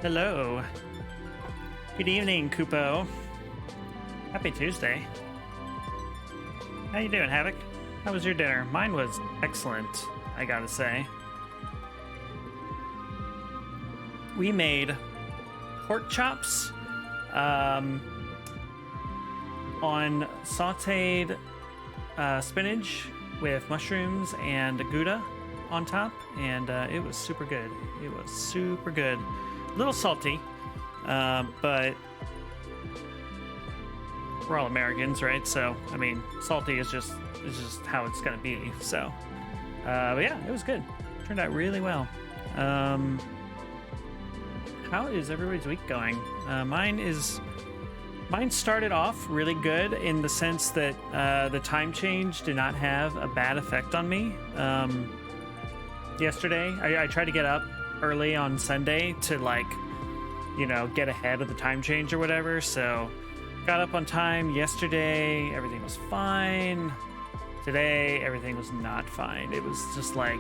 Hello. Good evening, Kupo. Happy Tuesday. How you doing, Havoc? How was your dinner? Mine was excellent, I gotta say. We made pork chops on sauteed spinach with mushrooms and Gouda on top, and it was super good. It was super good. A little salty, but we're all Americans, right? So, I mean, salty is just how it's gonna be. So, but yeah, it was good. Turned out really well. how is everybody's week going? Mine started off really good in the sense that the time change did not have a bad effect on me. Yesterday, I tried to get up early on Sunday to, like, you know, get ahead of the time change or whatever. So got up on time yesterday. Everything was fine. Today, everything was not fine. It was just like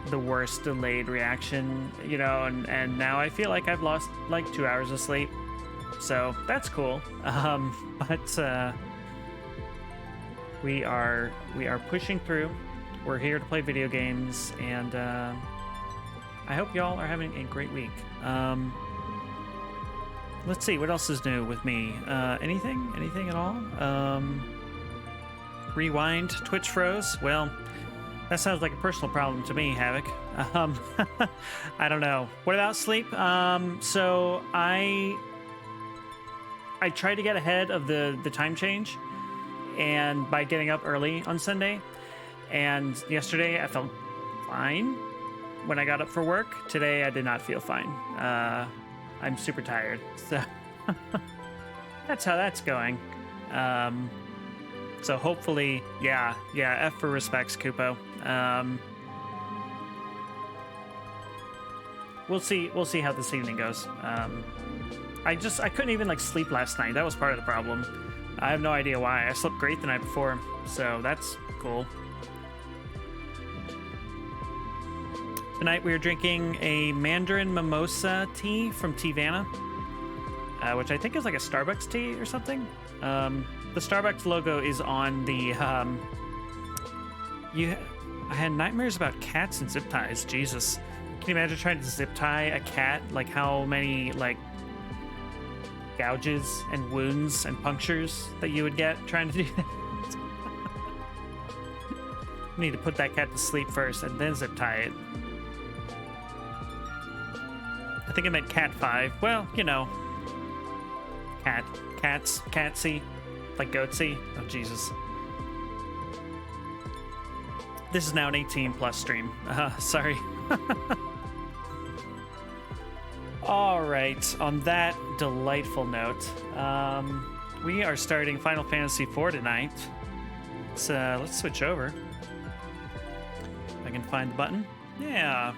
the worst delayed reaction, you know, and now I feel like I've lost like 2 hours of sleep. So that's cool. But we are pushing through. We're here to play video games, and I hope y'all are having a great week. Let's see, what else is new with me? Anything at all? Rewind, Twitch froze. Well, that sounds like a personal problem to me, Havoc. I don't know. What about sleep? So I tried to get ahead of the time change, and by getting up early on Sunday. And yesterday I felt fine when I got up for work. Today I did not feel fine. I'm super tired, so that's how that's going. So hopefully, yeah, F for respects, Kupo. We'll see how this evening goes. I couldn't even like sleep last night. That was part of the problem. I have no idea why. I slept great the night before, so that's cool. Tonight we are drinking a Mandarin Mimosa tea from Teavana, which I think is like a Starbucks tea or something. The Starbucks logo is on the. I had nightmares about cats and zip ties. Jesus, can you imagine trying to zip tie a cat? Like how many like gouges and wounds and punctures that you would get trying to do that? You need to put that cat to sleep first and then zip tie it. I think I meant cat 5. Well, you know, catsy, like goatsy. Oh, Jesus. This is now an 18+ stream. Sorry. All right, on that delightful note, we are starting Final Fantasy IV tonight. Let's switch over. If I can find the button. Yeah.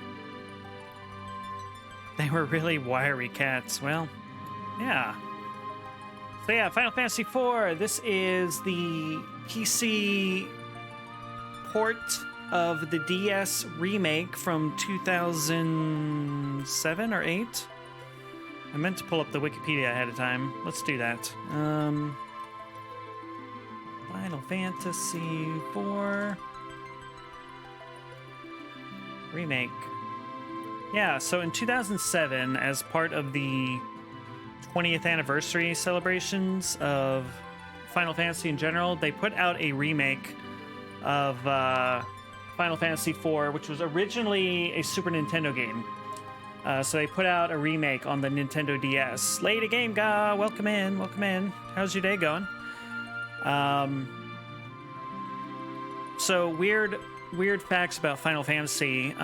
They were really wiry cats. Well, yeah. So yeah, Final Fantasy IV. This is the PC port of the DS remake from 2007 or 8. I meant to pull up the Wikipedia ahead of time. Let's do that. Final Fantasy IV remake. Yeah, so in 2007, as part of the 20th anniversary celebrations of Final Fantasy in general, they put out a remake of Final Fantasy IV, which was originally a Super Nintendo game. So they put out a remake on the Nintendo DS. Lady Game Ga, welcome in. How's your day going? So weird facts about Final Fantasy.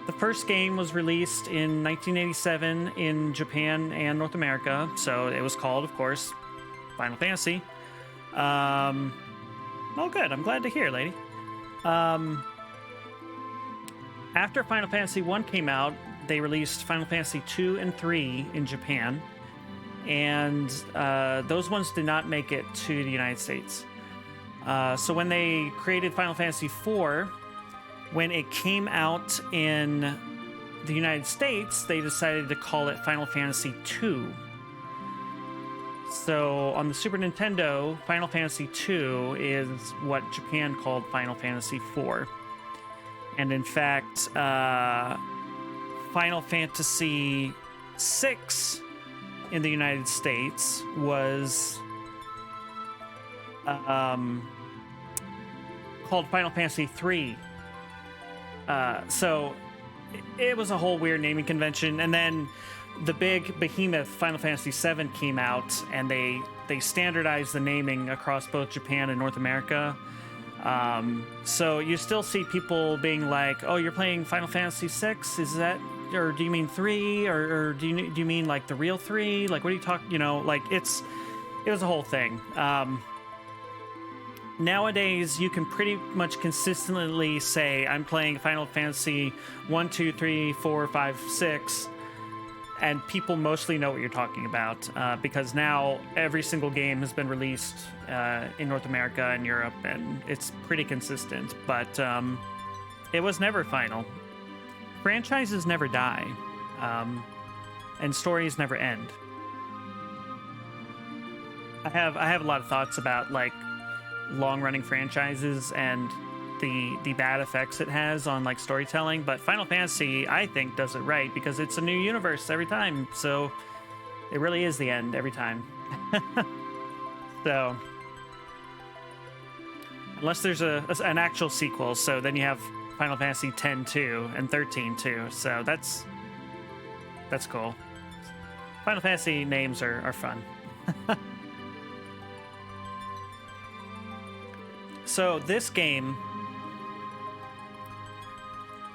The first game was released in 1987 in Japan and North America, so it was called, of course, Final Fantasy. Oh, good. I'm glad to hear, lady. After Final Fantasy 1 came out, they released Final Fantasy 2 and 3 in Japan, and those ones did not make it to the United States. So when they created Final Fantasy 4, when it came out in the United States, they decided to call it Final Fantasy 2. So on the Super Nintendo, Final Fantasy 2 is what Japan called Final Fantasy 4. And in fact, Final Fantasy 6 in the United States was called Final Fantasy 3. So it was a whole weird naming convention. And then the big behemoth Final Fantasy VII came out, and they standardized the naming across both Japan and North America. So you still see people being like, oh, you're playing Final Fantasy VI? Is that or do you mean 3, or do you mean like the real 3? Like, what are you talking? You know, like it was a whole thing. Nowadays, you can pretty much consistently say I'm playing Final Fantasy 1, 2, 3, 4, 5, 6, and people mostly know what you're talking about because now every single game has been released in North America and Europe, and it's pretty consistent. But it was never final. Franchises never die, and stories never end. I have a lot of thoughts about like long-running franchises and the bad effects it has on like storytelling, but Final Fantasy, I think, does it right because it's a new universe every time, so it really is the end every time. So unless there's an actual sequel, so then you have Final Fantasy 10-2 and 13-2, so that's cool. Final Fantasy names are fun. So this game,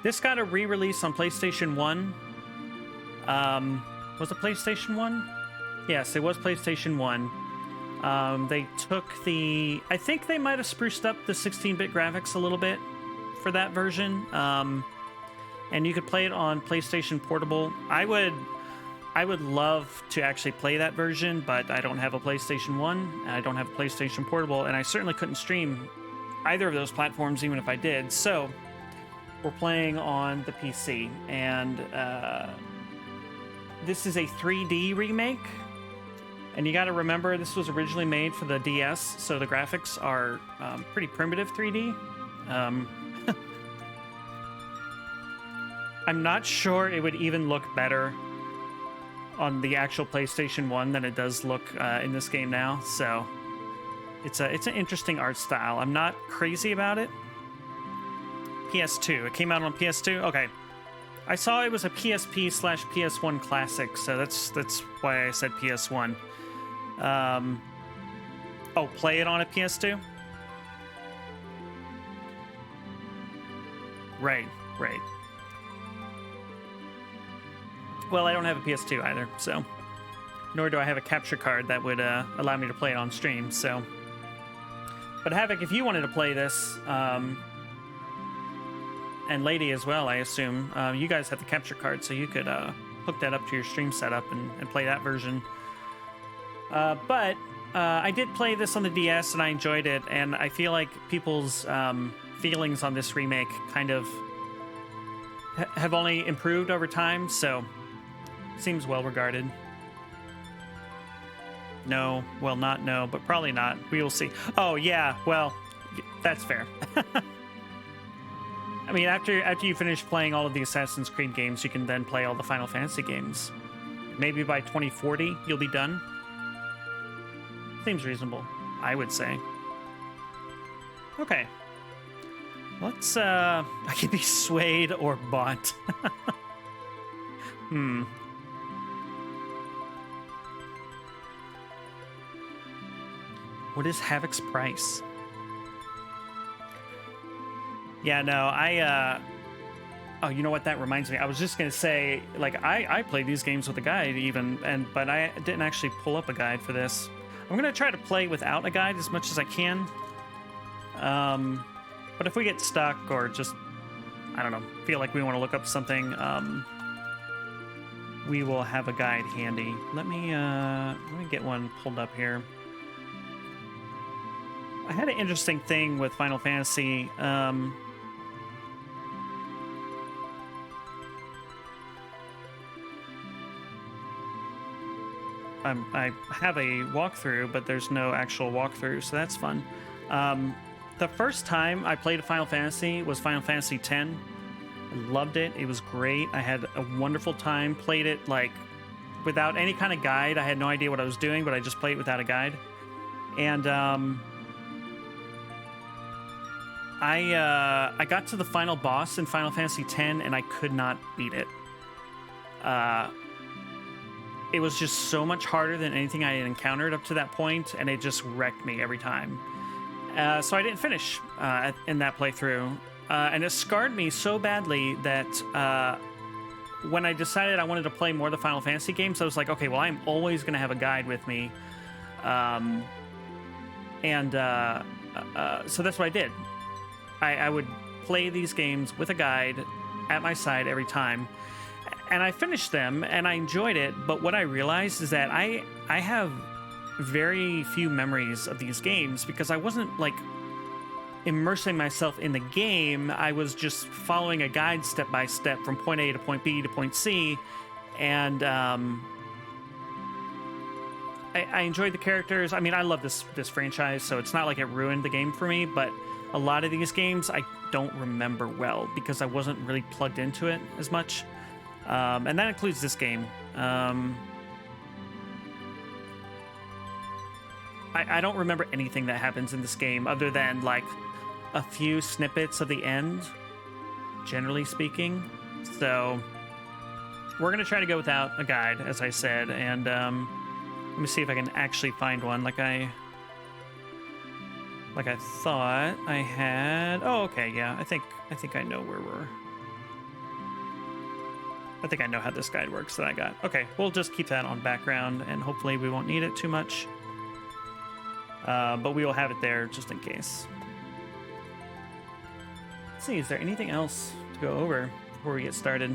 this got a re-release on PlayStation 1. Was it PlayStation 1? Yes, it was PlayStation 1. They took I think they might have spruced up the 16-bit graphics a little bit for that version. And you could play it on PlayStation Portable. I would love to actually play that version, but I don't have a PlayStation 1, and I don't have a PlayStation Portable, and I certainly couldn't stream either of those platforms even if I did. So we're playing on the PC, and this is a 3D remake, and you got to remember this was originally made for the DS, so the graphics are pretty primitive 3D. I'm not sure it would even look better on the actual PlayStation 1 than it does look in this game now, so it's an interesting art style. I'm not crazy about it. PS2. It came out on PS2? Okay. I saw it was a PSP/PS1 classic, so that's why I said PS1. Oh, play it on a PS2? Right. Well, I don't have a PS2 either, so nor do I have a capture card that would allow me to play it on stream, so. But Havoc, if you wanted to play this, and Lady as well, I assume, you guys have the capture card, so you could hook that up to your stream setup and play that version. But I did play this on the DS, and I enjoyed it, and I feel like people's feelings on this remake kind of have only improved over time, so seems well regarded. No, well, not no, but probably not. We will see. Oh yeah, well, that's fair. I mean, after you finish playing all of the Assassin's Creed games, you can then play all the Final Fantasy games. Maybe by 2040, you'll be done. Seems reasonable, I would say. Okay. Let's, I can be swayed or bought. What is Havoc's price? Yeah, no, oh, you know what? That reminds me. I was just gonna say, like, I played these games with a guide even, but I didn't actually pull up a guide for this. I'm gonna try to play without a guide as much as I can. But if we get stuck or just, I don't know, feel like we want to look up something, we will have a guide handy. Let me get one pulled up here. I had an interesting thing with Final Fantasy. I have a walkthrough, but there's no actual walkthrough, so that's fun. The first time I played a Final Fantasy was Final Fantasy X. I loved it. It was great. I had a wonderful time. Played it like without any kind of guide. I had no idea what I was doing, but I just played it without a guide. And I got to the final boss in Final Fantasy X, and I could not beat it. It was just so much harder than anything I had encountered up to that point, and it just wrecked me every time. So I didn't finish in that playthrough. And it scarred me so badly that when I decided I wanted to play more of the Final Fantasy games, I was like, okay, well, I'm always going to have a guide with me. So that's what I did. I would play these games with a guide at my side every time. And I finished them, and I enjoyed it. But what I realized is that I have very few memories of these games because I wasn't, like, immersing myself in the game. I was just following a guide step by step from point A to point B to point C, and I enjoyed the characters. I mean, I love this franchise, so it's not like it ruined the game for me, but a lot of these games I don't remember well because I wasn't really plugged into it as much, and that includes this game. I don't remember anything that happens in this game other than, like, a few snippets of the end, generally speaking. So we're going to try to go without a guide, as I said, and let me see if I can actually find one like I thought I had. Oh, okay, yeah, I think I know where we're... I think I know how this guide works that I got. Okay, we'll just keep that on background, and hopefully we won't need it too much. But we will have it there just in case. Let's see, is there anything else to go over before we get started?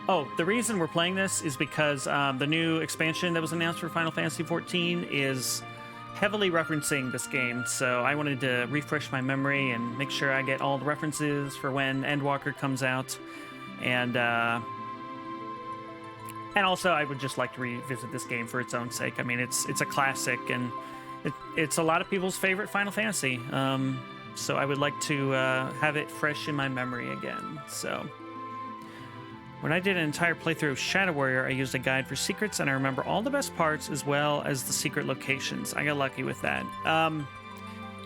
Oh, the reason we're playing this is because the new expansion that was announced for Final Fantasy XIV is heavily referencing this game, so I wanted to refresh my memory and make sure I get all the references for when Endwalker comes out, and also I would just like to revisit this game for its own sake. I mean, it's a classic, and it's a lot of people's favorite Final Fantasy, so I would like to have it fresh in my memory again. So when I did an entire playthrough of Shadow Warrior, I used a guide for secrets, and I remember all the best parts as well as the secret locations. I got lucky with that.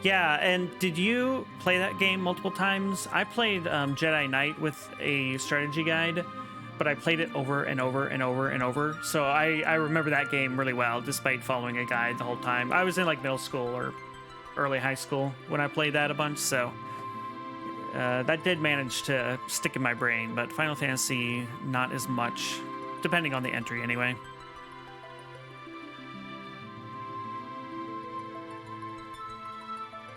Yeah, and did you play that game multiple times? I played Jedi Knight with a strategy guide, but I played it over and over and over and over. So I remember that game really well, despite following a guide the whole time. I was in, like, middle school or early high school when I played that a bunch, so that did manage to stick in my brain, but Final Fantasy, not as much, depending on the entry anyway.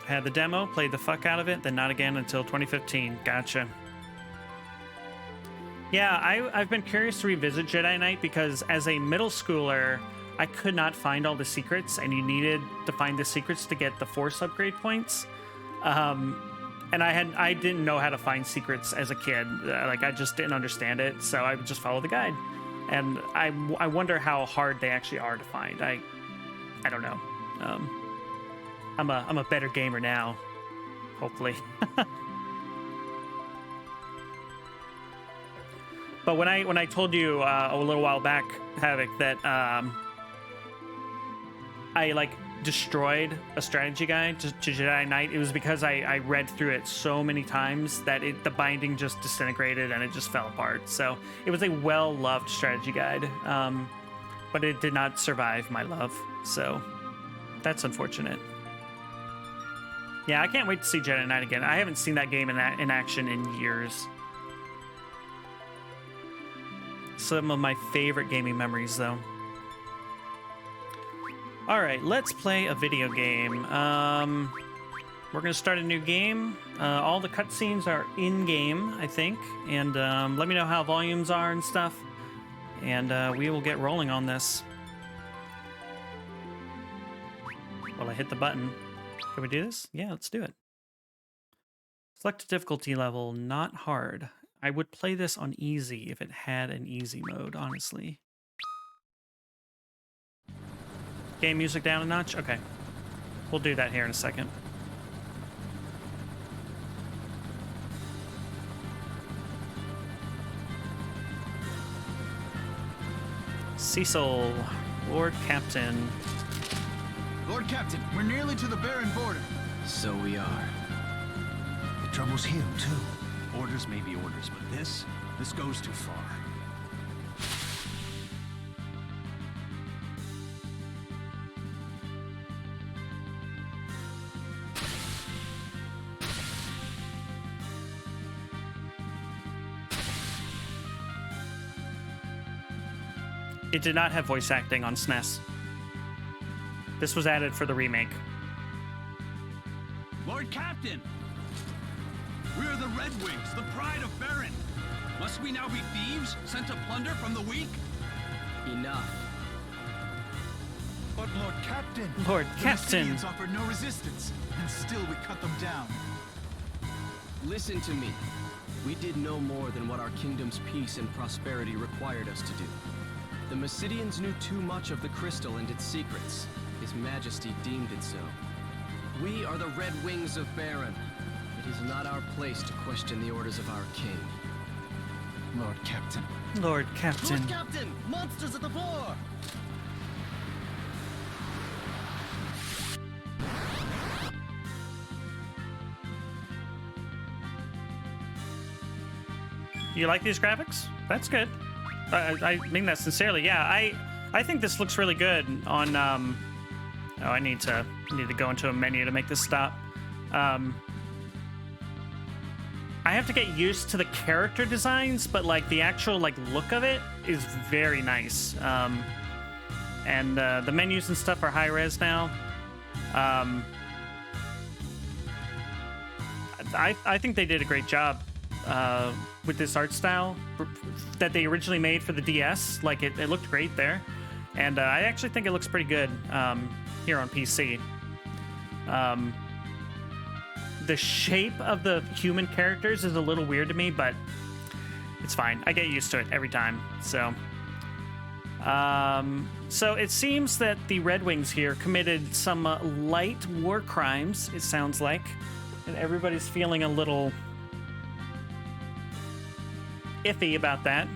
Had the demo, played the fuck out of it, then not again until 2015. Gotcha. Yeah, I've been curious to revisit Jedi Knight because as a middle schooler, I could not find all the secrets, and you needed to find the secrets to get the Force upgrade points. And I didn't know how to find secrets as a kid. Like, I just didn't understand it, so I would just follow the guide. And I wonder how hard they actually are to find. I don't know. I'm a better gamer now, hopefully. But when I told you a little while back, Havoc, that I, like, destroyed a strategy guide to Jedi Knight, it was because I read through it so many times that the binding just disintegrated and it just fell apart. So it was a well-loved strategy guide, but it did not survive my love. So that's unfortunate. Yeah, I can't wait to see Jedi Knight again. I haven't seen that game in action in years. Some of my favorite gaming memories, though. All right, let's play a video game. We're going to start a new game. All the cutscenes are in-game, I think. And let me know how volumes are and stuff. And we will get rolling on this. Well, I hit the button. Can we do this? Yeah, let's do it. Select a difficulty level, not hard. I would play this on easy if it had an easy mode, honestly. Game music down a notch? Okay. We'll do that here in a second. Cecil, Lord Captain. Lord Captain, we're nearly to the Baron border. So we are. The trouble's him, too. Orders may be orders, but this goes too far. It did not have voice acting on SNES. This was added for the remake. Lord Captain! We are the Red Wings, the pride of Baron. Must we now be thieves, sent to plunder from the weak? Enough. But Lord Captain... Lord Captain! The Mysidians offered no resistance, and still we cut them down. Listen to me. We did no more than what our kingdom's peace and prosperity required us to do. The Mysidians knew too much of the crystal and its secrets. His Majesty deemed it so. We are the Red Wings of Baron. It is not our place to question the orders of our king. Lord Captain. Lord Captain. Lord Captain! Monsters at the floor! You like these graphics? That's good. I mean that sincerely. Yeah, I think this looks really good on. Oh, I need to go into a menu to make this stop. I have to get used to the character designs, but like the actual like look of it is very nice. And the menus and stuff are high res now. I think they did a great job with this art style that they originally made for the DS. Like it looked great there, and I actually think it looks pretty good here on PC. The shape of the human characters is a little weird to me, but it's fine. I get used to it every time. So it seems that the Red Wings here committed some light war crimes, it sounds like, and everybody's feeling a little iffy about that.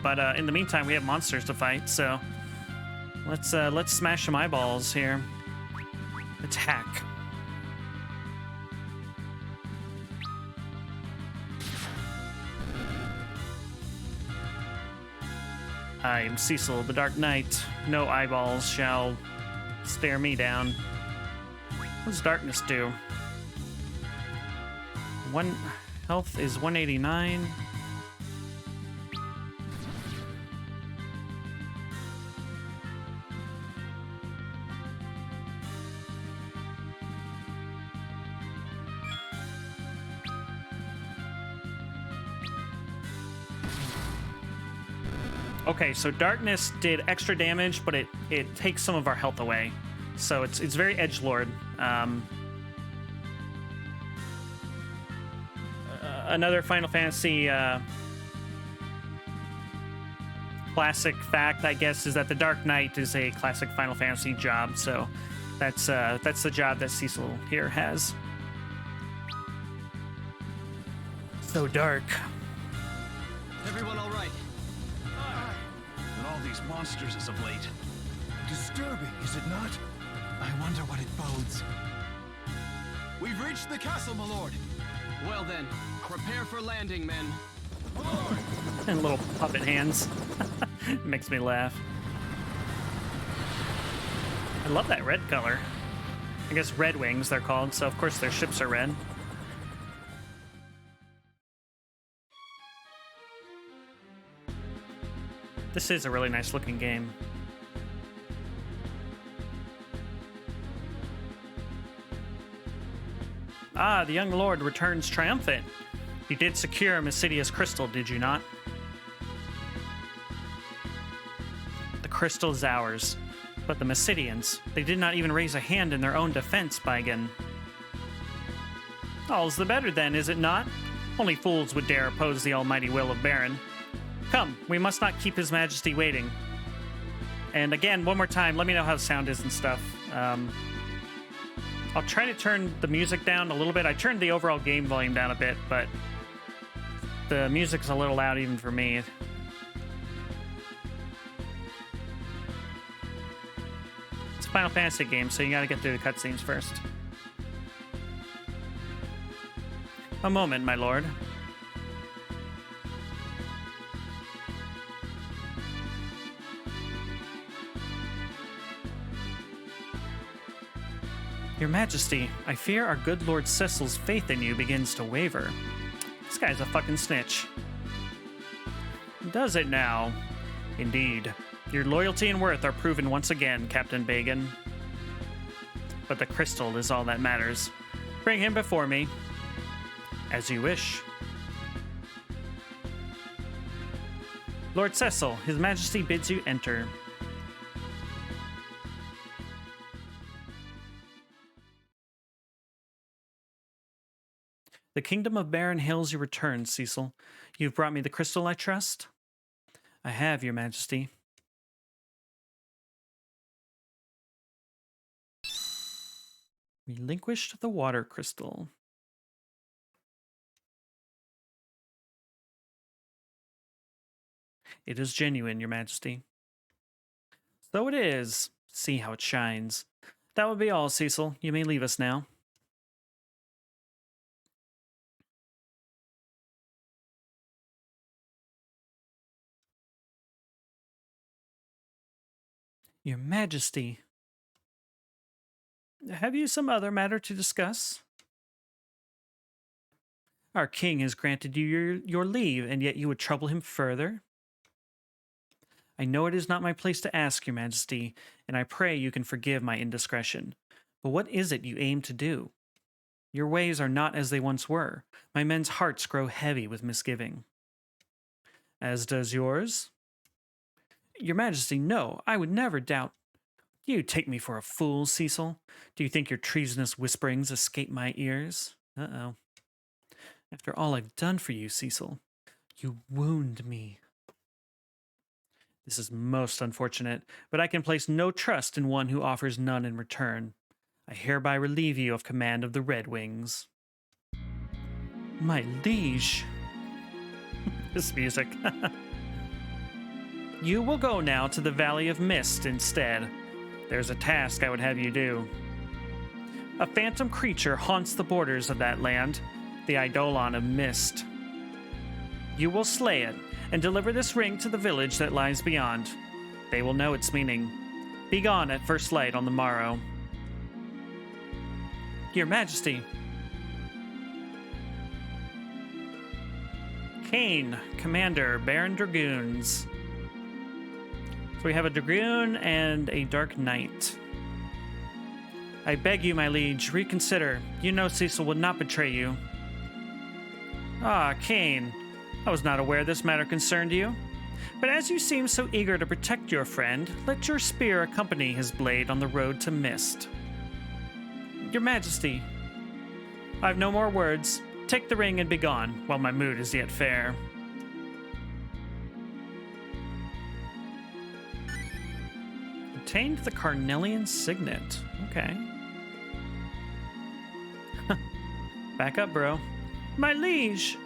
But in the meantime, we have monsters to fight, so let's smash some eyeballs here. Attack. I am Cecil, the Dark Knight. No eyeballs shall stare me down. What does darkness do? One health is 189. Okay, so darkness did extra damage, but it takes some of our health away. So it's very edgelord. Another Final Fantasy classic fact, I guess, is that the Dark Knight is a classic Final Fantasy job. So that's the job that Cecil here has. So dark. Everyone all right? And all these monsters as of late. Disturbing, is it not? I wonder what it bodes. We've reached the castle, my lord. Well then, prepare for landing, men. And little puppet hands. Makes me laugh. I love that red color. I guess Red Wings they're called, so of course their ships are red. This is a really nice looking game. Ah, the young lord returns triumphant. You did secure Mysidia's crystal, did you not? The crystal is ours. But the Mysidians, they did not even raise a hand in their own defense, Baigen. All's the better then, is it not? Only fools would dare oppose the almighty will of Baron. Come, we must not keep His Majesty waiting. And again, one more time, let me know how the sound is and stuff. I'll try to turn the music down a little bit. I turned the overall game volume down a bit, but the music's a little loud even for me. It's a Final Fantasy game, so you gotta get through the cutscenes first. A moment, my lord. Your Majesty, I fear our good Lord Cecil's faith in you begins to waver. This guy's a fucking snitch. Does it now? Indeed. Your loyalty and worth are proven once again, Captain Bagan. But the crystal is all that matters. Bring him before me. As you wish. Lord Cecil, His Majesty bids you enter. The Kingdom of Baron hails your return, Cecil. You've brought me the crystal, I trust? I have, Your Majesty. Relinquished the water crystal. It is genuine, Your Majesty. So it is. See how it shines. That would be all, Cecil. You may leave us now. Your Majesty. Have you some other matter to discuss? Our king has granted you your leave, and yet you would trouble him further? I know it is not my place to ask, Your Majesty, and I pray you can forgive my indiscretion. But what is it you aim to do? Your ways are not as they once were. My men's hearts grow heavy with misgiving. As does yours? Your Majesty, no, I would never doubt. You take me for a fool, Cecil. Do you think your treasonous whisperings escape my ears? Uh-oh. After all I've done for you, Cecil, you wound me. This is most unfortunate, but I can place no trust in one who offers none in return. I hereby relieve you of command of the Red Wings. My liege. This music. You will go now to the Valley of Mist instead. There's a task I would have you do. A phantom creature haunts the borders of that land, the Eidolon of Mist. You will slay it, and deliver this ring to the village that lies beyond. They will know its meaning. Be gone at first light on the morrow. Your Majesty. Kane, Commander, Baron Dragoons. So we have a Dragoon and a Dark Knight. I beg you, my liege, reconsider. You know Cecil would not betray you. Ah, Kane. I was not aware this matter concerned you. But as you seem so eager to protect your friend, let your spear accompany his blade on the road to Mist. Your Majesty. I've no more words. Take the ring and be gone, while my mood is yet fair. Obtained the Carnelian Signet. Okay. Back up, bro. My liege!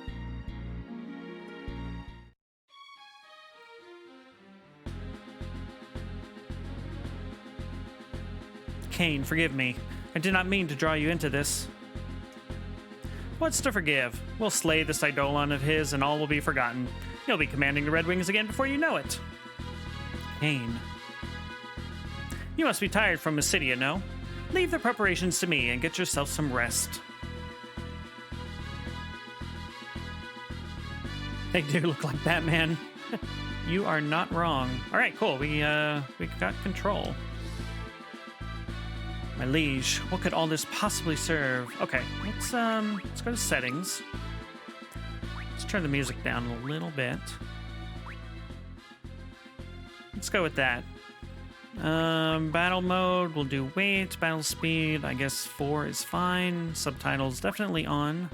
Kane, forgive me. I did not mean to draw you into this. What's to forgive? We'll slay this Eidolon of his and all will be forgotten. You'll be commanding the Red Wings again before you know it. Kane. You must be tired from Mysidia, no? Leave the preparations to me and get yourself some rest. They do look like Batman. You are not wrong. All right, cool. We got control. My liege, what could all this possibly serve? Okay, let's go to settings. Let's turn the music down a little bit. Let's go with that. Battle mode, we'll do weight, battle speed. I guess 4 is fine. Subtitles definitely on.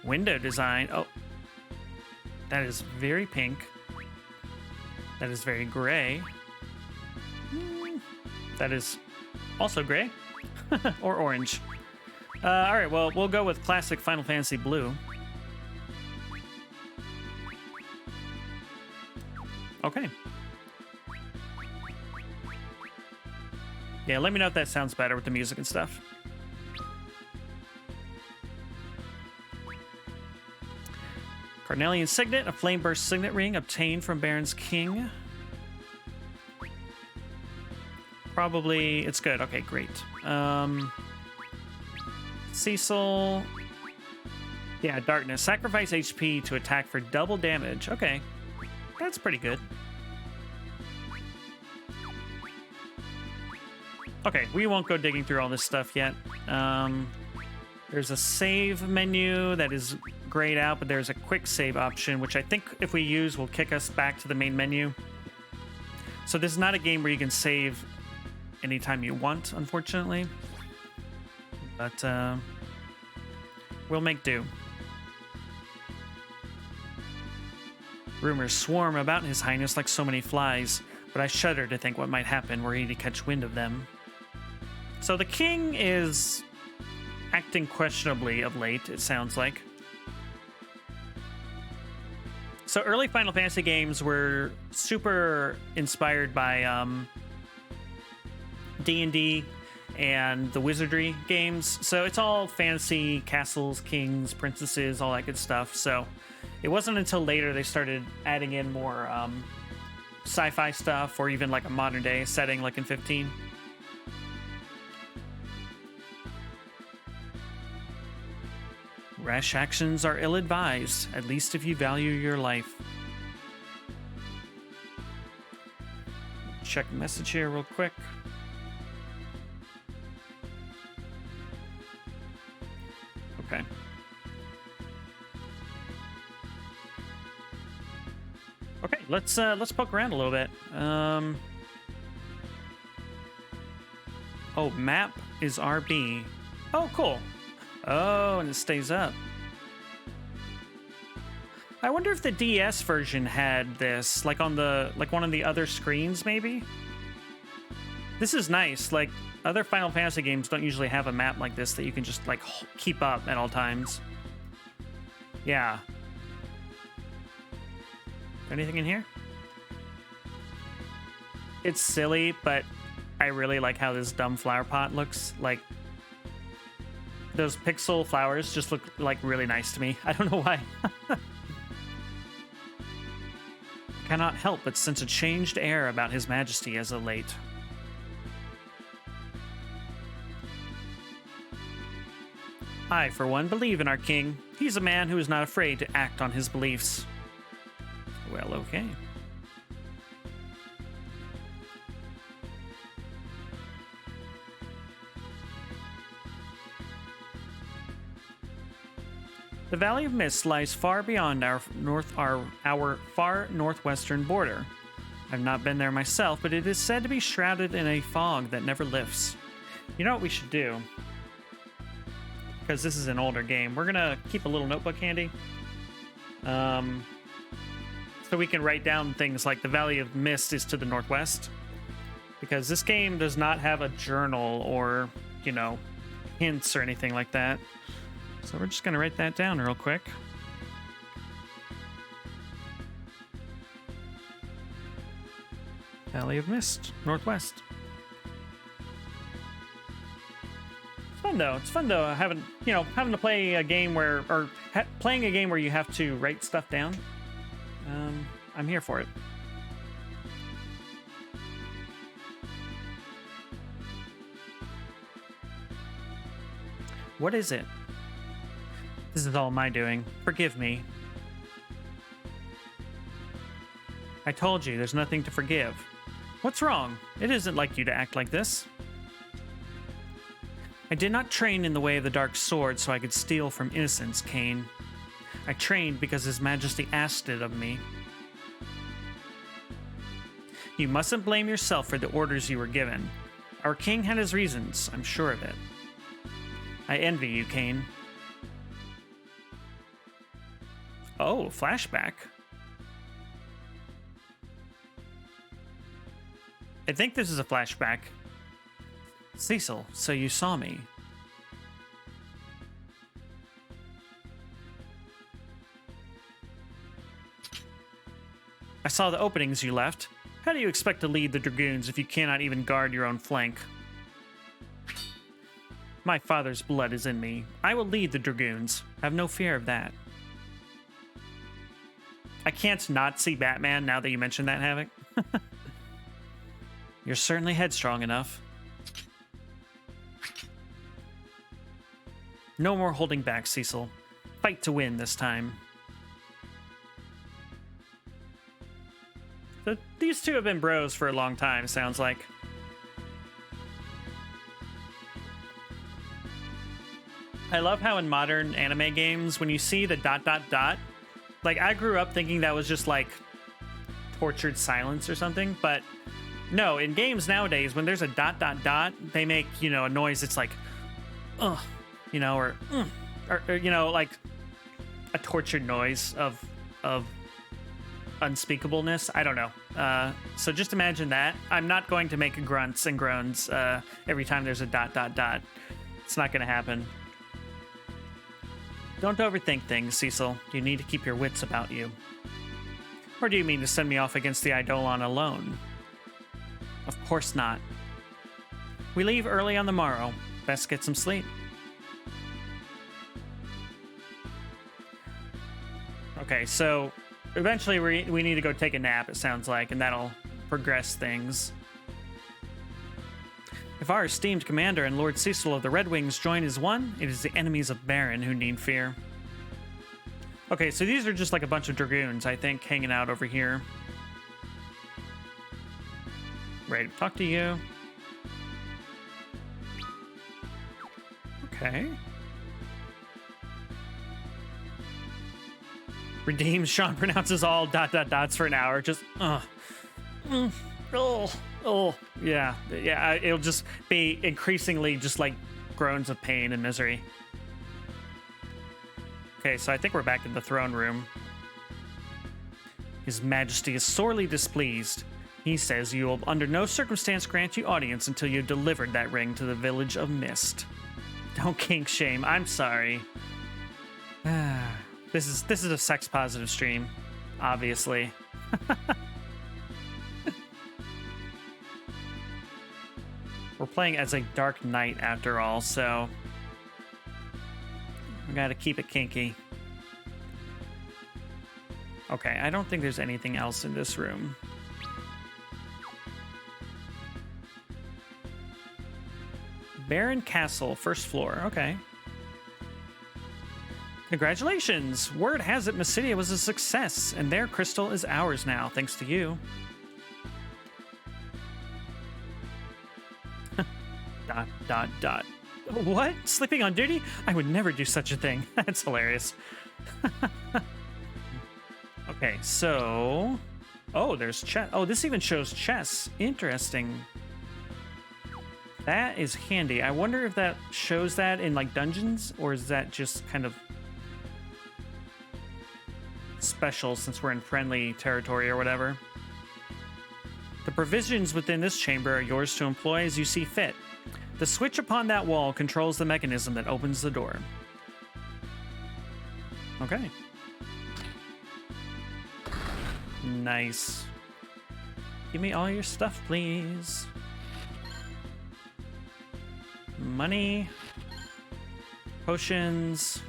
Window design. Oh, that is very pink. That is very gray. That is also gray. Or orange. All right, well, we'll go with classic Final Fantasy Blue. Okay. Yeah, let me know if that sounds better with the music and stuff. Carnelian Signet, a flame burst signet ring obtained from Baron's King. Probably, it's good. Okay, great. Cecil. Yeah, Darkness. Sacrifice HP to attack for double damage. Okay. That's pretty good. Okay, we won't go digging through all this stuff yet. There's a save menu that is grayed out, but there's a quick save option, which I think if we use will kick us back to the main menu. So this is not a game where you can save anytime you want, unfortunately. But we'll make do. Rumors swarm about His Highness like so many flies, but I shudder to think what might happen were he to catch wind of them. So the king is acting questionably of late, it sounds like. So early Final Fantasy games were super inspired by D&D and the wizardry games. So it's all fantasy, castles, kings, princesses, all that good stuff. So it wasn't until later they started adding in more sci-fi stuff, or even like a modern day setting like in 15. Rash actions are ill-advised, at least if you value your life. Check message here real quick. Okay. Okay, let's poke around a little bit. Oh, map is RB. Oh, cool. Oh, and it stays up. I wonder if the DS version had this, like on the one of the other screens, maybe. This is nice. Like other Final Fantasy games don't usually have a map like this that you can just like keep up at all times. Yeah. Anything in here? It's silly, but I really like how this dumb flower pot looks. Like, those pixel flowers just look like really nice to me. I don't know why. Cannot help but sense a changed air about His Majesty as of late. I, for one, believe in our king. He's a man who is not afraid to act on his beliefs. Well, okay. The Valley of Mist lies far beyond our far northwestern border. I've not been there myself, but it is said to be shrouded in a fog that never lifts. You know what we should do? Because this is an older game, we're gonna keep a little notebook handy. So we can write down things like the Valley of Mist is to the northwest. Because this game does not have a journal or, you know, hints or anything like that. So we're just going to write that down real quick. Valley of Mist, northwest. It's fun though. It's fun though having to play a game where, playing a game where you have to write stuff down. I'm here for it. What is it? This is all my doing. Forgive me. I told you, there's nothing to forgive. What's wrong? It isn't like you to act like this. I did not train in the way of the dark sword so I could steal from innocence, Kain. I trained because His Majesty asked it of me. You mustn't blame yourself for the orders you were given. Our king had his reasons, I'm sure of it. I envy you, Kain. Oh, flashback. I think this is a flashback. Cecil, so you saw me. I saw the openings you left. How do you expect to lead the Dragoons if you cannot even guard your own flank? My father's blood is in me. I will lead the Dragoons. Have no fear of that. I can't not see Batman now that you mentioned that, Havoc. You're certainly headstrong enough. No more holding back, Cecil. Fight to win this time. So these two have been bros for a long time, sounds like. I love how in modern anime games, when you see the ... like I grew up thinking that was just like tortured silence or something, but no, in games nowadays, when there's a ... they make, you know, a noise. It's like, you know, or you know, like a tortured noise of unspeakableness. I don't know. So just imagine that. I'm not going to make grunts and groans every time there's a ... It's not going to happen. Don't overthink things, Cecil. You need to keep your wits about you. Or do you mean to send me off against the Eidolon alone? Of course not. We leave early on the morrow. Best get some sleep. Okay, so eventually we need to go take a nap, it sounds like, and that'll progress things. If our esteemed commander and Lord Cecil of the Red Wings join as one, it is the enemies of Baron who need fear. Okay, so these are just like a bunch of dragoons, I think, hanging out over here. Ready to talk to you. Okay. Redeemed. Sean pronounces all ... for an hour. Just, yeah. It'll just be increasingly just like groans of pain and misery. Okay, so I think we're back in the throne room. His Majesty is sorely displeased. He says you will under no circumstance grant you audience until you've delivered that ring to the village of Mist. Don't kink shame. I'm sorry. This is a sex positive stream, obviously. We're playing as a Dark Knight after all, so we gotta keep it kinky. Okay, I don't think there's anything else in this room. Baron Castle, first floor. Okay. Congratulations! Word has it Mysidia was a success, and their crystal is ours now, thanks to you. ... What? Sleeping on duty? I would never do such a thing. That's hilarious. Okay, so... Oh, there's chess. Oh, this even shows chess. Interesting. That is handy. I wonder if that shows that in, like, dungeons, or is that just kind of special since we're in friendly territory or whatever? The provisions within this chamber are yours to employ as you see fit. The switch upon that wall controls the mechanism that opens the door. Okay. Nice. Give me all your stuff, please. Money. Potions.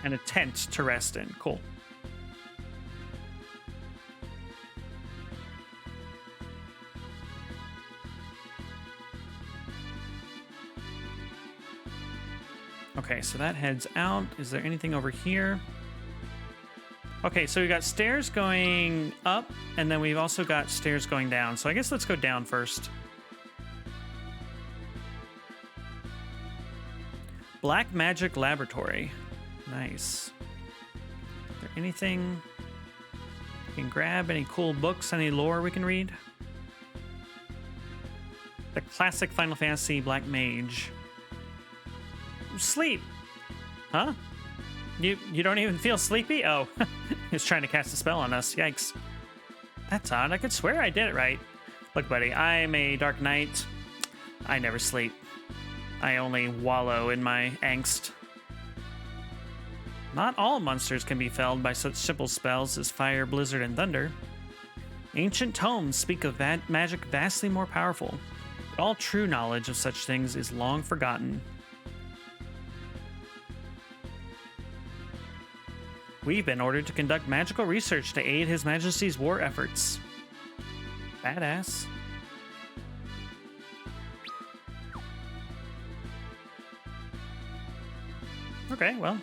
And a tent to rest in. Cool. Okay, so that heads out. Is there anything over here? Okay, so we got stairs going up, and then we've also got stairs going down. So I guess let's go down first. Black Magic Laboratory. Nice. Is there anything we can grab? Any cool books? Any lore we can read? The classic Final Fantasy Black Mage. Sleep. Huh? You don't even feel sleepy? Oh, he's trying to cast a spell on us. Yikes. That's odd. I could swear I did it right. Look, buddy, I'm a Dark Knight. I never sleep. I only wallow in my angst. Not all monsters can be felled by such simple spells as fire, blizzard, and thunder. Ancient tomes speak of magic vastly more powerful, but all true knowledge of such things is long forgotten. We've been ordered to conduct magical research to aid His Majesty's war efforts. Badass. Okay, well.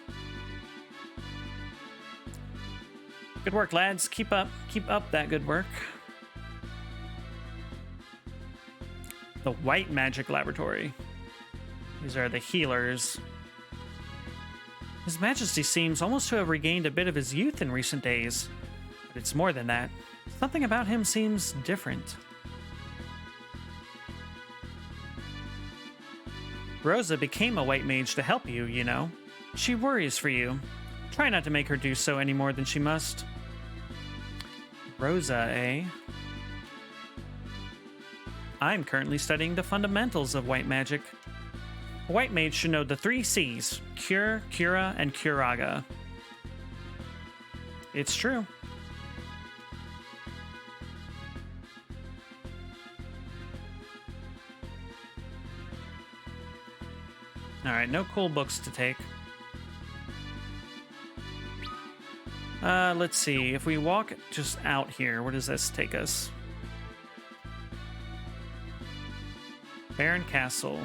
Good work, lads. Keep up that good work. The White Magic Laboratory. These are the healers. His Majesty seems almost to have regained a bit of his youth in recent days. But it's more than that. Something about him seems different. Rosa became a white mage to help you, you know. She worries for you. Try not to make her do so any more than she must. Rosa, eh? I'm currently studying the fundamentals of white magic. A white mage should know the 3 C's: cure, cura, and curaga. It's true. Alright, no cool books to take. Let's see. If we walk just out here, where does this take us? Baron Castle.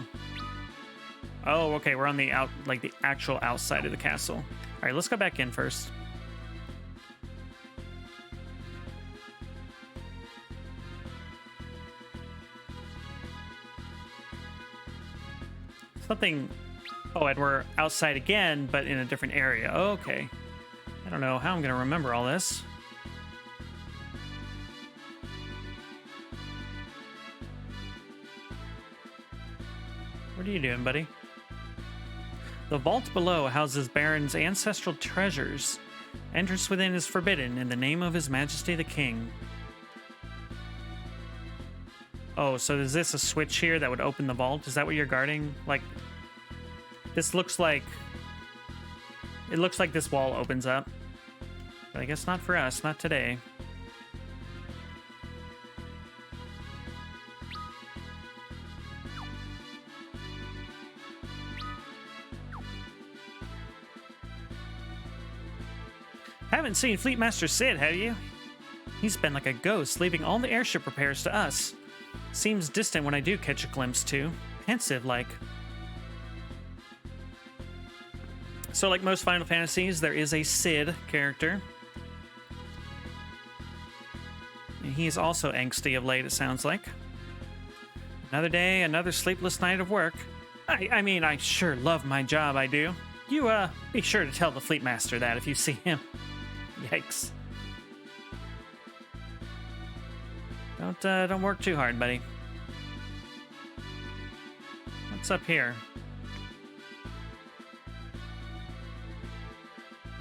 Oh, okay, we're on the like the actual outside of the castle. All right, let's go back in first. Something. Oh, and we're outside again, but in a different area. Okay. I don't know how I'm gonna remember all this. What are you doing, buddy? The vault below houses Baron's ancestral treasures. Entrance within is forbidden in the name of His Majesty the King. Oh, so is this a switch here that would open the vault? Is that what you're guarding? Like, this looks like... It looks like this wall opens up. But I guess not for us, not today. Haven't seen Fleetmaster Sid, have you? He's been like a ghost, leaving all the airship repairs to us. Seems distant when I do catch a glimpse, too. Pensive-like. So, like most Final Fantasies, there is a Sid character. And he's also angsty of late, it sounds like. Another day, another sleepless night of work. I mean, I sure love my job, I do. You, be sure to tell the Fleetmaster that if you see him. Yikes. Don't work too hard, buddy. What's up here?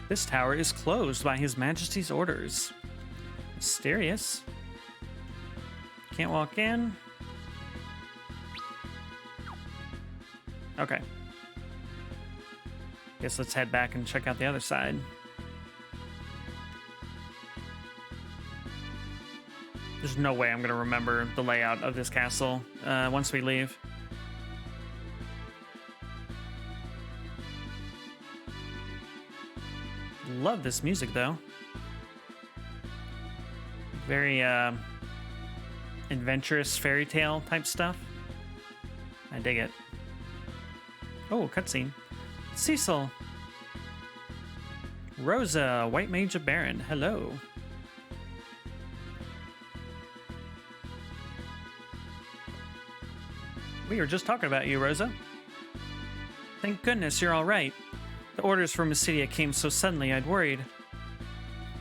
This tower is closed by His Majesty's orders. Mysterious. Can't walk in. Okay. Guess let's head back and check out the other side. There's no way I'm going to remember the layout of this castle once we leave. Love this music, though. Very adventurous fairy tale type stuff. I dig it. Oh, cutscene. Cecil. Rosa, White Mage of Baron. Hello. We were just talking about you, Rosa. Thank goodness you're all right. The orders from Mysidia came so suddenly I'd worried.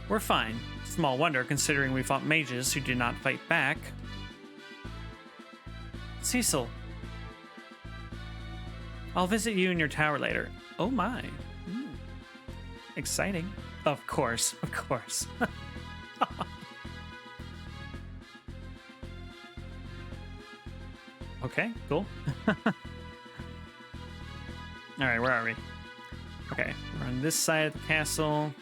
We're fine. Small wonder considering we fought mages who did not fight back. Cecil. I'll visit you in your tower later. Oh my. Exciting. Of course, of course. Okay, cool. Alright, where are we? Okay, we're on this side of the castle.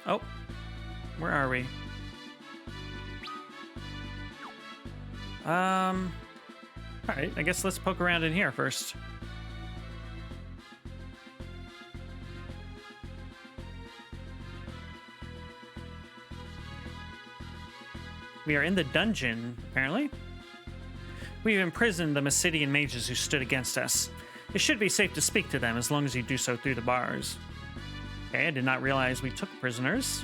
Oh, where are we? Alright, I guess let's poke around in here first. We are in the dungeon, apparently. We've imprisoned the Mysidian mages who stood against us. It should be safe to speak to them as long as you do so through the bars. Okay, I did not realize we took prisoners.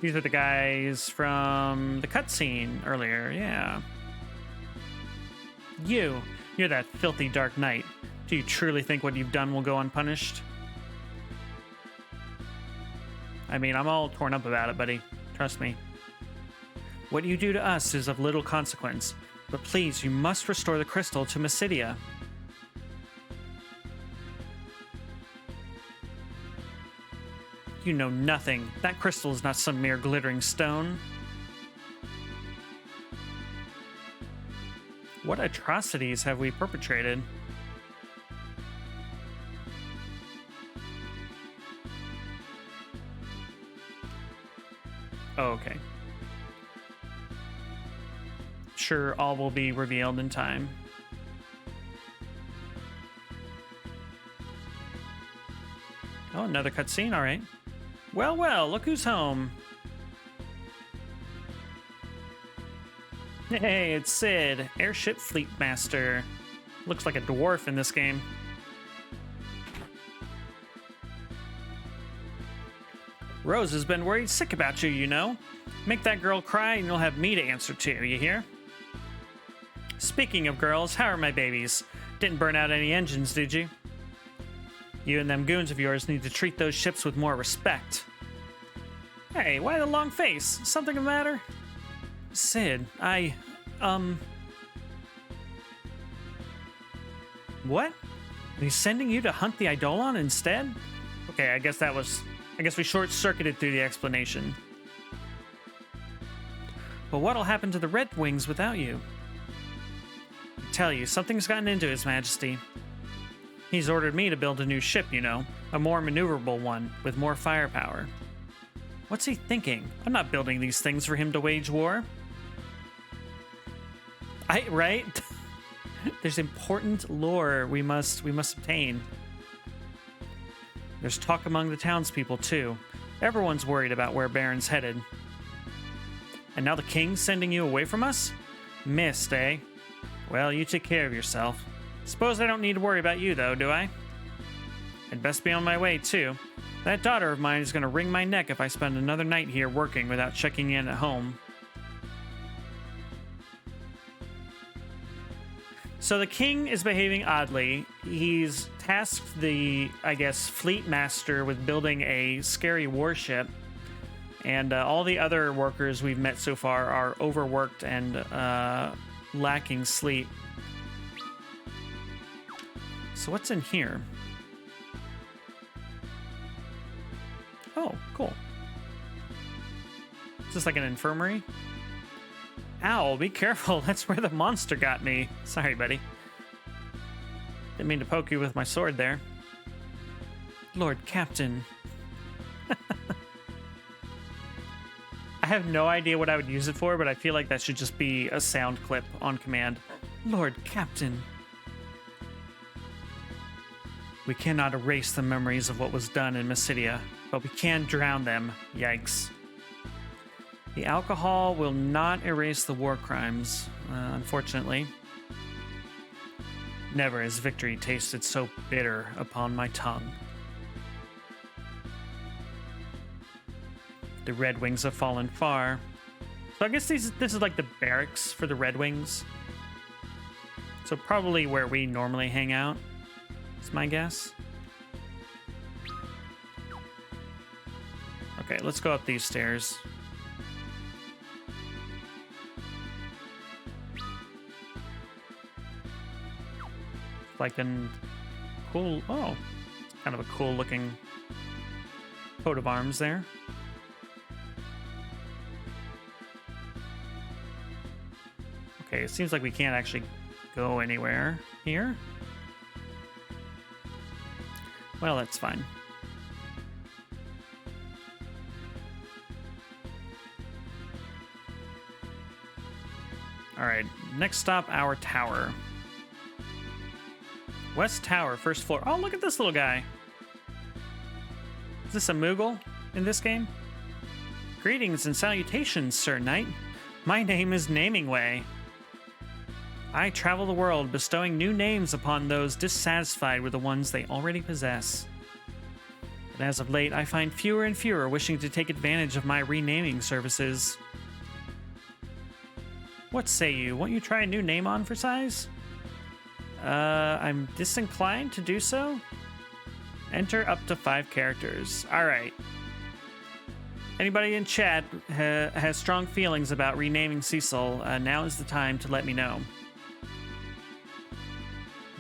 These are the guys from the cutscene earlier, yeah. You're that filthy Dark Knight. Do you truly think what you've done will go unpunished? I mean, I'm all torn up about it, buddy. Trust me. What you do to us is of little consequence, but please, you must restore the crystal to Mysidia. You know nothing. That crystal is not some mere glittering stone. What atrocities have we perpetrated? Oh, okay. Sure, all will be revealed in time. Oh, another cutscene, all right. Well, well, look who's home. Hey, it's Sid, Airship Fleet Master. Looks like a dwarf in this game. Rose has been worried sick about you, you know. Make that girl cry and you'll have me to answer to, you hear? Speaking of girls, how are my babies? Didn't burn out any engines, did you? You and them goons of yours need to treat those ships with more respect. Hey, why the long face? Something the matter? Sid, What? He's sending you to hunt the Eidolon instead? Okay, I guess we short-circuited through the explanation. But what'll happen to the Red Wings without you? I tell you, something's gotten into His Majesty. He's ordered me to build a new ship, you know, a more maneuverable one, with more firepower. What's he thinking? I'm not building these things for him to wage war. Right? There's important lore we must obtain. There's talk among the townspeople, too. Everyone's worried about where Baron's headed. And now the king's sending you away from us? Missed, eh? Well, you take care of yourself. Suppose I don't need to worry about you, though, do I? I'd best be on my way, too. That daughter of mine is going to wring my neck if I spend another night here working without checking in at home. So the king is behaving oddly. He's tasked the, I guess, fleet master with building a scary warship. And all the other workers we've met so far are overworked and lacking sleep. So what's in here? Oh, cool. Is this like an infirmary? Ow, be careful. That's where the monster got me. Sorry, buddy. Didn't mean to poke you with my sword there. Lord Captain. I have no idea what I would use it for, but I feel like that should just be a sound clip on command. Lord Captain. We cannot erase the memories of what was done in Mysidia, but we can drown them. Yikes. The alcohol will not erase the war crimes, unfortunately. Never has victory tasted so bitter upon my tongue. The Red Wings have fallen far. So I guess this is like the barracks for the Red Wings. So probably where we normally hang out, is my guess. Okay, let's go up these stairs. Like a cool, oh, kind of a cool looking coat of arms there. Okay, it seems like we can't actually go anywhere here. Well, that's fine. All right, next stop, our tower. West Tower, first floor. Oh, look at this little guy. Is this a Moogle in this game? Greetings and salutations, Sir Knight. My name is Namingway. I travel the world, bestowing new names upon those dissatisfied with the ones they already possess. But as of late, I find fewer and fewer wishing to take advantage of my renaming services. What say you? Won't you try a new name on for size? I'm disinclined to do so. Enter up to 5 characters. All right. Anybody in chat has strong feelings about renaming Cecil, now is the time to let me know.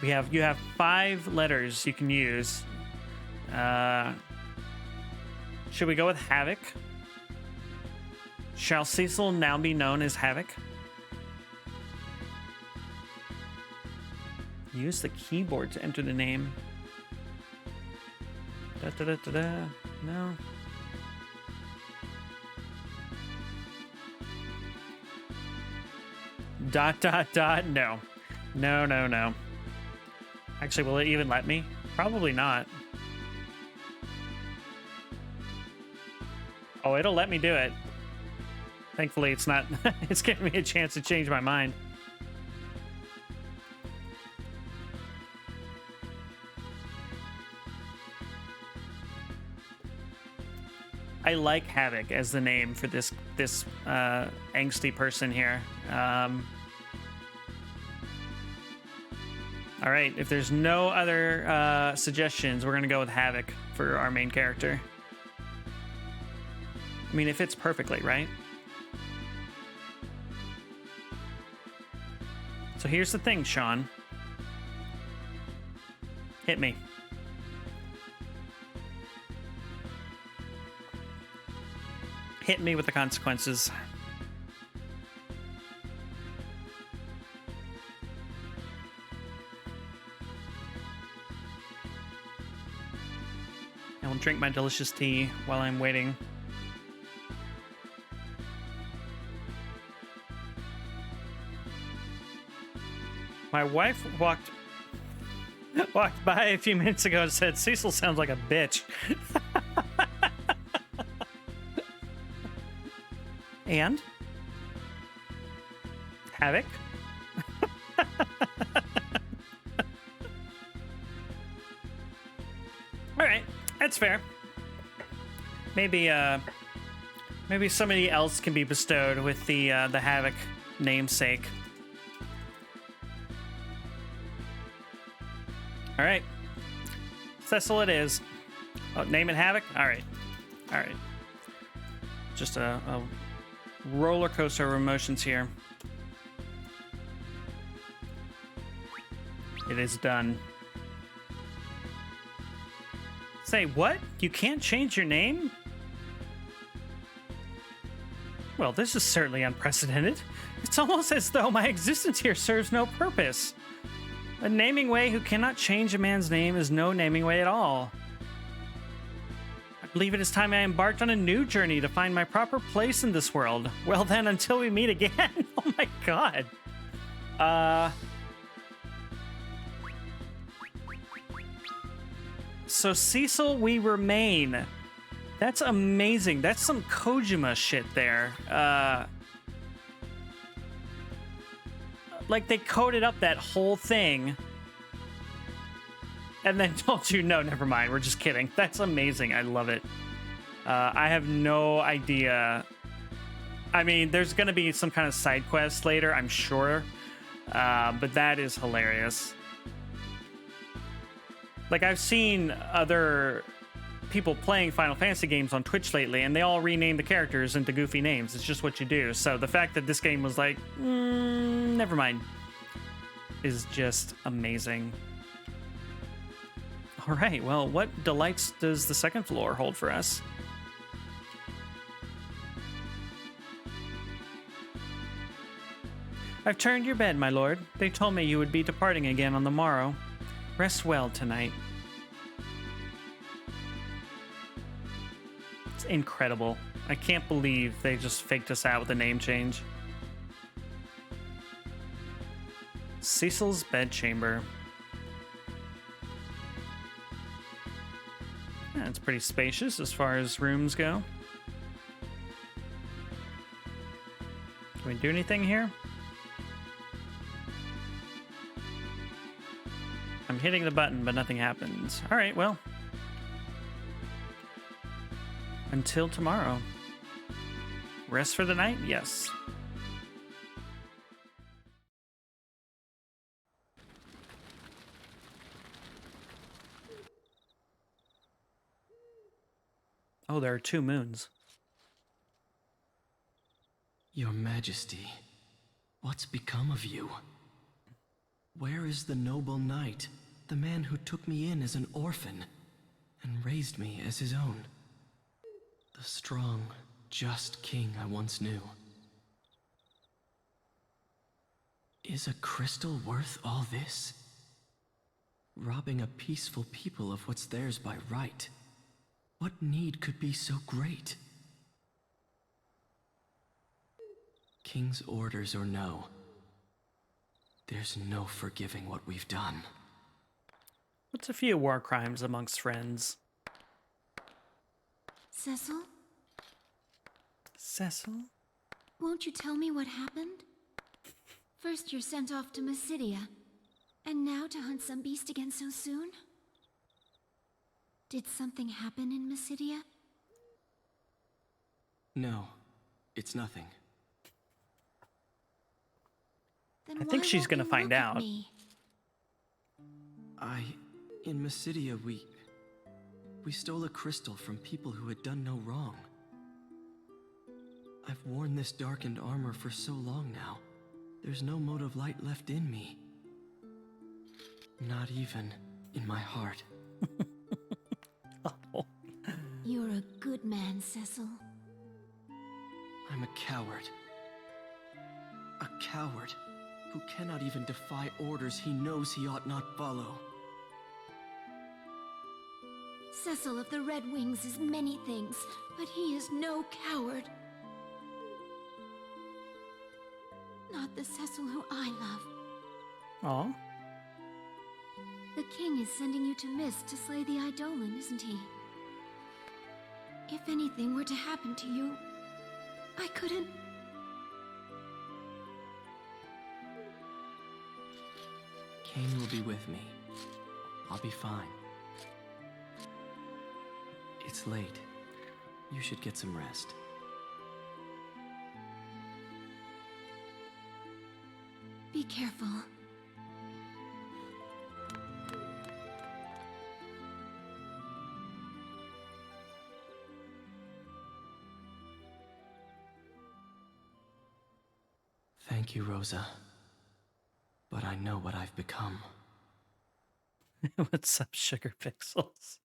You have 5 letters you can use. Should we go with Havoc? Shall Cecil now be known as Havoc? Use the keyboard to enter the name. No. No. No. Actually, will it even let me? Probably not. Oh, it'll let me do it. Thankfully, it's not. It's giving me a chance to change my mind. I like Havoc as the name for this angsty person here. All right, if there's no other suggestions, we're gonna go with Havoc for our main character. I mean, it fits perfectly, right? So here's the thing, Sean. Hit me. Hit me with the consequences. I will drink my delicious tea while I'm waiting. My wife walked by a few minutes ago and said, Cecil sounds like a bitch. And? Havoc? Alright, that's fair. Maybe somebody else can be bestowed with the Havoc namesake. Alright. Cecil it is. Oh, name it Havoc? Alright. Alright. Just a roller coaster of emotions here. It is done. Say what? You can't change your name? Well, this is certainly unprecedented. It's almost as though my existence here serves no purpose. A naming way who cannot change a man's name is no naming way at all. I believe it is time I embarked on a new journey to find my proper place in this world. Well then, until we meet again. Oh my god. So Cecil, we remain. That's amazing. That's some Kojima shit there. Like they coded up that whole thing and then told you, no, never mind. We're just kidding. That's amazing. I love it. I have no idea. I mean, there's going to be some kind of side quest later, I'm sure. But that is hilarious. Like, I've seen other people playing Final Fantasy games on Twitch lately, and they all rename the characters into goofy names. It's just what you do. So the fact that this game was like, never mind, is just amazing. All right, well, what delights does the second floor hold for us? I've turned your bed, my lord. They told me you would be departing again on the morrow. Rest well tonight. It's incredible. I can't believe they just faked us out with a name change. Cecil's bedchamber. Yeah, it's pretty spacious as far as rooms go. Can we do anything here? I'm hitting the button, but nothing happens. All right, well. until tomorrow. Rest for the night? Yes. Oh, there are 2 moons. Your Majesty, what's become of you? Where is the noble knight, the man who took me in as an orphan and raised me as his own? The strong, just king I once knew. Is a crystal worth all this? Robbing a peaceful people of what's theirs by right. What need could be so great? King's orders or no, there's no forgiving what we've done. What's a few war crimes amongst friends? Cecil, Cecil? won't you tell me what happened? First you're sent off to Mysidia, and now to hunt some beast again so soon? Did something happen in Mysidia? No, it's nothing. Then I think why she's won't gonna you find look at out. me? In Mysidia, we stole a crystal from people who had done no wrong. I've worn this darkened armor for so long now. There's no mote of light left in me. Not even in my heart. You're a good man, Cecil. I'm a coward. A coward who cannot even defy orders he knows he ought not follow. Cecil of the Red Wings is many things, but he is no coward. Not the Cecil who I love. Aw. The king is sending you to Mist to slay the Eidolon, isn't he? If anything were to happen to you, I couldn't... Kane will be with me. I'll be fine. It's late. You should get some rest. Be careful. Thank you, Rosa. But I know what I've become. What's up, Sugar Pixels?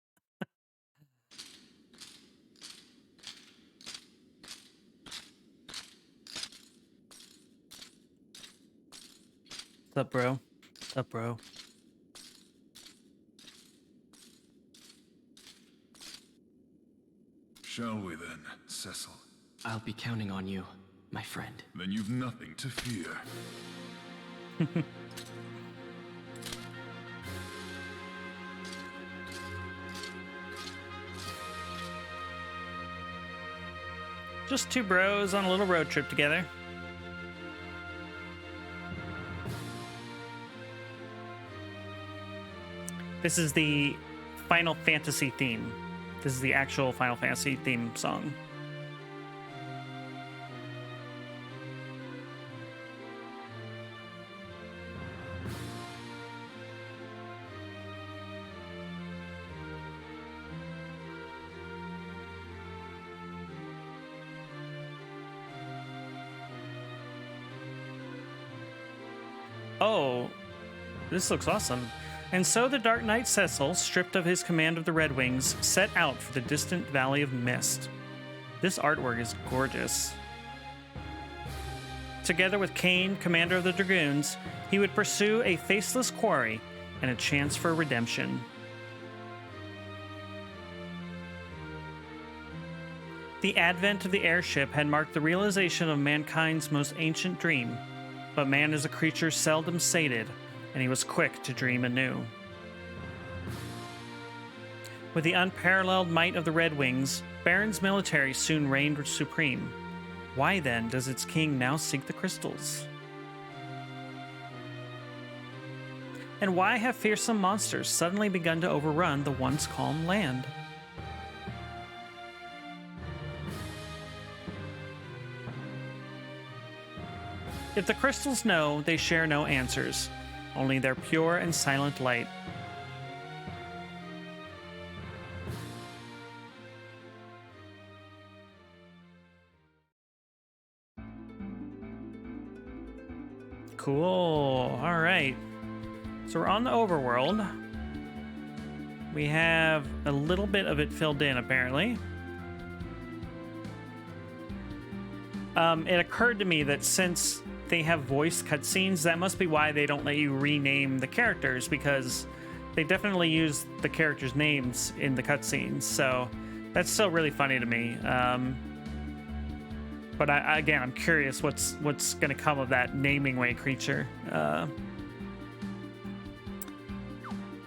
What's up, bro? What's up, bro? Shall we then, Cecil? I'll be counting on you, my friend. Then you've nothing to fear. Just 2 bros on a little road trip together. This is the Final Fantasy theme. This is the actual Final Fantasy theme song. Oh, this looks awesome. And so the Dark Knight Cecil, stripped of his command of the Red Wings, set out for the distant Valley of Mist. This artwork is gorgeous. Together with Kane, commander of the Dragoons, he would pursue a faceless quarry and a chance for redemption. The advent of the airship had marked the realization of mankind's most ancient dream, but man is a creature seldom sated, and he was quick to dream anew. With the unparalleled might of the Red Wings, Baron's military soon reigned supreme. Why then does its king now seek the crystals? And why have fearsome monsters suddenly begun to overrun the once calm land? If the crystals know, they share no answers, only their pure and silent light. Cool. All right. So we're on the overworld. We have a little bit of it filled in, apparently. It occurred to me that since they have voice cutscenes, that must be why they don't let you rename the characters, because they definitely use the characters' names in the cutscenes. So that's still really funny to me. But again, I'm curious what's going to come of that naming way creature.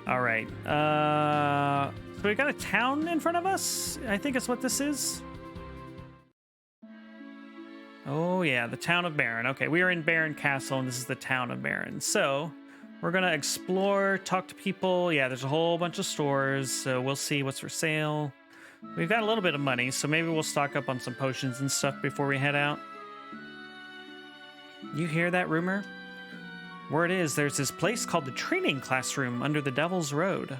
All right. So we got a town in front of us. I think it's what this is. Oh, yeah, the town of Baron. Okay, we are in Baron Castle, and this is the town of Baron. So we're going to explore, talk to people. Yeah, there's a whole bunch of stores, so we'll see what's for sale. We've got a little bit of money, so maybe we'll stock up on some potions and stuff before we head out. You hear that rumor? Word is there's this place called the Training Classroom under the Devil's Road.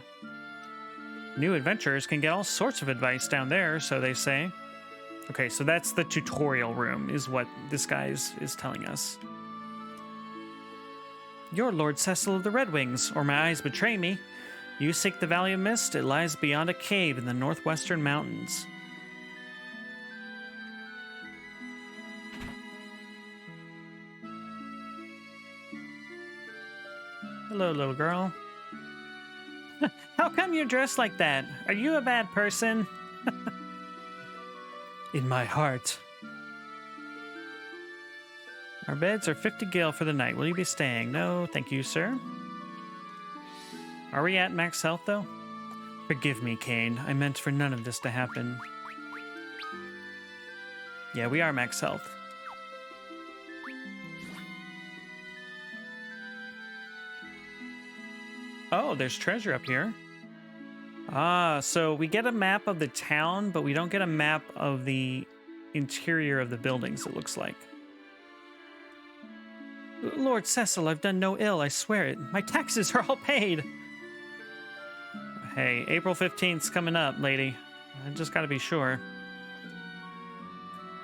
New adventurers can get all sorts of advice down there, so they say. Okay, so that's the tutorial room, is what this guy is telling us. You're Lord Cecil of the Red Wings, or my eyes betray me. You seek the Valley of Mist. It lies beyond a cave in the northwestern mountains. Hello, little girl. How come you're dressed like that? Are you a bad person? In my heart. Our beds are 50 gil for the night. Will you be staying? No, thank you, sir. Are we at max health, though? Forgive me, Kane. I meant for none of this to happen. Yeah, we are max health. Oh, there's treasure up here. Ah, so we get a map of the town, but we don't get a map of the interior of the buildings, it looks like. Lord Cecil, I've done no ill, I swear it. My taxes are all paid. Hey, April 15th's coming up, lady. I just gotta be sure.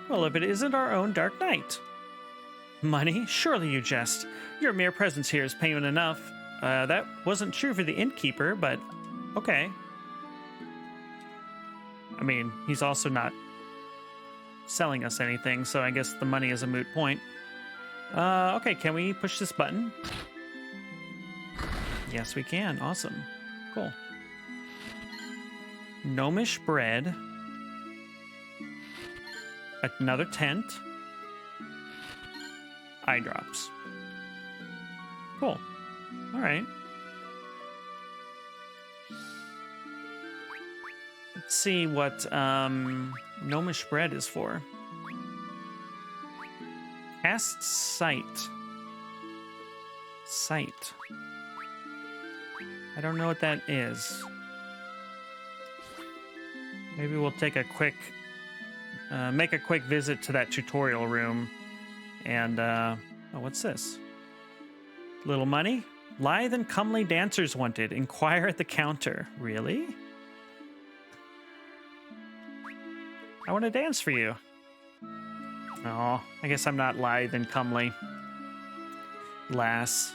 Well, if it isn't our own Dark Knight. Money? Surely you jest. Your mere presence here is payment enough. That wasn't true for the innkeeper, but okay. I mean, he's also not selling us anything, so I guess the money is a moot point. Okay, can we push this button? Yes, we can. Awesome. Cool. Gnomish bread. Another tent. Eye drops. Cool. All right. Let's see what Gnomish bread is for. Cast sight. Sight. I don't know what that is. Maybe we'll take a quick, make a quick visit to that tutorial room. And, oh, what's this? Little money? Lithe and comely dancers wanted. Inquire at the counter. Really? I want to dance for you. Oh, I guess I'm not lithe and comely. Lass.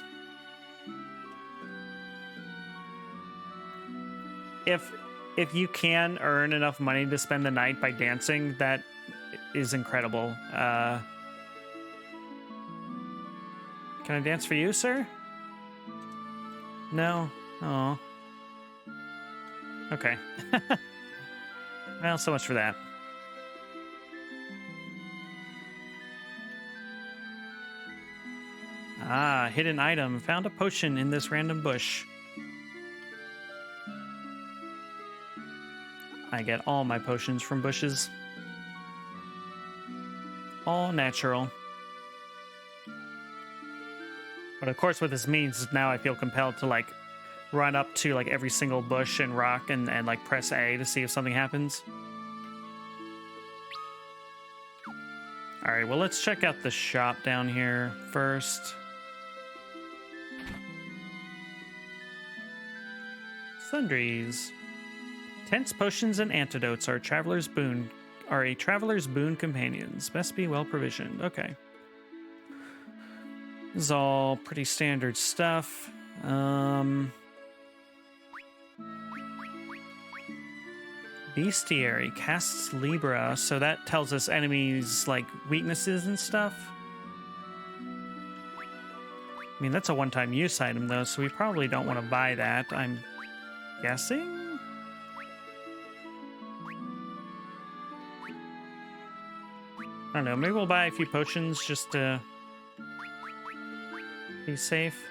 If you can earn enough money to spend the night by dancing, that is incredible. Can I dance for you, sir? No? Oh. Okay. Well, so much for that. Ah, hidden item. Found a potion in this random bush. I get all my potions from bushes. All natural. But of course what this means is now I feel compelled to like run up to like every single bush and rock and like press A to see if something happens. All right, well, let's check out the shop down here first. Sundries. Tents, potions, and antidotes are a traveler's boon companions. Best be well provisioned. Okay. This is all pretty standard stuff. Bestiary casts Libra, so that tells us enemies like weaknesses and stuff. I mean, that's a one-time use item though, so we probably don't want to buy that, I'm guessing? I don't know, maybe we'll buy a few potions just to be safe.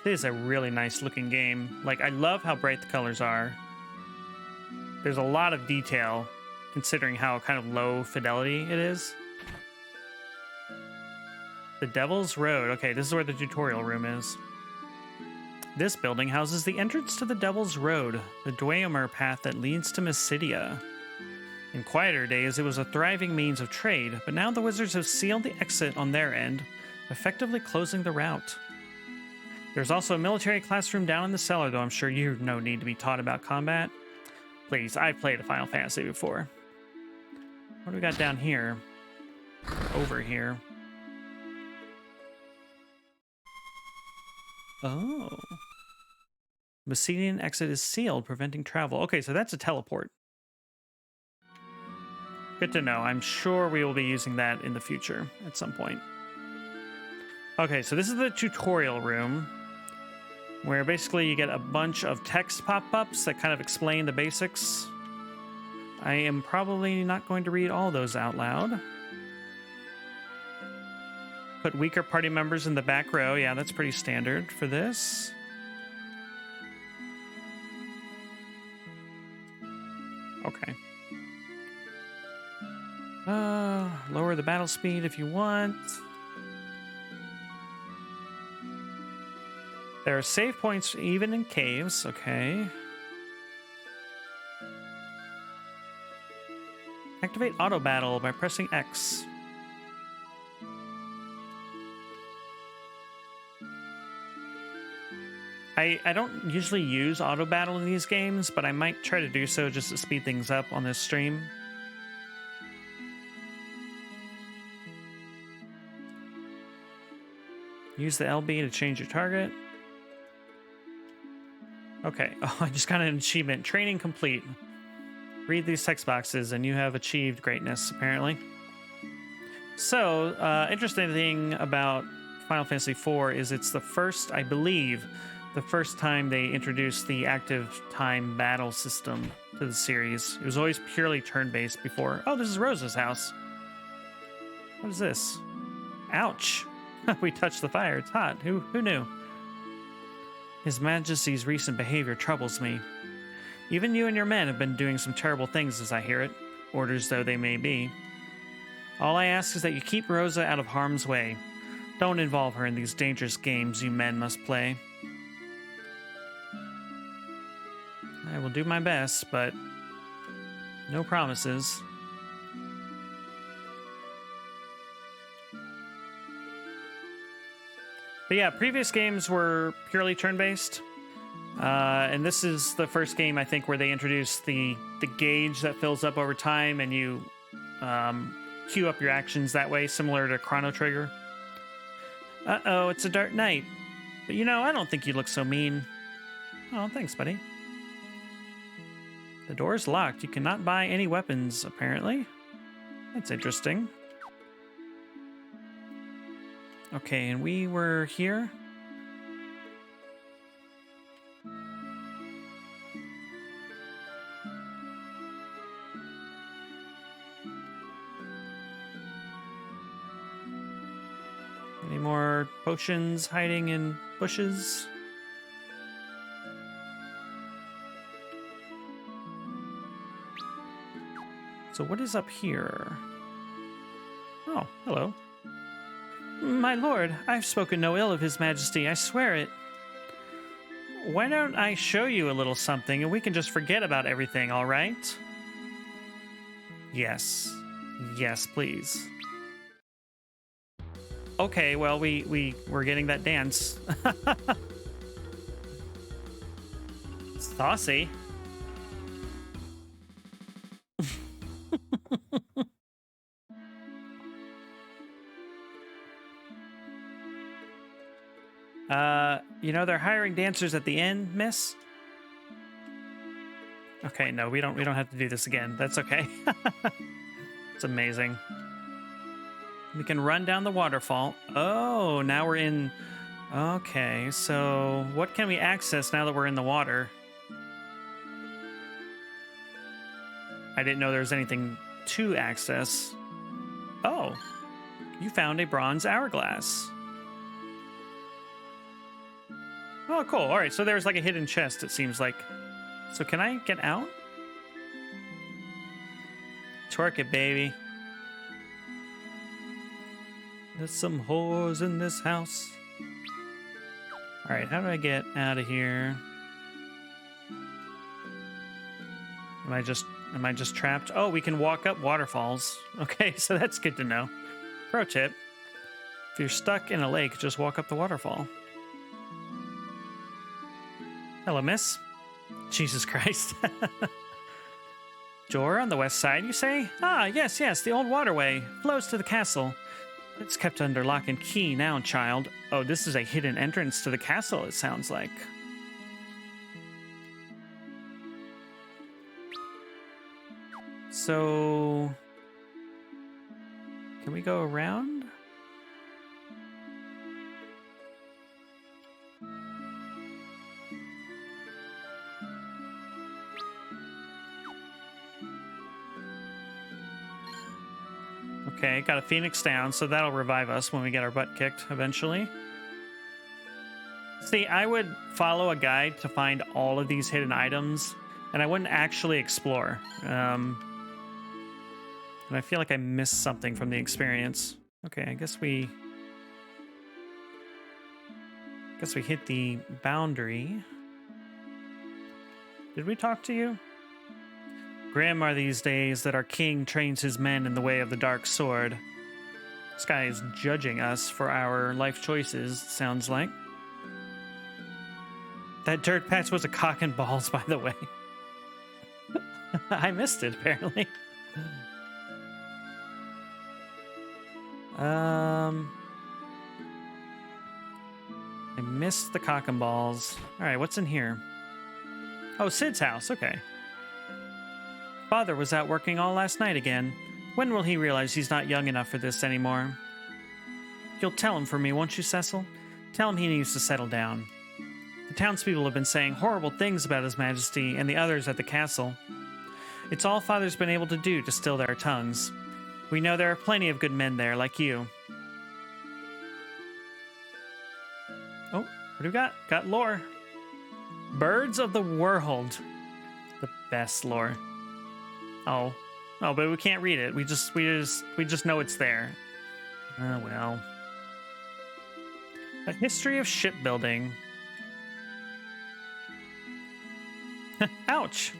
It is a really nice looking game. Like, I love how bright the colors are. There's a lot of detail considering how kind of low fidelity it is. The Devil's Road. Okay, this is where the tutorial room is. This building houses the entrance to the Devil's Road, the Dweomer path that leads to Mysidia. In quieter days, it was a thriving means of trade, but now the wizards have sealed the exit on their end, effectively closing the route. There's also a military classroom down in the cellar, though I'm sure you no need to be taught about combat. Please, I've played a Final Fantasy before. What do we got down here? Over here. Oh. Mysidian exit is sealed, preventing travel. Okay, so that's a teleport. Good to know. I'm sure we will be using that in the future at some point. Okay, so this is the tutorial room, where basically you get a bunch of text pop-ups that kind of explain the basics. I am probably not going to read all those out loud. Put weaker party members in the back row. Yeah, that's pretty standard for this. Okay. Lower the battle speed if you want. There are save points even in caves, okay. Activate auto battle by pressing X. I don't usually use auto battle in these games, but I might try to do so just to speed things up on this stream. Use the LB to change your target. Okay, oh, I just got an achievement. Training complete. Read these text boxes and you have achieved greatness, apparently. So, interesting thing about Final Fantasy IV is it's the first, I believe, the first time they introduced the active time battle system to the series. It was always purely turn-based before. Oh, this is Rosa's house. What is this? Ouch. We touched the fire. It's hot. Who knew? His Majesty's recent behavior troubles me. Even you and your men have been doing some terrible things as I hear it, orders though they may be. All I ask is that you keep Rosa out of harm's way. Don't involve her in these dangerous games you men must play. I will do my best, but no promises. But yeah, previous games were purely turn-based. And this is the first game, I think, where they introduced the gauge that fills up over time and you queue up your actions that way, similar to Chrono Trigger. Uh-oh, it's a dark night. But you know, I don't think you look so mean. Oh, thanks, buddy. The door is locked. You cannot buy any weapons, apparently. That's interesting. Okay, and we were here. Any more potions hiding in bushes? So what is up here? Oh, hello. My lord, I've spoken no ill of His Majesty, I swear it. Why don't I show you a little something and we can just forget about everything, all right? Yes. Yes, please. Okay, well, we're getting that dance. Saucy. You know, they're hiring dancers at the end, miss. Okay, no, we don't have to do this again. That's okay. It's amazing. We can run down the waterfall. Oh, now we're in. Okay, so what can we access now that we're in the water? I didn't know there was anything to access. Oh, you found a bronze hourglass. Oh, cool. All right, so there's like a hidden chest, it seems like. So can I get out? Twerk it, baby. There's some whores in this house. All right, how do I get out of here? Am I just trapped? Oh, we can walk up waterfalls. Okay, so that's good to know. Pro tip. If you're stuck in a lake, just walk up the waterfall. Hello, miss. Jesus Christ. Door on the west side, you say? Ah, yes, the old waterway flows to the castle. It's kept under lock and key now, child. Oh, this is a hidden entrance to the castle, it sounds like. So... can we go around? Okay, got a phoenix down, so that'll revive us when we get our butt kicked eventually. See, I would follow a guide to find all of these hidden items, and I wouldn't actually explore. And I feel like I missed something from the experience. Okay, I guess we hit the boundary. Did we talk to you? Grim are these days that our king trains his men in the way of the dark sword. This guy is judging us for our life choices, sounds like. That dirt patch was a cock and balls, by the way. I missed it, apparently. I missed the cock and balls. All right, what's in here? Oh, Cid's house. Okay. Father was out working all last night again. When will he realize he's not young enough for this anymore? You'll tell him for me, won't you, Cecil? Tell him he needs to settle down. The townspeople have been saying horrible things about His Majesty and the others at the castle. It's all Father's been able to do to still their tongues. We know there are plenty of good men there, like you. Oh, what do we got? Got lore. Birds of the World. The best lore. Oh, but we can't read it. We just know it's there. Oh well. A history of shipbuilding. Ouch.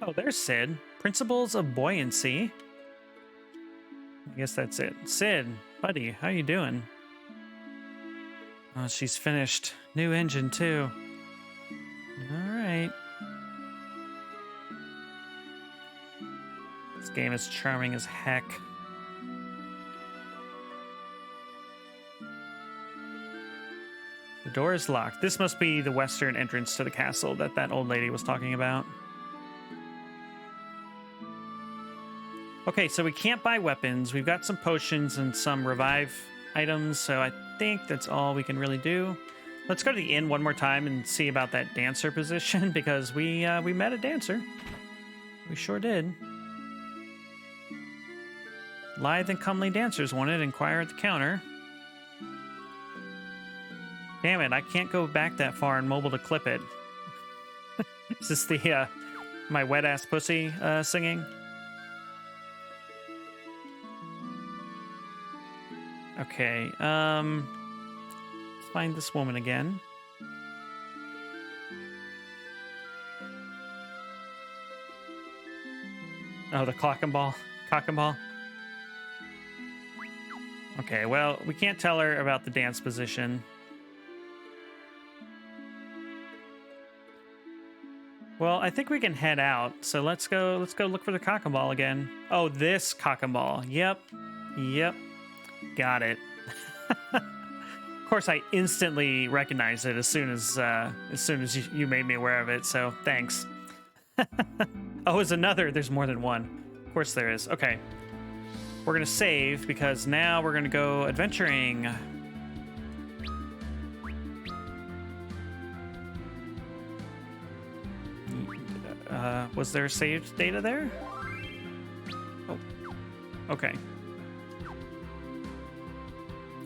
Oh, there's Cid. Principles of buoyancy. I guess that's it. Cid, buddy, how you doing? Oh, she's finished. New engine too. All right. This game is charming as heck. The door is locked. This must be the western entrance to the castle that old lady was talking about. Okay, so we can't buy weapons. We've got some potions and some revive items, so I think that's all we can really do. Let's go to the inn one more time and see about that dancer position, because we met a dancer. We sure did. Lithe and comely dancers wanted. Inquire at the counter. Damn it, I can't go back that far and mobile to clip it. Is this the, my wet-ass pussy singing? Okay, let's find this woman again. Oh, the clock and ball. Cock and ball. Okay, well, we can't tell her about the dance position. Well, I think we can head out. So let's go look for the cock and ball again. Oh, this cock and ball. Yep. Got it. Of course, I instantly recognized it as soon as you made me aware of it. So thanks. Oh, it's another. There's more than one. Of course there is. Okay. We're going to save because now we're going to go adventuring. Was there saved data there? Oh. Okay.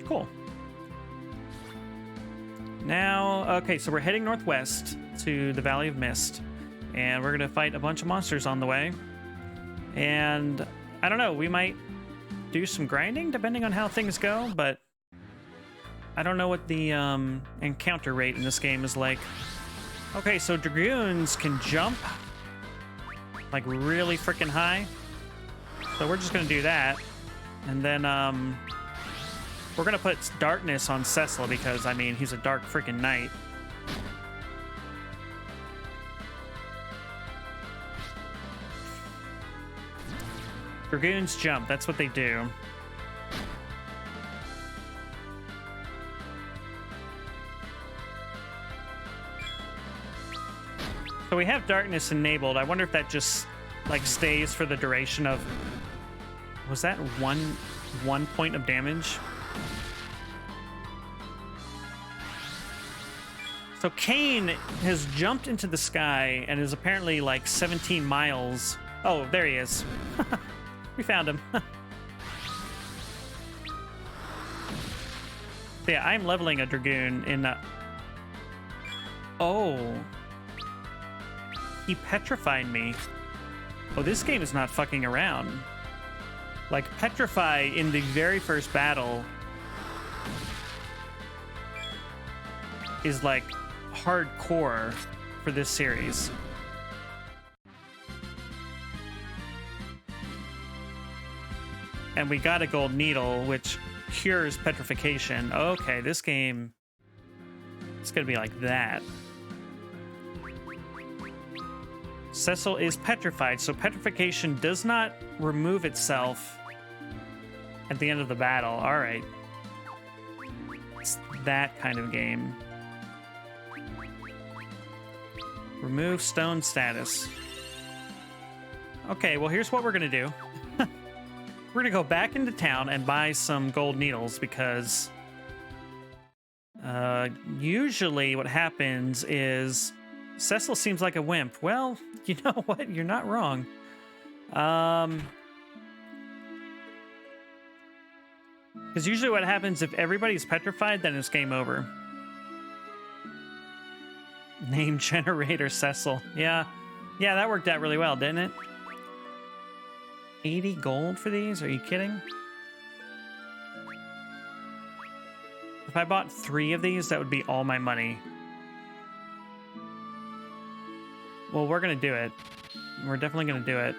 Cool. Now, okay, so we're heading northwest to the Valley of Mist. And we're going to fight a bunch of monsters on the way. And I don't know, we might do some grinding depending on how things go, but I don't know what the encounter rate in this game is like. Okay, so Dragoons can jump like really freaking high. So we're just going to do that. And then we're going to put darkness on Cecil because, I mean, he's a dark freaking knight. Dragoons jump, that's what they do. So we have darkness enabled. I wonder if that just like stays for the duration of... Was that one point of damage? So Cain has jumped into the sky and is apparently like 17 miles. Oh, there he is. We found him. Yeah, I'm leveling a Dragoon in... Oh. He petrified me. Oh, this game is not fucking around. Like, Petrify in the very first battle is, like, hardcore for this series. And we got a gold needle, which cures petrification. Okay, this game... It's gonna be like that. Cecil is petrified, so petrification does not remove itself at the end of the battle. All right. It's that kind of game. Remove stone status. Okay, well, here's what we're going to do. We're going to go back into town and buy some gold needles because usually what happens is Cecil seems like a wimp. Well, you know what? You're not wrong. Because usually what happens if everybody's petrified, then it's game over. Name generator Cecil. Yeah, that worked out really well, didn't it? 80 gold for these? Are you kidding? If I bought 3 of these, that would be all my money. Well, we're gonna do it. We're definitely gonna do it.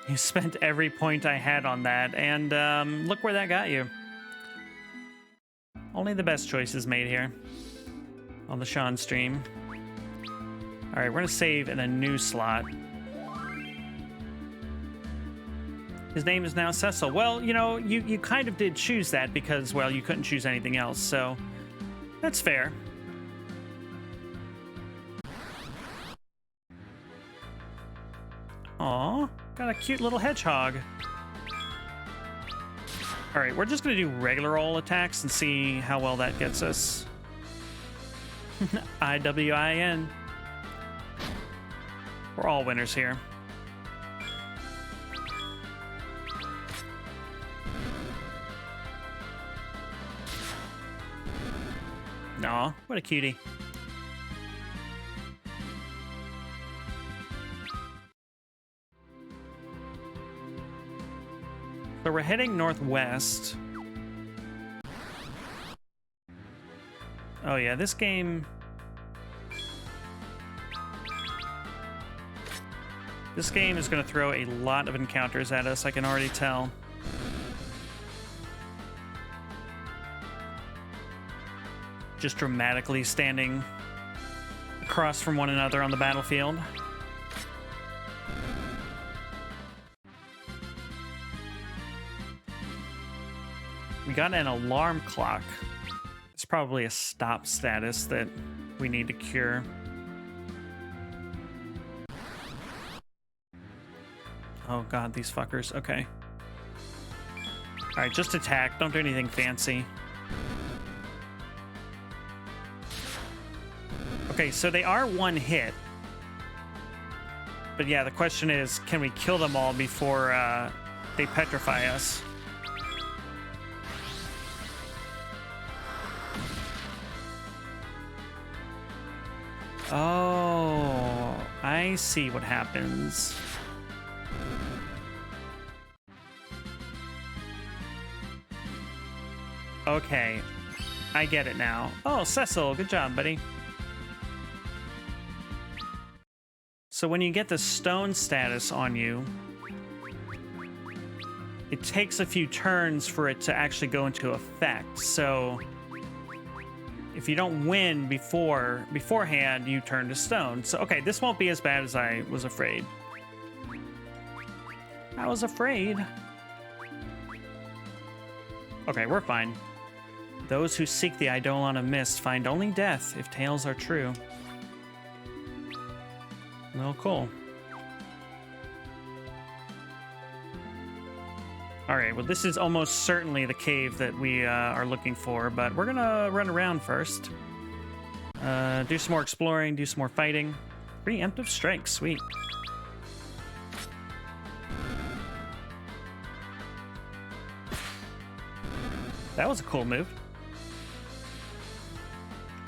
You spent every point I had on that, and look where that got you. Only the best choices made here on the Sean stream. All right, we're gonna save in a new slot. His name is now Cecil. Well, you know, you kind of did choose that because, well, you couldn't choose anything else, so that's fair. Aw, got a cute little hedgehog. All right, we're just gonna do regular roll attacks and see how well that gets us. IWIN. We're all winners here. Aw, what a cutie. So So we're heading northwest. Oh yeah, this game... This game is going to throw a lot of encounters at us, I can already tell. Just dramatically standing across from one another on the battlefield. We got an alarm clock. It's probably a stop status that we need to cure. Oh god, these fuckers. Okay. Alright, just attack. Don't do anything fancy. Okay, so they are one hit. But yeah, the question is, can we kill them all before they petrify us? Oh, I see what happens. Okay, I get it now. Oh, Cecil, good job, buddy. So when you get the stone status on you, it takes a few turns for it to actually go into effect. So if you don't win beforehand, you turn to stone. So, okay, this won't be as bad as I was afraid. I was afraid. Okay, we're fine. Those who seek the Eidolon of Mist find only death if tales are true. Well, cool. Alright, well this is almost certainly the cave that we are looking for, but we're gonna run around first. Do some more exploring, do some more fighting. Preemptive strike, sweet. That was a cool move.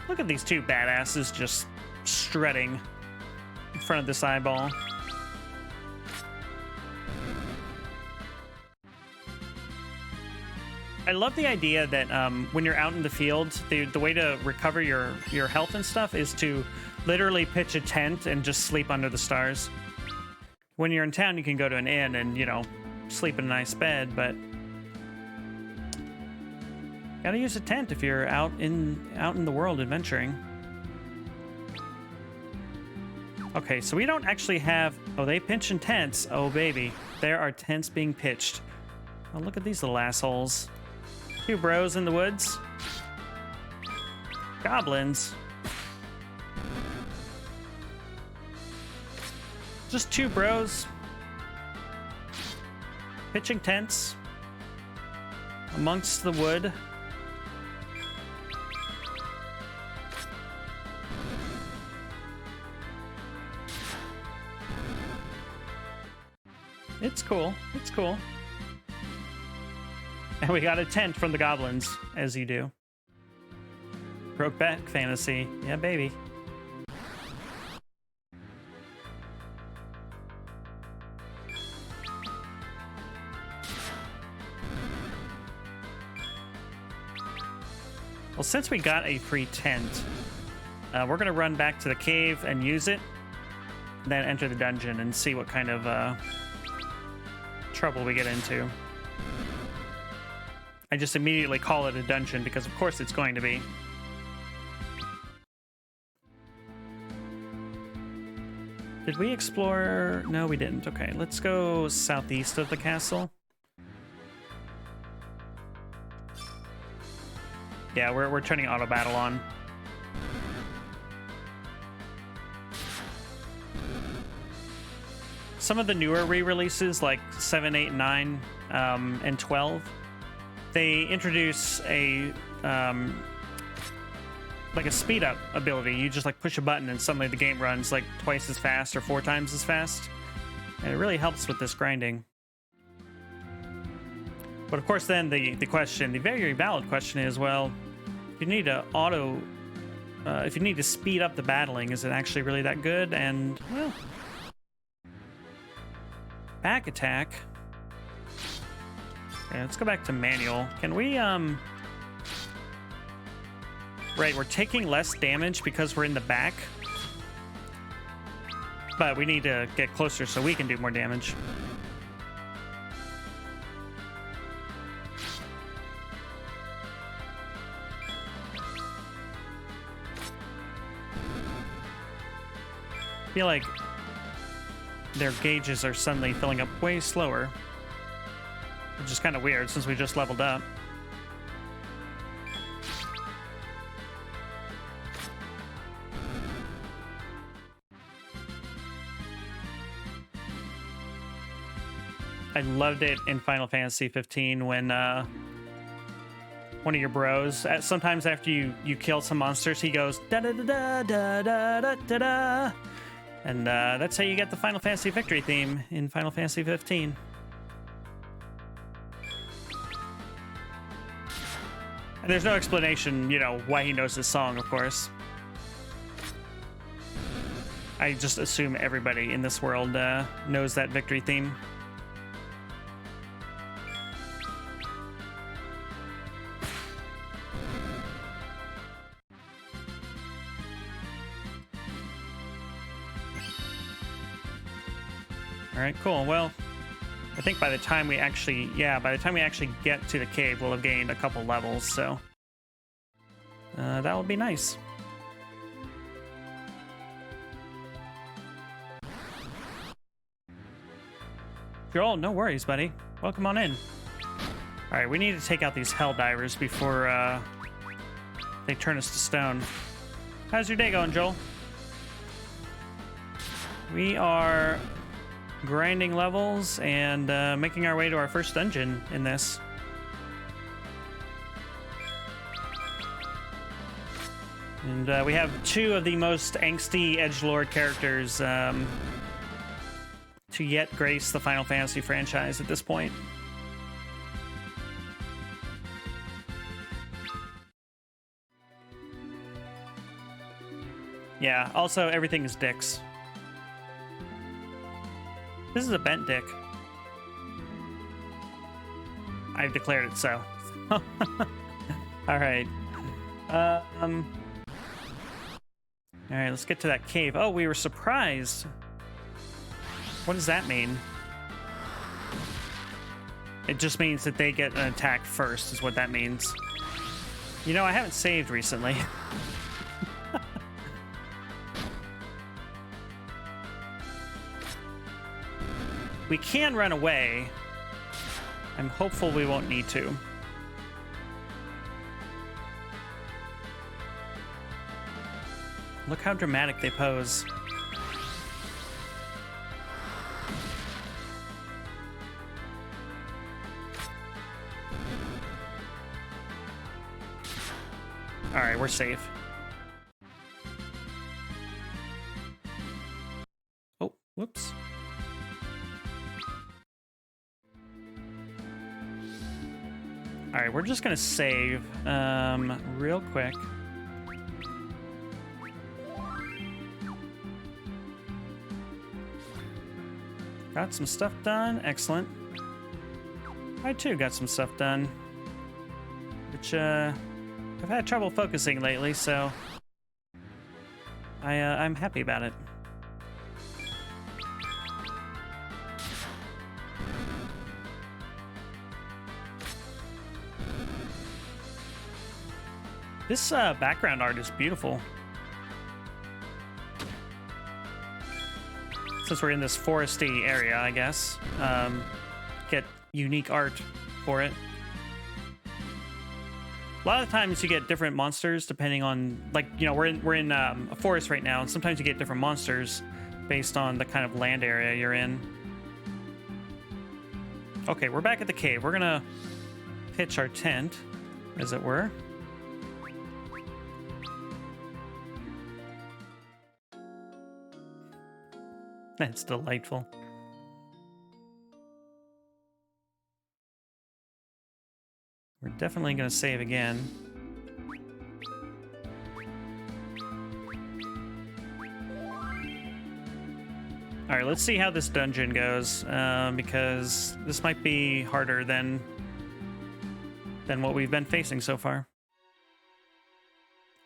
Look at these two badasses just strutting in front of this eyeball. I love the idea that when you're out in the field, the way to recover your health and stuff is to literally pitch a tent and just sleep under the stars. When you're in town, you can go to an inn and, you know, sleep in a nice bed, but gotta use a tent if you're out in the world adventuring. Okay, so we don't actually have... Oh, they pitch in tents. Oh, baby. There are tents being pitched. Oh, look at these little assholes. Two bros in the woods. Goblins. Just two bros. Pitching tents. Amongst the wood. It's cool. It's cool. And we got a tent from the goblins, as you do. Brokeback Fantasy. Yeah, baby. Well, since we got a free tent, we're going to run back to the cave and use it, then enter the dungeon and see what kind of trouble we get into. I just immediately call it a dungeon because of course it's going to be. Did we explore? No, we didn't. Okay, let's go southeast of the castle. Yeah, we're turning auto battle on. Some of the newer re-releases like 7, 8, 9, and 12, they introduce a like a speed up ability. You just like push a button and suddenly the game runs like twice as fast or 4 times as fast. And it really helps with this grinding. But of course then the question, the very valid question is, well, if you need to if you need to speed up the battling, is it actually really that good? And well, back attack. Okay, let's go back to manual. Can we, Right, we're taking less damage because we're in the back. But we need to get closer so we can do more damage. I feel like their gauges are suddenly filling up way slower, which is kind of weird since we just leveled up. I loved it in Final Fantasy 15 when one of your bros, sometimes after you kill some monsters, he goes da da da da da da da da. And that's how you get the Final Fantasy victory theme in Final Fantasy 15. And there's no explanation, you know, why he knows this song, of course. I just assume everybody in this world knows that victory theme. All right, cool. Well, I think by the time we actually get to the cave, we'll have gained a couple levels, so that will be nice. Joel, no worries, buddy. Welcome on in. All right, we need to take out these hell divers before they turn us to stone. How's your day going, Joel? We are grinding levels and making our way to our first dungeon in this. And we have two of the most angsty edgelord characters to yet grace the Final Fantasy franchise at this point. Yeah, also everything is dicks. This is a bent dick. I've declared it so. All right. All right, let's get to that cave. Oh, we were surprised. What does that mean? It just means that they get an attack first, is what that means. You know, I haven't saved recently. We can run away. I'm hopeful we won't need to. Look how dramatic they pose. All right, we're safe. Oh, whoops. All right, we're just gonna save real quick. Got some stuff done. Excellent. I too got some stuff done, which I've had trouble focusing lately, so I'm happy about it. This background art is beautiful. Since we're in this foresty area, I guess, get unique art for it. A lot of times you get different monsters depending on, like, you know, we're in a forest right now, and sometimes you get different monsters based on the kind of land area you're in. Okay, we're back at the cave. We're gonna pitch our tent, as it were. That's delightful. We're definitely going to save again. All right, let's see how this dungeon goes, because this might be harder than than what we've been facing so far.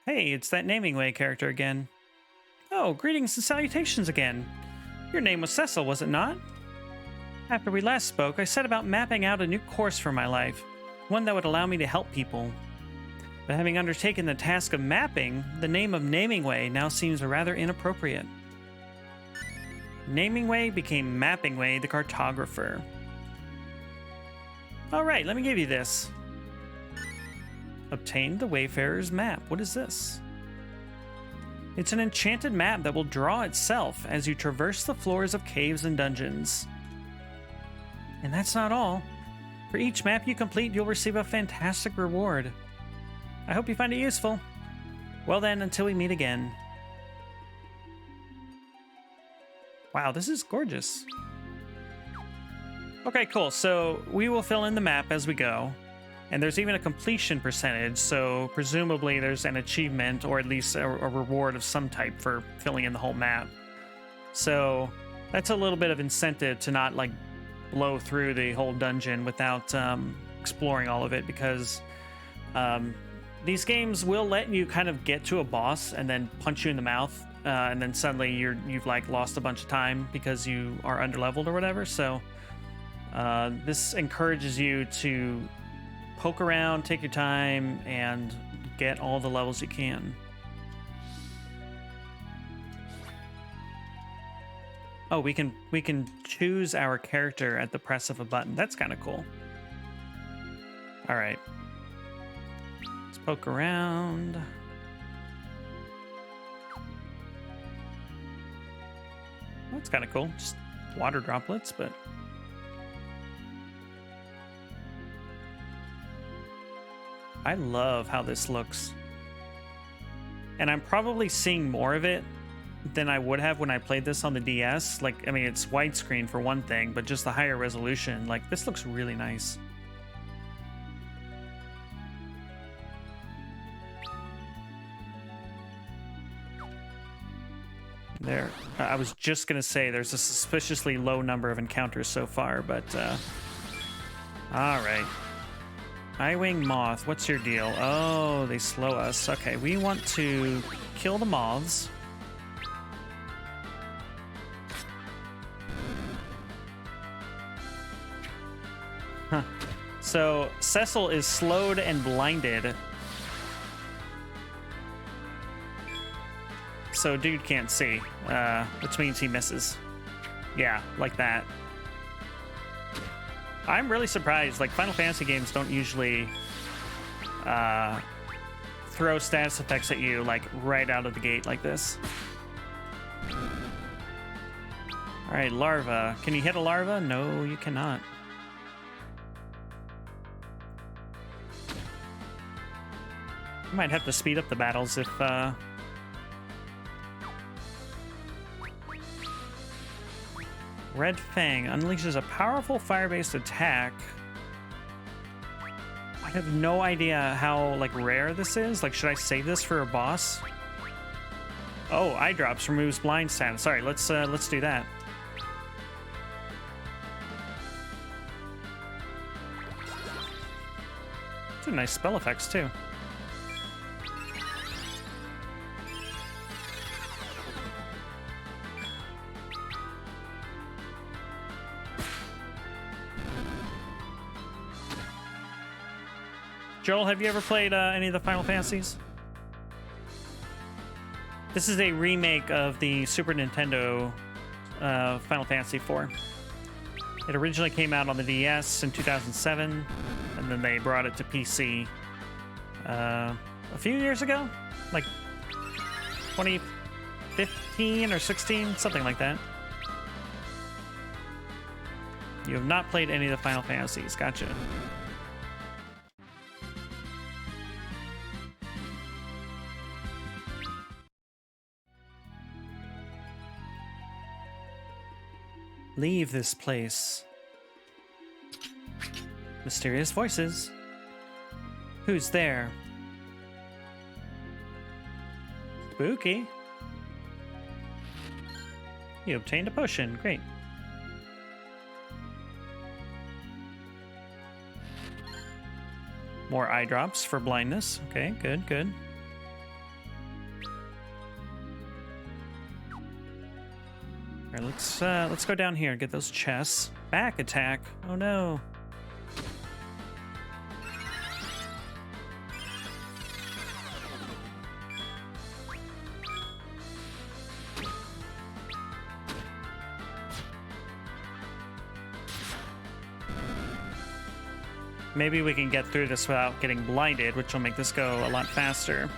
Hey, it's that Namingway character again. Oh, greetings and salutations again. Your name was Cecil, was it not? After we last spoke, I set about mapping out a new course for my life, one that would allow me to help people. But having undertaken the task of mapping, the name of Namingway now seems rather inappropriate. Namingway became Mappingway the cartographer. Alright, let me give you this. Obtain the Wayfarer's map. What is this? It's an enchanted map that will draw itself as you traverse the floors of caves and dungeons. And that's not all. For each map you complete, you'll receive a fantastic reward. I hope you find it useful. Well then, until we meet again. Wow, this is gorgeous. Okay, cool. So we will fill in the map as we go. And there's even a completion percentage, so presumably there's an achievement or at least a reward of some type for filling in the whole map. So that's a little bit of incentive to not like blow through the whole dungeon without exploring all of it, because these games will let you kind of get to a boss and then punch you in the mouth, and then suddenly you've like lost a bunch of time because you are underleveled or whatever. So this encourages you to poke around, take your time, and get all the levels you can. Oh, we can choose our character at the press of a button. That's kind of cool. All right. Let's poke around. That's kind of cool. Just water droplets, but... I love how this looks. And I'm probably seeing more of it than I would have when I played this on the DS. Like, I mean, it's widescreen for one thing, but just the higher resolution, like, this looks really nice. There. I was just gonna say there's a suspiciously low number of encounters so far, but all right. Eyewing Moth, what's your deal? Oh, they slow us. Okay, we want to kill the moths. Huh. So Cecil is slowed and blinded. So dude can't see, which means he misses. Yeah, like that. I'm really surprised. Like, Final Fantasy games don't usually throw status effects at you, like, right out of the gate like this. All right, larva. Can you hit a larva? No, you cannot. You might have to speed up the battles if... Red Fang unleashes a powerful fire-based attack. I have no idea how, like, rare this is. Like, should I save this for a boss? Oh, eye drops removes blind status. Sorry, let's do that. These are nice spell effects too. Joel, have you ever played any of the Final Fantasies? This is a remake of the Super Nintendo Final Fantasy IV. It originally came out on the DS in 2007, and then they brought it to PC a few years ago, like 2015 or 16, something like that. You have not played any of the Final Fantasies. Gotcha. Leave this place. Mysterious voices. Who's there? Spooky. You obtained a potion. Great. More eye drops for blindness. Okay, good, good. All right, let's go down here and get those chests. Back attack. Oh no. Maybe we can get through this without getting blinded, which will make this go a lot faster.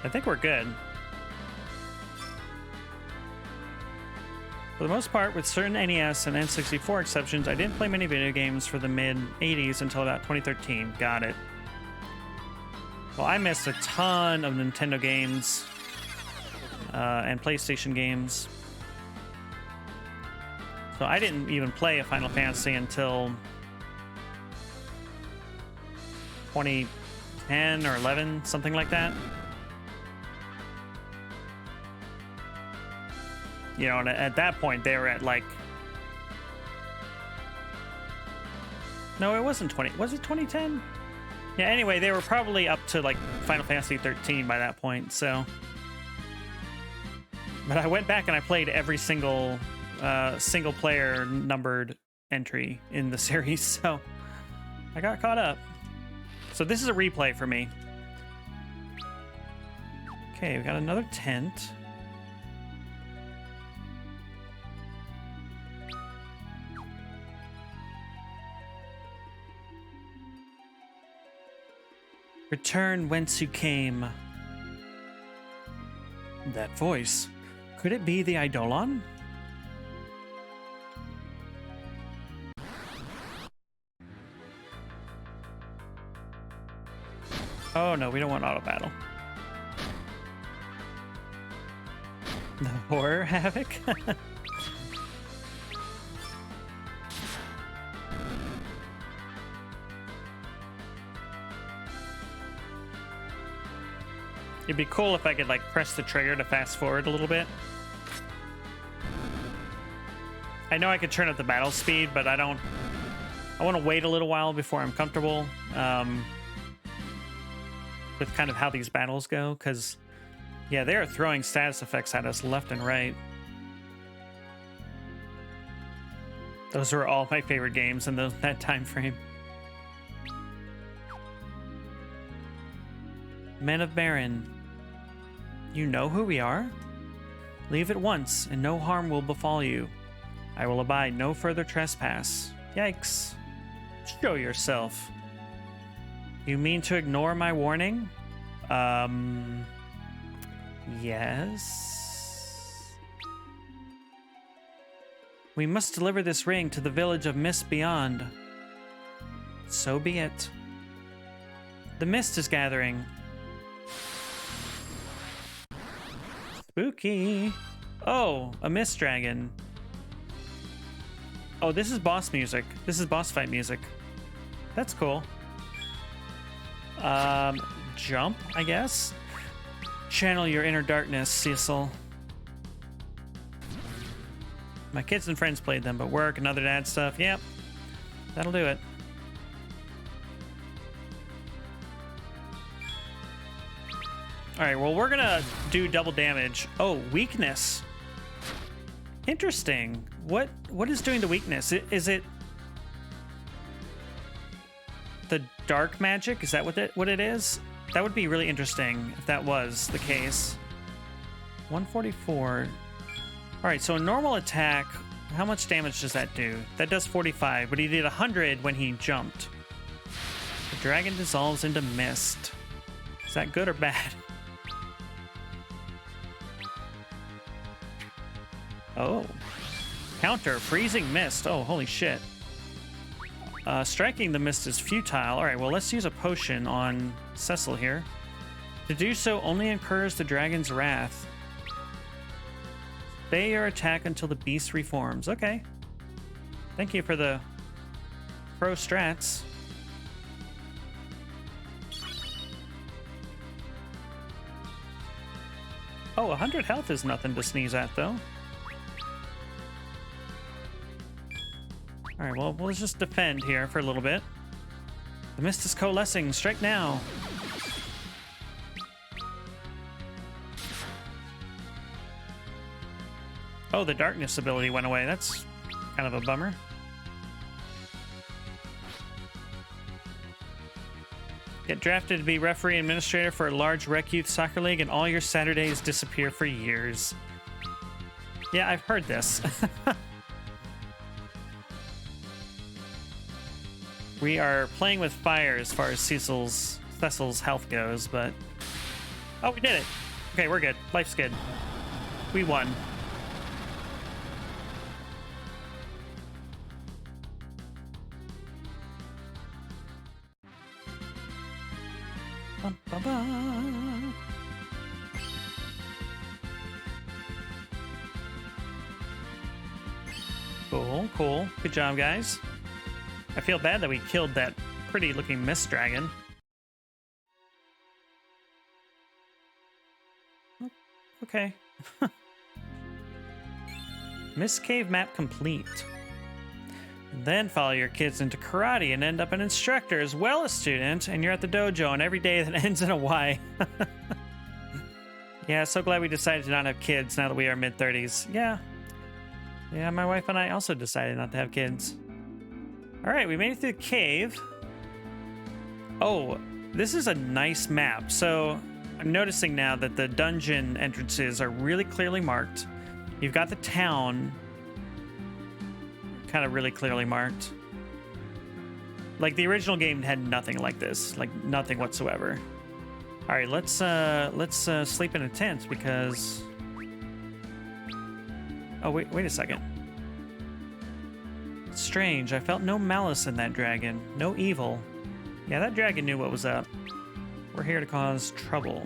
I think we're good. For the most part, with certain NES and N64 exceptions, I didn't play many video games for the mid-'80s until about 2013. Got it. Well, I missed a ton of Nintendo games and PlayStation games. So I didn't even play a Final Fantasy until 2010 or 11, something like that. You know, and at that point, they were at like... No, it wasn't 20... Was it 2010? Yeah, anyway, they were probably up to like Final Fantasy 13 by that point, so. But I went back and I played every single single player numbered entry in the series, so I got caught up. So this is a replay for me. Okay, we got another tent. Return whence you came. That voice. Could it be the Eidolon? Oh no, we don't want auto battle. The horror havoc? It'd be cool if I could like press the trigger to fast forward a little bit. I know I could turn up the battle speed, but I don't. I want to wait a little while before I'm comfortable with kind of how these battles go, because yeah, they are throwing status effects at us left and right. Those were all my favorite games in that time frame. Men of Baron. You know who we are? Leave at once, and no harm will befall you. I will abide no further trespass. Yikes. Show yourself. You mean to ignore my warning? Yes. We must deliver this ring to the village of Mist Beyond. So be it. The mist is gathering. Spooky. Oh, a mist dragon. Oh, this is boss music. This is boss fight music. That's cool. Jump, I guess. Channel your inner darkness, Cecil. My kids and friends played them, but work and other dad stuff. Yep. That'll do it. All right, well, we're gonna do double damage. Oh, weakness. Interesting. What is doing the weakness? Is it the dark magic? Is that what it is? That would be really interesting if that was the case. 144. All right, so a normal attack, how much damage does that do? That does 45, but he did 100 when he jumped. The dragon dissolves into mist. Is that good or bad? Oh. Counter, freezing mist. Oh, holy shit. Striking the mist is futile. All right, well, let's use a potion on Cecil here. To do so only incurs the dragon's wrath. Stay your attack until the beast reforms. Okay. Thank you for the pro strats. Oh, 100 health is nothing to sneeze at, though. Alright, well, we'll just defend here for a little bit. The mist is coalescing. Strike now. Oh, the darkness ability went away. That's kind of a bummer. Get drafted to be referee and administrator for a large rec youth soccer league, and all your Saturdays disappear for years. Yeah, I've heard this. We are playing with fire as far as Cecil's health goes, but... Oh, we did it! Okay, we're good. Life's good. We won. Bum, bum, bum. Cool, cool. Good job, guys. I feel bad that we killed that pretty looking mist dragon. Okay. Mist Cave map complete. And then follow your kids into karate and end up an instructor as well as student, and you're at the dojo on every day that ends in a Y. Yeah, so glad we decided to not have kids now that we are mid-30s. Yeah. Yeah, my wife and I also decided not to have kids. All right, we made it through the cave. Oh, this is a nice map. So I'm noticing now that the dungeon entrances are really clearly marked. You've got the town kind of really clearly marked. Like the original game had nothing like this, like nothing whatsoever. All right, let's sleep in a tent because... Oh, wait a second. Strange, I felt no malice in that dragon, no evil. Yeah, that dragon knew what was up. We're here to cause trouble.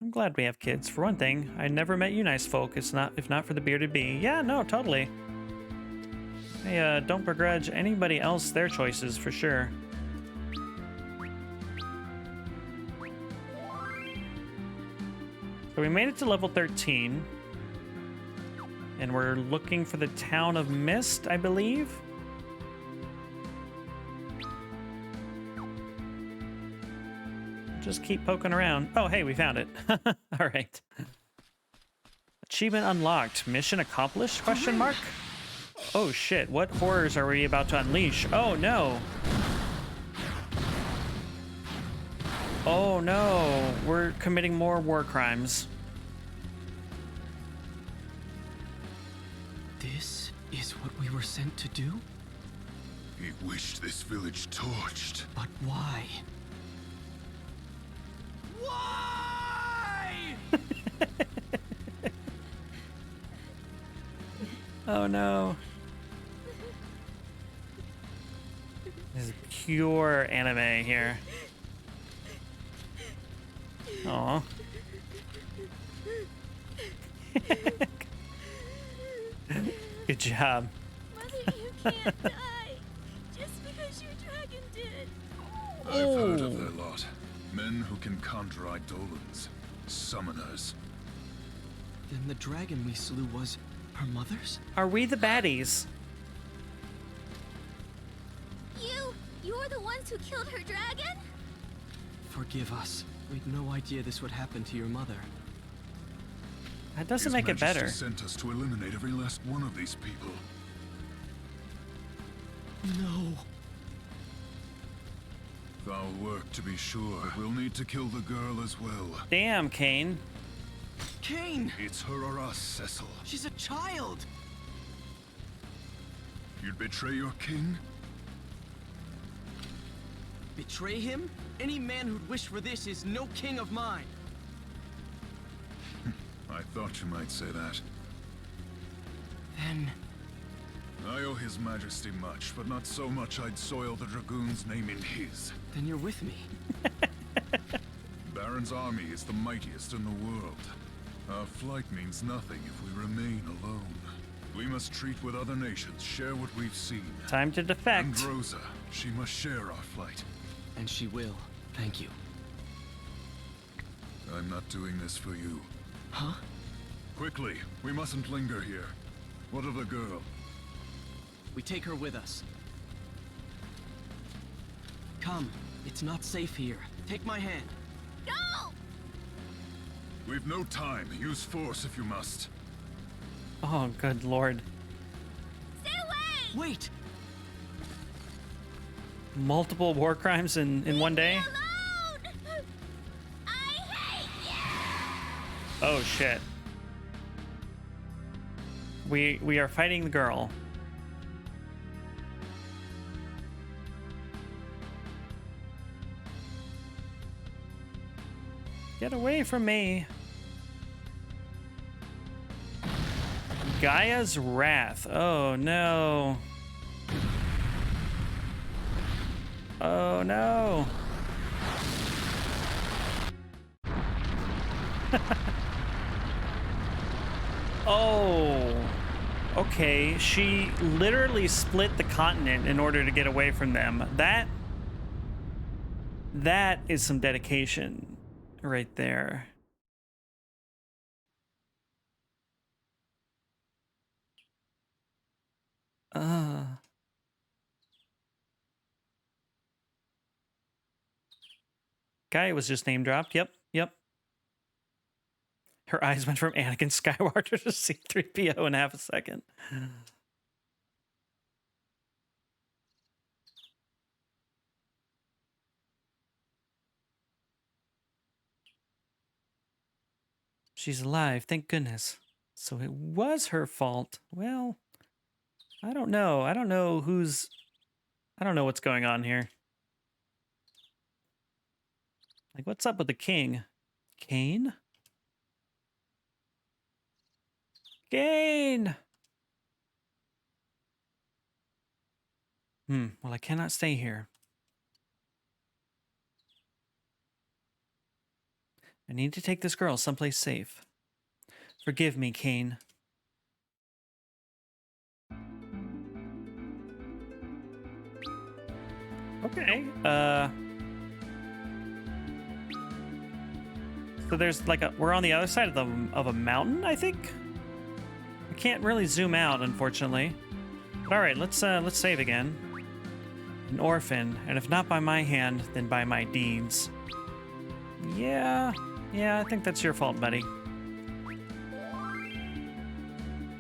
I'm glad we have kids. For one thing, I never met you nice folk, if not for the bearded bee. Yeah, no, totally. Hey, don't begrudge anybody else their choices, for sure. So we made it to level 13. And we're looking for the town of Mist, I believe. Just keep poking around. Oh, hey, we found it. All right. Achievement unlocked. Mission accomplished? Question mark? Oh, shit. What horrors are we about to unleash? Oh, no. Oh, no. We're committing more war crimes. This is what we were sent to do? He wished this village torched. But why? Why? Oh, no. This is pure anime here. Aw. Good job. Mother, you can't die. Just because your dragon did. I've heard of their lot. Men who can conjure eidolons. Summoners. Then the dragon we slew was her mother's? Are we the baddies? You're the ones who killed her dragon? Forgive us. We'd no idea this would happen to your mother. That doesn't His make it Majesty better. sent us to eliminate every last one of these people. No. Foul work, to be sure. But we'll need to kill the girl as well. Damn, Kane. Kane! It's her or us, Cecil. She's a child! You'd betray your king? Betray him? Any man who'd wish for this is no king of mine. I thought you might say that. Then... I owe His Majesty much, but not so much I'd soil the Dragoon's name in his. Then you're with me. Baron's army is the mightiest in the world. Our flight means nothing if we remain alone. We must treat with other nations, share what we've seen. Time to defect. Androsa, she must share our flight. And she will. Thank you. I'm not doing this for you. Huh? Quickly, we mustn't linger here. What of the girl? We take her with us. Come. It's not safe here. Take my hand. No! We've no time. Use force if you must. Oh, good lord. Stay away! Wait! Multiple war crimes in one day? Alone! I hate you! Oh shit. We are fighting the girl. Get away from me. Gaia's Wrath. Oh no. Oh no. Oh. Okay, she literally split the continent in order to get away from them. That is some dedication right there. Gaia was just name dropped. Yep. Her eyes went from Anakin Skywalker to C-3PO in half a second. She's alive, thank goodness. So it was her fault. Well, I don't know. I don't know what's going on here. Like, what's up with the king? Kane? Kane! Well, I cannot stay here. I need to take this girl someplace safe. Forgive me, Kane. Okay, so there's like we're on the other side of a mountain, I think? I can't really zoom out, unfortunately. But all right, let's save again. An orphan, and if not by my hand, then by my deeds. Yeah, I think that's your fault, buddy.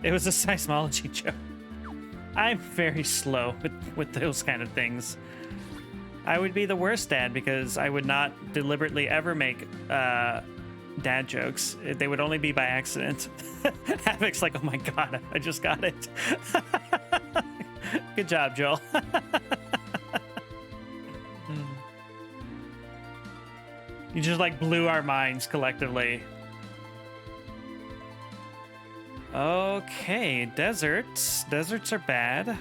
It was a seismology joke. I'm very slow with those kind of things. I would be the worst dad because I would not deliberately ever make dad jokes. They would only be by accident. Havoc's like, oh my god, I just got it. Good job, Joel. You just like blew our minds collectively. Okay, deserts. Deserts are bad.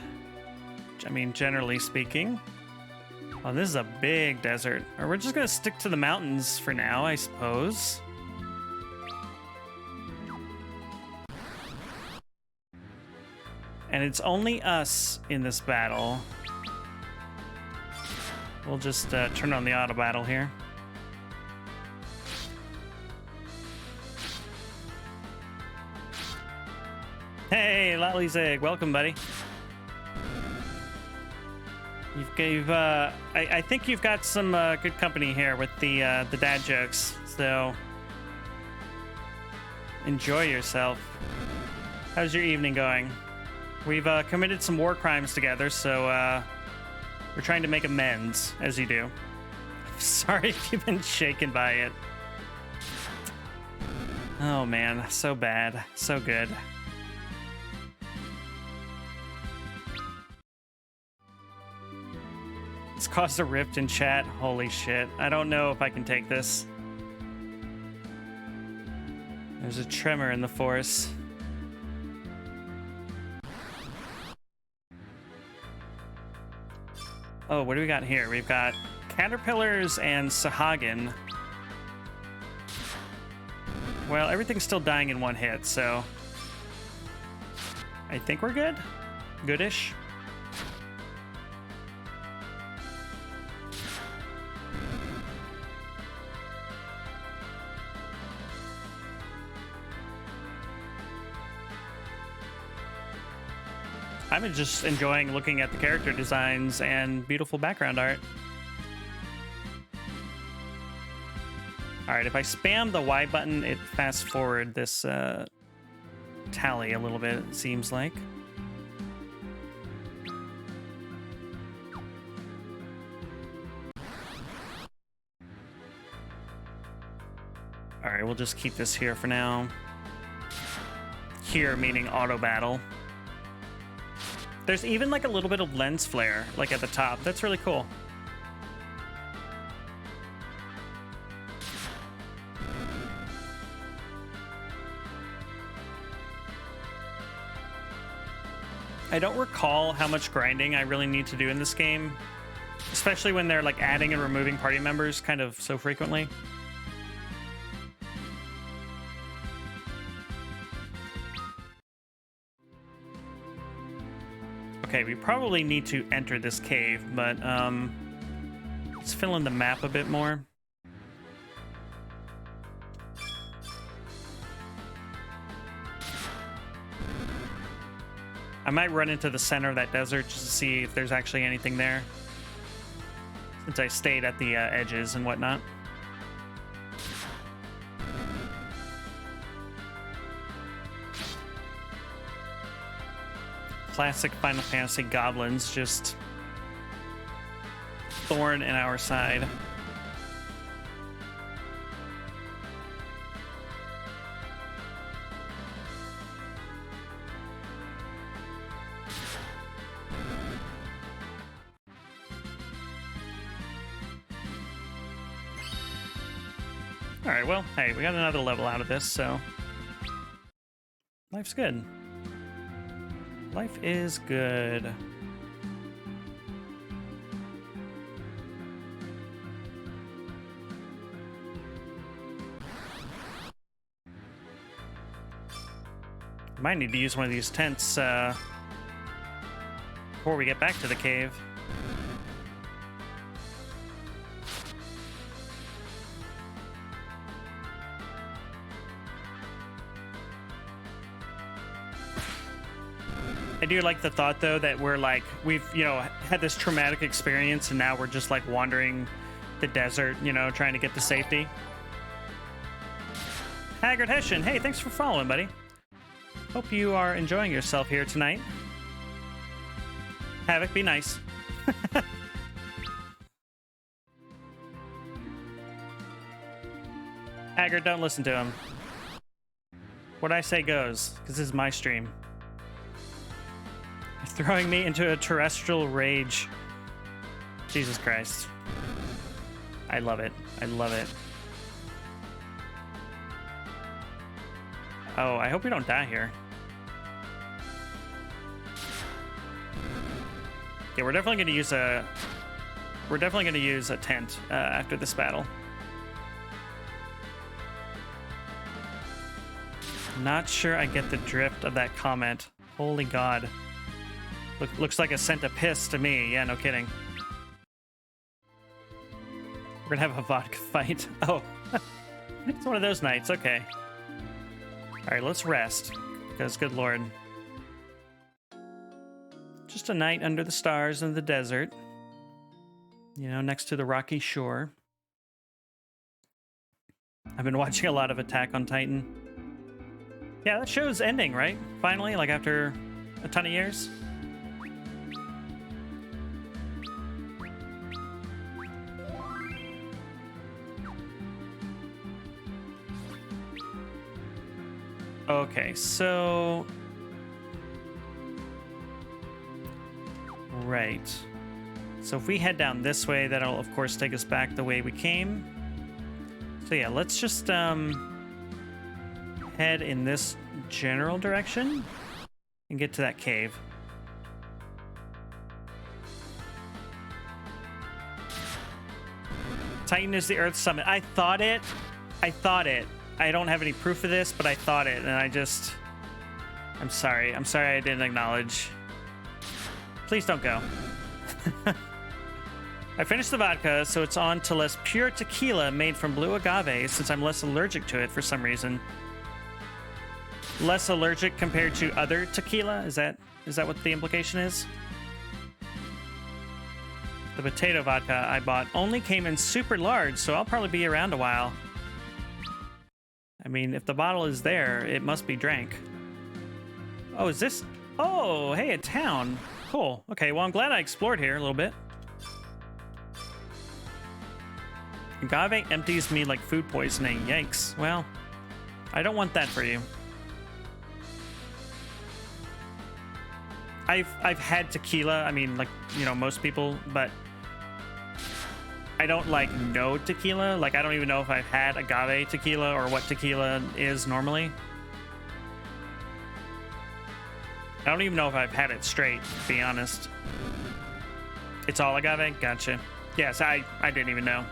I mean, generally speaking. Oh, this is a big desert. Or we're just gonna stick to the mountains for now, I suppose. And it's only us in this battle. We'll just turn on the auto battle here. Hey, Lolly's Egg, welcome, buddy. I think you've got some good company here with the dad jokes, so enjoy yourself. How's your evening going? We've committed some war crimes together, so we're trying to make amends, as you do. Sorry if you've been shaken by it. Oh man, so bad, so good. It's caused a rift in chat. Holy shit. I don't know if I can take this. There's a tremor in the force. Oh, what do we got here? We've got caterpillars and Sahagin. Well, everything's still dying in one hit, so I think we're good. Goodish. I'm just enjoying looking at the character designs and beautiful background art. All right, if I spam the Y button, it fast forward this tally a little bit, it seems like. All right, we'll just keep this here for now. Here meaning auto battle. There's even like a little bit of lens flare like at the top. That's really cool. I don't recall how much grinding I really need to do in this game, especially when they're like adding and removing party members kind of so frequently. Okay, we probably need to enter this cave, but let's fill in the map a bit more. I might run into the center of that desert just to see if there's actually anything there, since I stayed at the edges and whatnot. Classic Final Fantasy goblins, just thorn in our side. All right, well, hey, we got another level out of this, so life's good. Life is good. Might need to use one of these tents before we get back to the cave. I do like the thought, though, that we're like, we've, you know, had this traumatic experience and now we're just like wandering the desert, you know, trying to get to safety. Haggard Hessian, hey, thanks for following, buddy. Hope you are enjoying yourself here tonight. Havoc, be nice. Haggard, don't listen to him. What I say goes, because this is my stream. You're throwing me into a terrestrial rage. Jesus Christ. I love it. I love it. Oh, I hope we don't die here. Yeah, we're definitely going to use a... We're definitely going to use a tent after this battle. Not sure I get the drift of that comment. Holy God. Looks like a scent of piss to me. Yeah, no kidding. We're gonna have a vodka fight. Oh. It's one of those nights. Okay. Alright, let's rest. Because, good lord. Just a night under the stars in the desert. You know, next to the rocky shore. I've been watching a lot of Attack on Titan. Yeah, that show's ending, right? Finally, like after a ton of years. Okay, so... Right. So if we head down this way, that'll of course take us back the way we came. So yeah, let's just head in this general direction and get to that cave. Titan is the Earth summit. I thought it. I don't have any proof of this, but I thought it, and I just... I'm sorry. I'm sorry I didn't acknowledge. Please don't go. I finished the vodka, so it's on to less pure tequila made from blue agave, since I'm less allergic to it for some reason. Less allergic compared to other tequila? Is that what the implication is? The potato vodka I bought only came in super large, so I'll probably be around a while. I mean, if the bottle is there, it must be drank. Oh, is this? Oh, hey, a town. Cool. Okay, well, I'm glad I explored here a little bit. Agave empties me like food poisoning. Yikes. Well, I don't want that for you. I've had tequila. I mean, like, you know, most people, but I don't like know tequila. Like, I don't even know if I've had agave tequila or what tequila is normally. I don't even know if I've had it straight, to be honest. It's all agave? Gotcha. Yes, I didn't even know.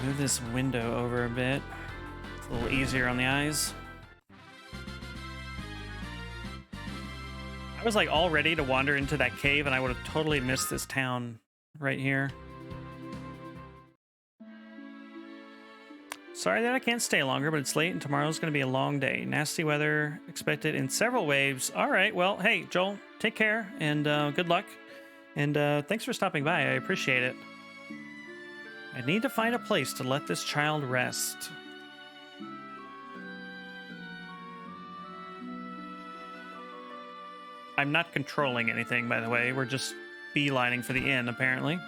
Move this window over a bit. It's a little easier on the eyes. I was like all ready to wander into that cave and I would have totally missed this town right here. Sorry that I can't stay longer, but it's late and tomorrow's going to be a long day. Nasty weather expected in several waves. All right, well, hey, Joel, take care and good luck. And thanks for stopping by. I appreciate it. I need to find a place to let this child rest. I'm not controlling anything, by the way. We're just beelining for the inn, apparently.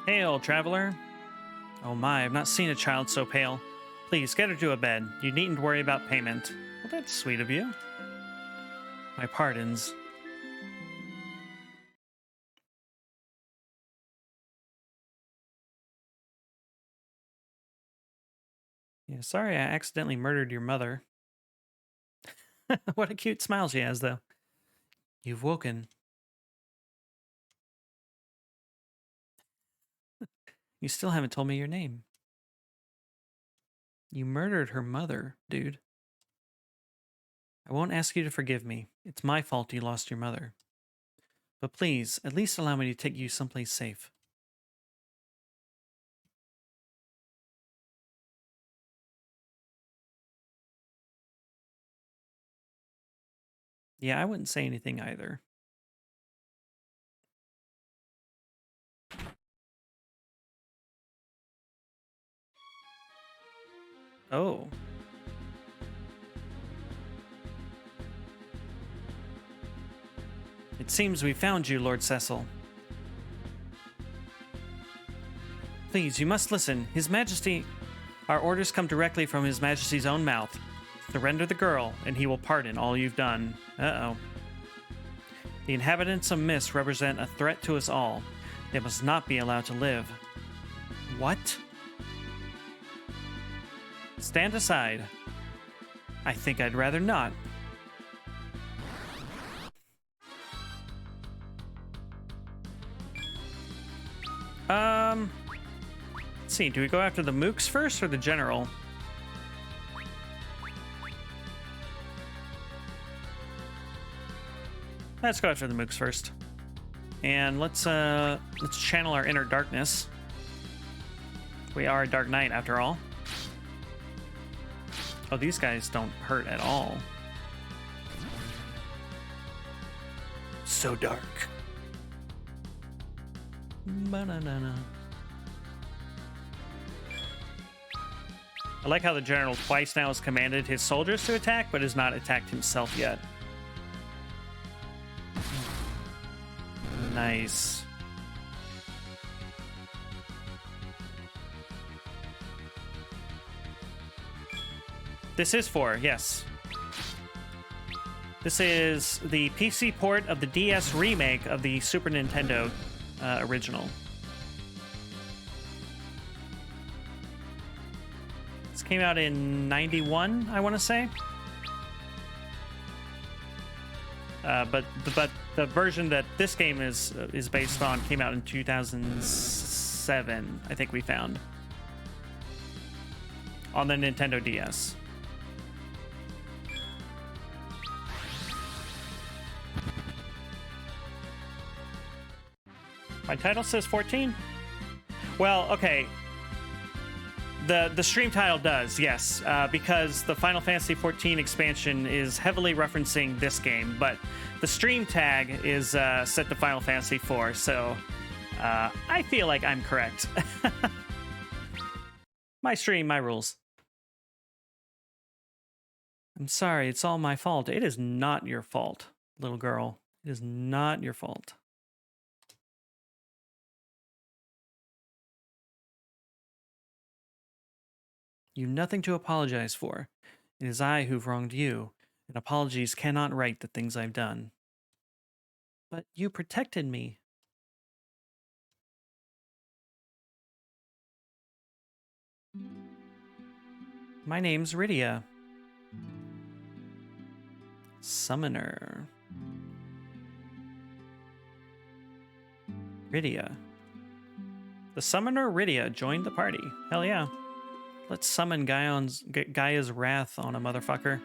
Hey, old traveler. Oh my, I've not seen a child so pale. Please, get her to a bed. You needn't worry about payment. Well, that's sweet of you. My pardons. Yeah, sorry I accidentally murdered your mother. What a cute smile she has, though. You've woken. You still haven't told me your name. You murdered her mother, dude. I won't ask you to forgive me. It's my fault you lost your mother. But please, at least allow me to take you someplace safe. Yeah, I wouldn't say anything either. Oh. It seems we found you, Lord Cecil. Please, you must listen. His Majesty... Our orders come directly from His Majesty's own mouth. Surrender the girl, and he will pardon all you've done. Uh-oh. The inhabitants of Mist represent a threat to us all. They must not be allowed to live. What? Stand aside. I think I'd rather not. Let's see, do we go after the mooks first or the general? Let's go after the mooks first. And let's channel our inner darkness. We are a Dark Knight after all. Oh, these guys don't hurt at all. So dark. Ba-na-na-na. I like how the general twice now has commanded his soldiers to attack, but has not attacked himself yet. Nice. This is 4, yes. This is the PC port of the DS remake of the Super Nintendo original. This came out in 91, I want to say. But the version that this game is based on came out in 2006. 7, I think we found. On the Nintendo DS. My title says 14? Well, okay. The stream title does, yes, because the Final Fantasy XIV expansion is heavily referencing this game, but the stream tag is set to Final Fantasy IV, so I feel like I'm correct. My stream, my rules. I'm sorry, it's all my fault. It is not your fault, little girl. It is not your fault. You nothing to apologize for. It is I who've wronged you, and apologies cannot right the things I've done. But you protected me. My name's Rydia. Summoner. Rydia. The summoner Rydia joined the party. Hell yeah. Let's summon Gaia's wrath on a motherfucker.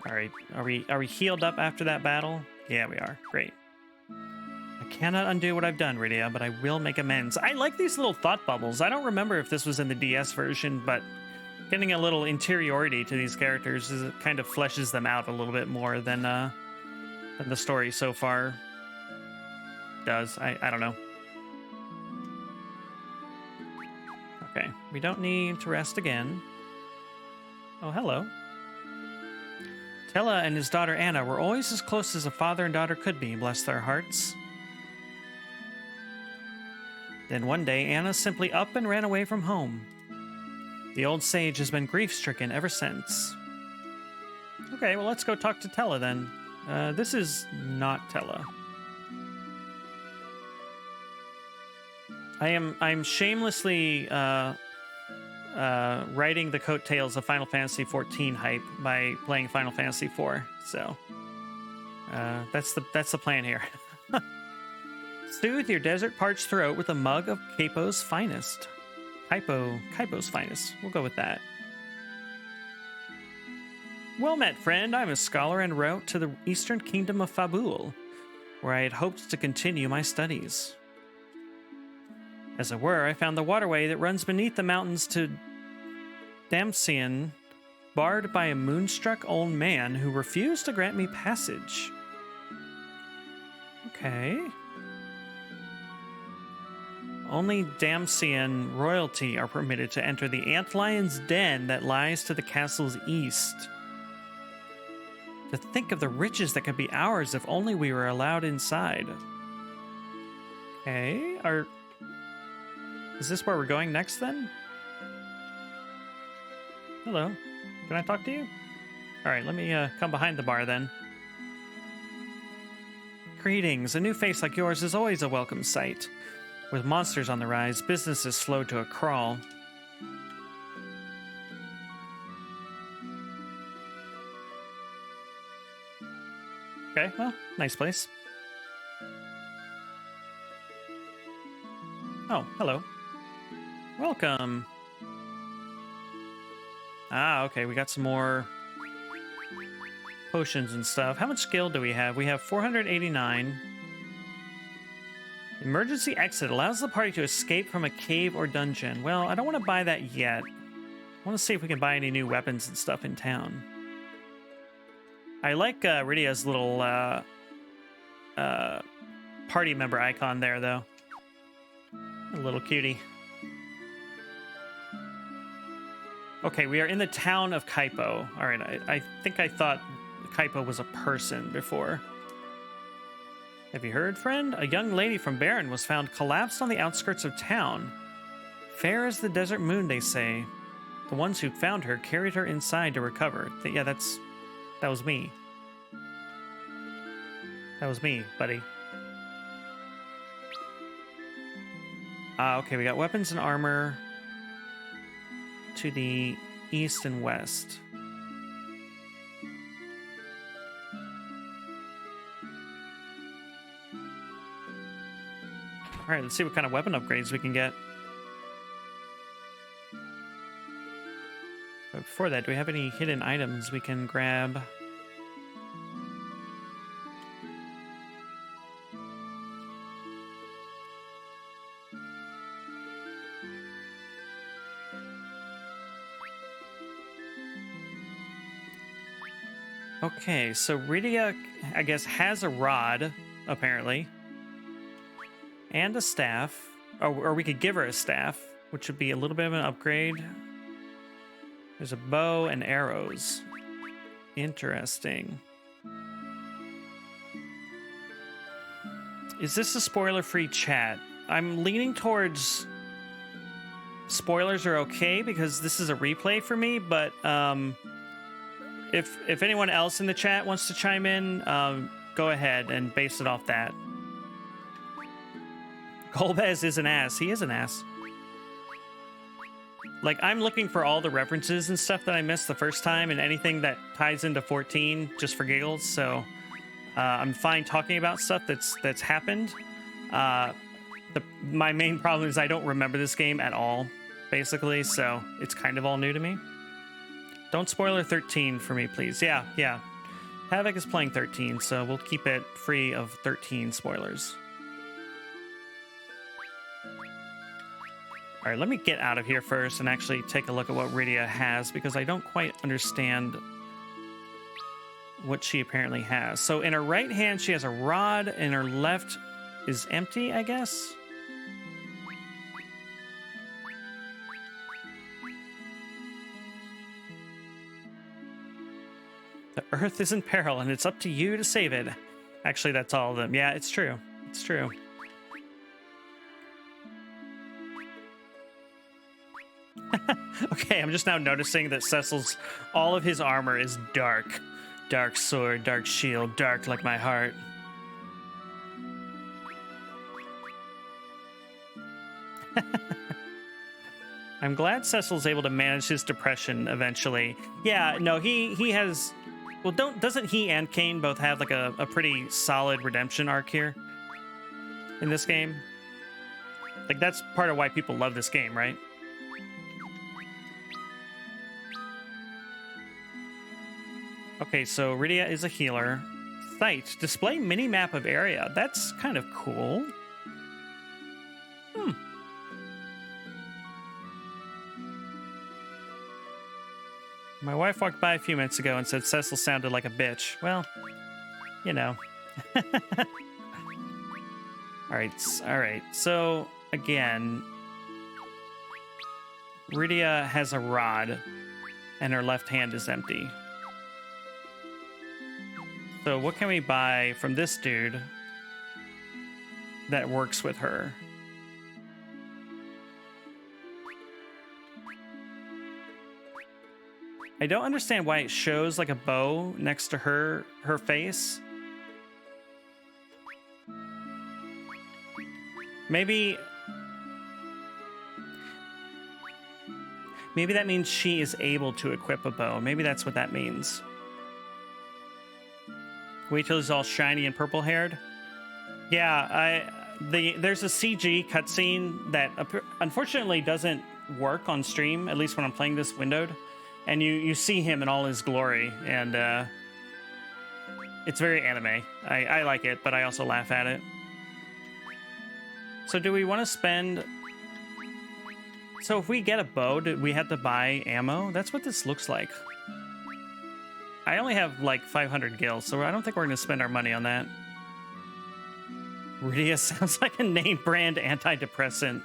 Alright, are we healed up after that battle? Yeah, we are. Great. I cannot undo what I've done, Rydia, but I will make amends. I like these little thought bubbles. I don't remember if this was in the DS version, but getting a little interiority to these characters is, it kind of fleshes them out a little bit more than the story so far does. I don't know. Okay, we don't need to rest again. Oh, hello. Tella and his daughter Anna were always as close as a father and daughter could be, bless their hearts. Then one day, Anna simply up and ran away from home. The old sage has been grief-stricken ever since. Okay, well, let's go talk to Tella then. This is not Tella. I'm shamelessly riding the coattails of Final Fantasy XIV hype by playing Final Fantasy IV. So that's the plan here. Soothe your desert-parched throat with a mug of Kaipo's finest. Kaipo's finest. We'll go with that. Well met, friend. I'm a scholar en route to the eastern kingdom of Fabul, where I had hoped to continue my studies. As it were, I found the waterway that runs beneath the mountains to Damcyan, barred by a moonstruck old man who refused to grant me passage. Okay. Only Damcyan royalty are permitted to enter the Antlion's den that lies to the castle's east. To think of the riches that could be ours if only we were allowed inside. Okay, is this where we're going next then? Hello, can I talk to you? Alright, let me come behind the bar then. Greetings, a new face like yours is always a welcome sight. With monsters on the rise, business is slowed to a crawl. Okay, well, nice place. Oh, hello. Welcome. Ah, okay, we got some more potions and stuff. How much skill do we have? We have 489. Emergency exit allows the party to escape from a cave or dungeon. Well, I don't want to buy that yet. I want to see if we can buy any new weapons and stuff in town. I like Rydia's little party member icon there, though. A little cutie. Okay, we are in the town of Kaipo. All right, I think I thought Kaipo was a person before. Have you heard, friend? A young lady from Baron was found collapsed on the outskirts of town. Fair as the desert moon, they say. The ones who found her carried her inside to recover. Yeah, that was me. That was me, buddy. Okay, we got weapons and armor to the east and west. All right, let's see what kind of weapon upgrades we can get. But before that, do we have any hidden items we can grab? Okay, so Rydia, I guess, has a rod, apparently, and a staff. Or we could give her a staff, which would be a little bit of an upgrade. There's a bow and arrows. Interesting. Is this a spoiler-free chat? I'm leaning towards spoilers are okay because this is a replay for me, but if anyone else in the chat wants to chime in, go ahead and base it off that. Golbez is an ass. He is an ass. Like, I'm looking for all the references and stuff that I missed the first time and anything that ties into 14 just for giggles, so I'm fine talking about stuff that's happened. My main problem is I don't remember this game at all, basically, so it's kind of all new to me. Don't spoiler 13 for me, please. Yeah. Havoc is playing 13, so we'll keep it free of 13 spoilers. All right, let me get out of here first and actually take a look at what Rydia has, because I don't quite understand what she apparently has. So in her right hand, she has a rod, and her left is empty, I guess? The Earth is in peril, and it's up to you to save it. Actually, that's all of them. Yeah, it's true. It's true. Okay, I'm just now noticing that Cecil's, all of his armor is dark. Dark sword, dark shield, dark like my heart. I'm glad Cecil's able to manage his depression eventually. Yeah, no, he has... Well, doesn't he and Kain both have like a pretty solid redemption arc here in this game? Like, that's part of why people love this game, right? Okay, so Rydia is a healer. Site, display mini-map of area. That's kind of cool. My wife walked by a few minutes ago and said Cecil sounded like a bitch. Well, you know. All right. So, again, Rydia has a rod, and her left hand is empty. So what can we buy from this dude that works with her? I don't understand why it shows like a bow next to her face. Maybe that means she is able to equip a bow. Maybe that's what that means. Wait till he's all shiny and purple-haired. Yeah, there's a CG cutscene that unfortunately doesn't work on stream, at least when I'm playing this windowed. And you see him in all his glory, and it's very anime. I like it, but I also laugh at it. So do we want to spend... So if we get a bow, do we have to buy ammo? That's what this looks like. I only have like 500 gil, so I don't think we're going to spend our money on that. Rydia sounds like a name brand antidepressant.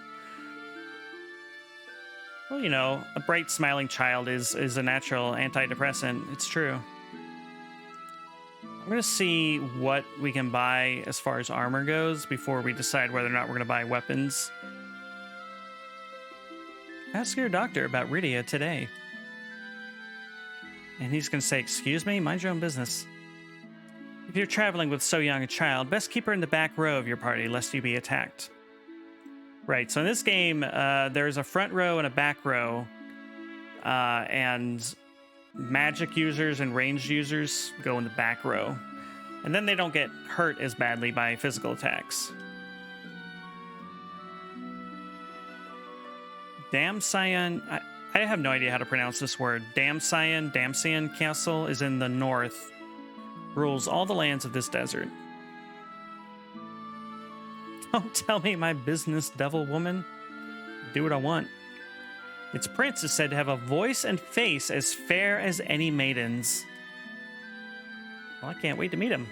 Well, you know, a bright smiling child is a natural antidepressant. It's true. I'm going to see what we can buy as far as armor goes before we decide whether or not we're going to buy weapons. Ask your doctor about Rydia today. And he's going to say, excuse me, mind your own business. If you're traveling with so young a child, best keep her in the back row of your party, lest you be attacked. Right, so in this game, there's a front row and a back row, and magic users and ranged users go in the back row. And then they don't get hurt as badly by physical attacks. Damcian. I have no idea how to pronounce this word. Damcian Castle is in the north. Rules all the lands of this desert. Don't tell me my business, devil woman. Do what I want. Its prince is said to have a voice and face as fair as any maiden's. Well, I can't wait to meet him.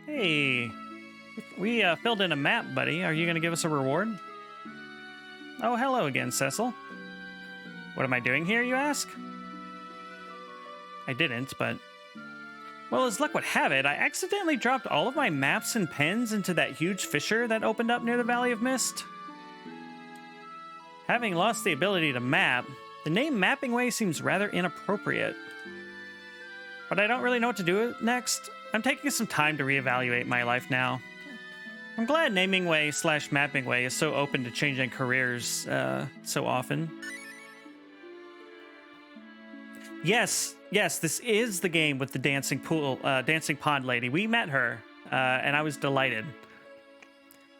Hey, we filled in a map, buddy. Are you going to give us a reward? Oh, hello again, Cecil. What am I doing here, you ask? I didn't, but... Well, as luck would have it, I accidentally dropped all of my maps and pens into that huge fissure that opened up near the Valley of Mist. Having lost the ability to map, the name Mapping Way seems rather inappropriate. But I don't really know what to do next. I'm taking some time to reevaluate my life now. I'm glad Naming Way / Mapping Way is so open to changing careers so often. Yes, this is the game with the dancing pond lady. We met her, and I was delighted.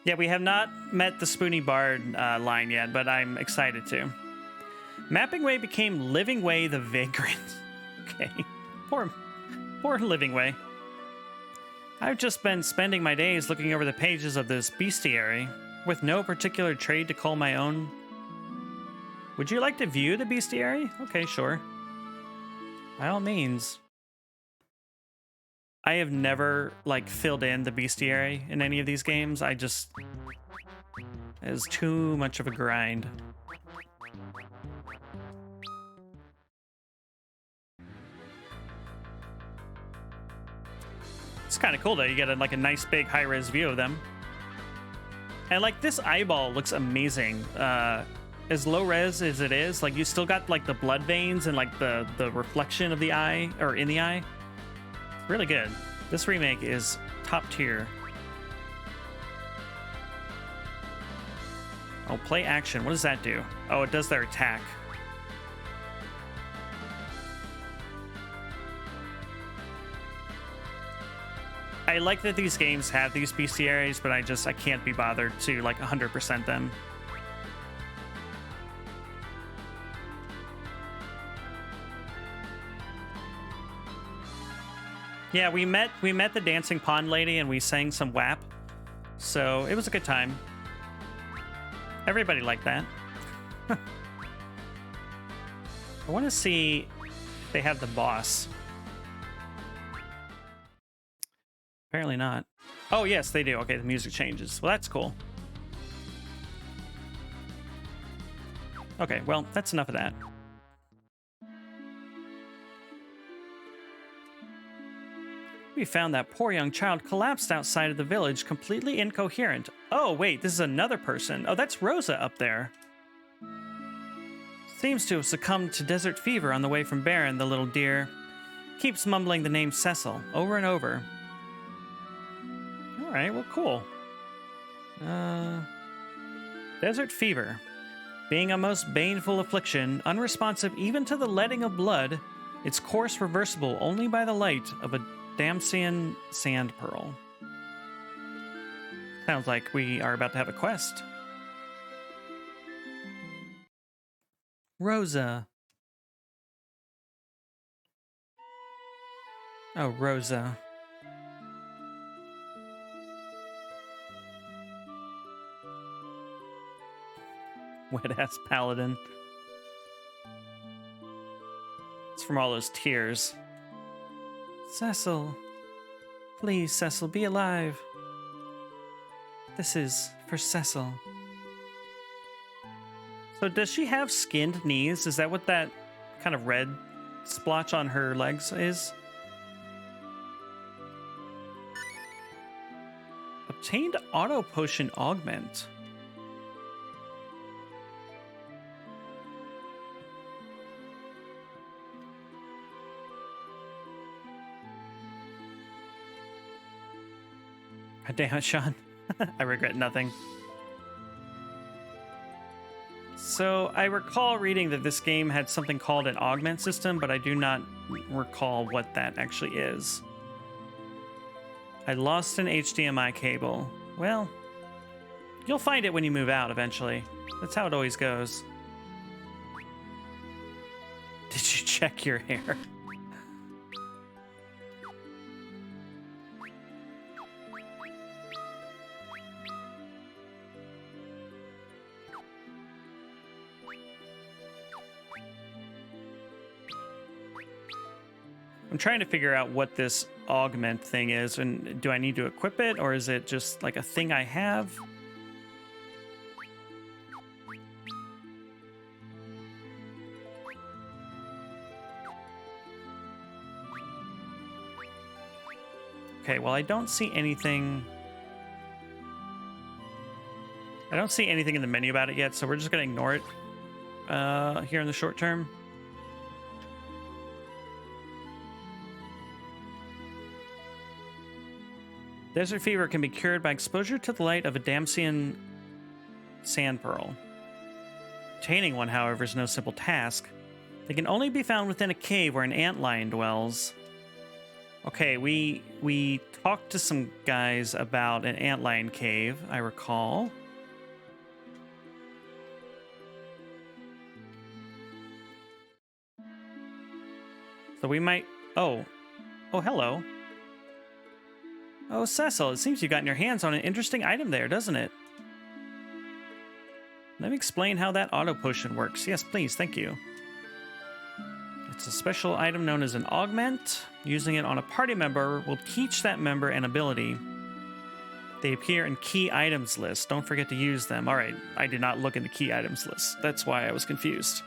Yeah, we have not met the Spoony Bard line yet, but I'm excited to. Mapping Way became Living Way the Vagrant. Okay, poor Living Way. I've just been spending my days looking over the pages of this bestiary, with no particular trade to call my own. Would you like to view the bestiary? Okay, sure. By all means. I have never, filled in the bestiary in any of these games. It is too much of a grind. It's kind of cool, though. You get a nice big high-res view of them. And, this eyeball looks amazing. As low-res as it is, you still got, the blood veins and, the reflection of the eye, or in the eye. Really good. This remake is top tier. Oh, play action. What does that do? Oh, it does their attack. I like that these games have these bestiaries, but I can't be bothered to 100% them. Yeah, we met the dancing pond lady and we sang some WAP, so it was a good time. Everybody liked that. I want to see if they have the boss. Apparently not. Oh, yes, they do. Okay, the music changes. Well, that's cool. Okay, well, that's enough of that. We found that poor young child collapsed outside of the village, completely incoherent. Oh, wait, this is another person. Oh, that's Rosa up there. Seems to have succumbed to desert fever on the way from Baron, the little dear. Keeps mumbling the name Cecil over and over. All right, well, cool. Desert fever. Being a most baneful affliction, unresponsive even to the letting of blood, its course reversible only by the light of a Damcian sand pearl. Sounds like we are about to have a quest. Rosa. Oh, Rosa. Wet-ass paladin. It's from all those tears. Cecil. Please, Cecil, be alive. This is for Cecil. So does she have skinned knees? Is that what that kind of red splotch on her legs is? Obtained auto potion augment. God damn it, Sean. I regret nothing. So I recall reading that this game had something called an augment system, but I do not recall what that actually is. I lost an HDMI cable. Well, You'll find it when you move out eventually. That's how it always goes. Did you check your hair? I'm trying to figure out what this augment thing is, and do I need to equip it, or is it just like a thing I have? Okay, well, I don't see anything. I don't see anything in the menu about it yet, so we're just going to ignore it here in the short term. Desert fever can be cured by exposure to the light of a Damsian sand pearl. Obtaining one, however, is no simple task. They can only be found within a cave where an antlion dwells. Okay, we talked to some guys about an antlion cave, I recall. So we might... Oh, hello. Oh, Cecil, it seems you've gotten your hands on an interesting item there, doesn't it? Let me explain how that auto potion works. Yes, please, thank you. It's a special item known as an augment. Using it on a party member will teach that member an ability. They appear in key items list. Don't forget to use them. All right, I did not look in the key items list. That's why I was confused.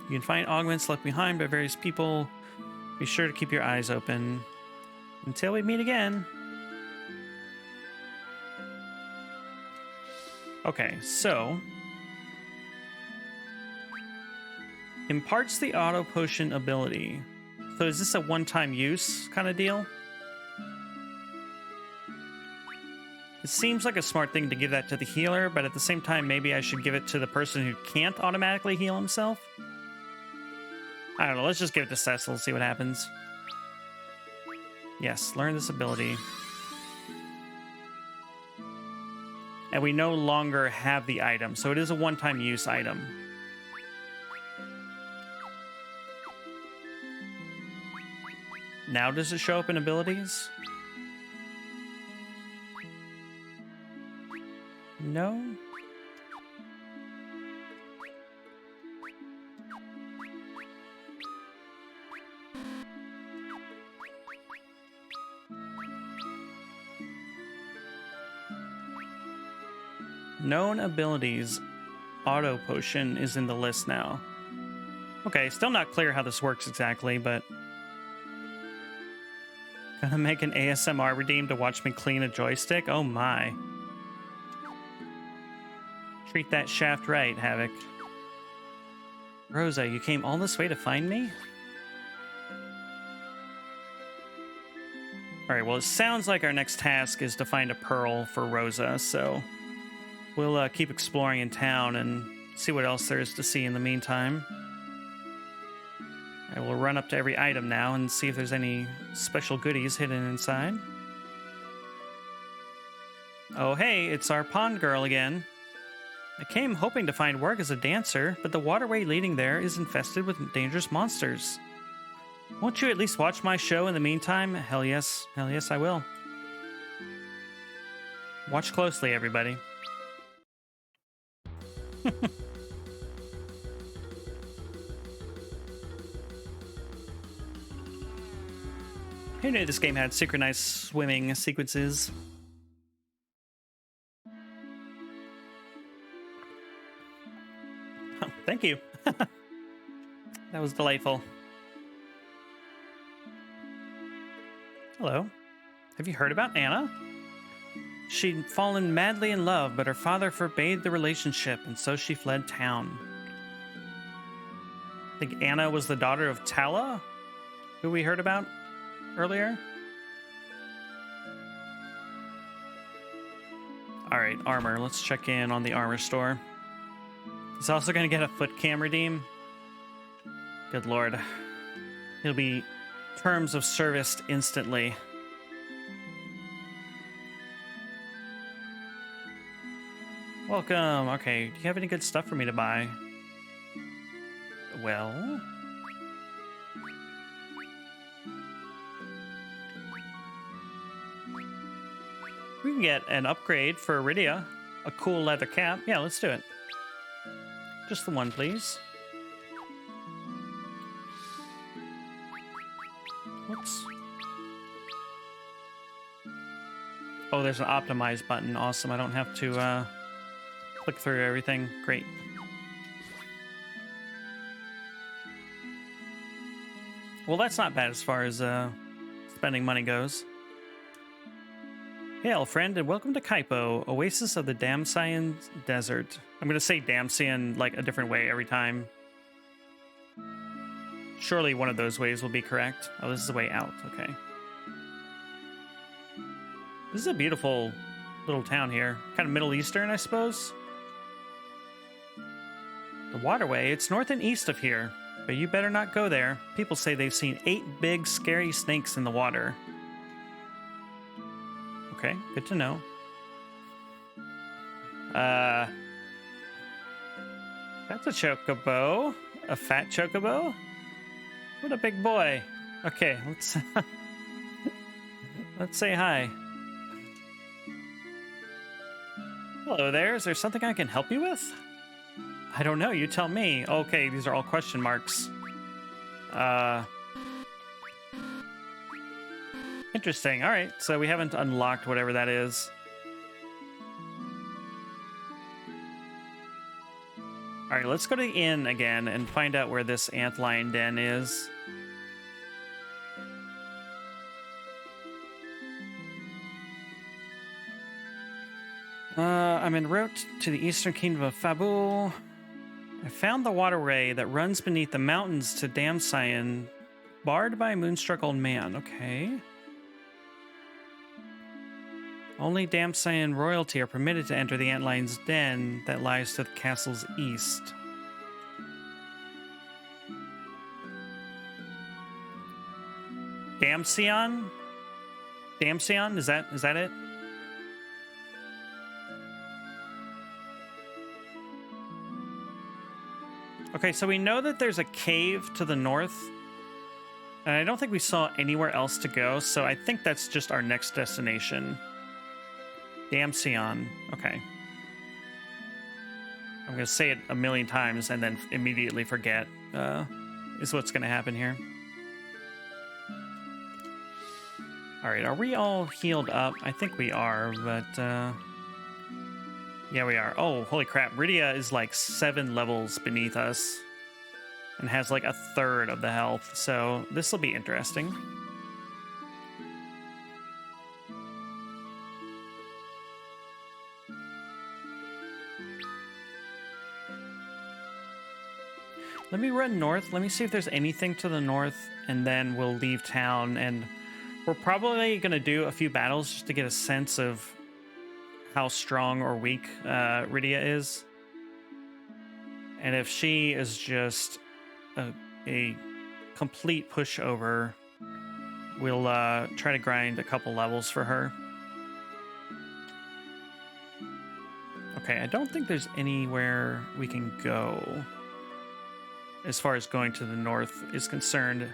You can find augments left behind by various people. Be sure to keep your eyes open. Until we meet again. Okay, so... imparts the auto potion ability. So is this a one-time use kind of deal? It seems like a smart thing to give that to the healer, but at the same time, maybe I should give it to the person who can't automatically heal himself? I don't know, let's just give it to Cecil, see what happens. Yes, learn this ability. And we no longer have the item, so it is a one-time use item. Now does it show up in abilities? No? Known abilities. Auto potion is in the list now. Okay, still not clear how this works exactly, but... Gonna make an ASMR redeem to watch me clean a joystick? Oh my. Treat that shaft right, Havoc. Rosa, you came all this way to find me? Alright, well, it sounds like our next task is to find a pearl for Rosa, so... we'll keep exploring in town and see what else there is to see in the meantime. I will run up to every item now and see if there's any special goodies hidden inside. Oh hey, it's our pond girl again. I came hoping to find work as a dancer, but the waterway leading there is infested with dangerous monsters. Won't you at least watch my show in the meantime? Hell yes, I will. Watch closely, everybody. Who knew this game had synchronized swimming sequences? Oh, thank you. That was delightful. Hello. Have you heard about Anna? She'd fallen madly in love, but her father forbade the relationship, and so she fled town. I think Anna was the daughter of Tala, who we heard about earlier. Alright, armor. Let's check in on the armor store. He's also going to get a foot cam redeem. Good lord. He'll be terms of service instantly. Welcome. Okay, do you have any good stuff for me to buy? Well... we can get an upgrade for Iridia. A cool leather cap. Yeah, let's do it. Just the one, please. Whoops. Oh, there's an optimize button. Awesome. I don't have to click through everything. Great. Well, that's not bad as far as spending money goes. Hail, friend, and welcome to Kaipo, oasis of the Damsian Desert. I'm going to say Damsian like a different way every time. Surely one of those ways will be correct. Oh, this is the way out. Okay. This is a beautiful little town here. Kind of Middle Eastern, I suppose. The waterway, it's north and east of here, but you better not go there. People say they've seen 8 big, scary snakes in the water. Okay, good to know. That's a chocobo. A fat chocobo? What a big boy. Okay, let's let's say hi. Hello there, is there something I can help you with? I don't know, you tell me. Okay, these are all question marks. Interesting. All right, so we haven't unlocked whatever that is. All right, let's go to the inn again and find out where this antlion den is. I'm en route to the eastern kingdom of Fabul. I found the waterway that runs beneath the mountains to Damsian, barred by a moonstruck old man. Okay. Only Damsian royalty are permitted to enter the Antlion's den that lies to the castle's east. Damsian? Damsian? Is that it? Okay, so we know that there's a cave to the north. And I don't think we saw anywhere else to go, so I think that's just our next destination. Damsian. Okay. I'm going to say it a million times and then immediately forget, is what's going to happen here. All right, are we all healed up? I think we are, but, yeah, we are. Oh, holy crap. Iridia is like 7 levels beneath us and has like a third of the health, so this will be interesting. Let me run north. Let me see if there's anything to the north, and then we'll leave town. And we're probably going to do a few battles just to get a sense of how strong or weak Iridia is. And if she is just a complete pushover, we'll try to grind a couple levels for her. Okay, I don't think there's anywhere we can go as far as going to the north is concerned.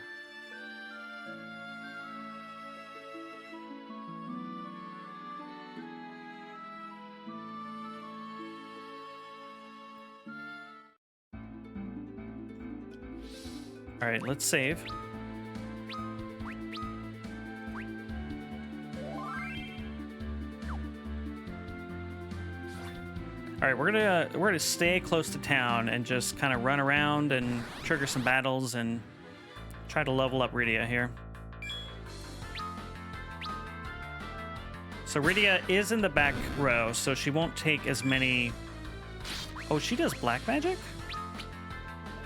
All right, let's save. All right, we're gonna stay close to town and just kind of run around and trigger some battles and try to level up Iridia here. So Iridia is in the back row, so she won't take as many. Oh, she does black magic?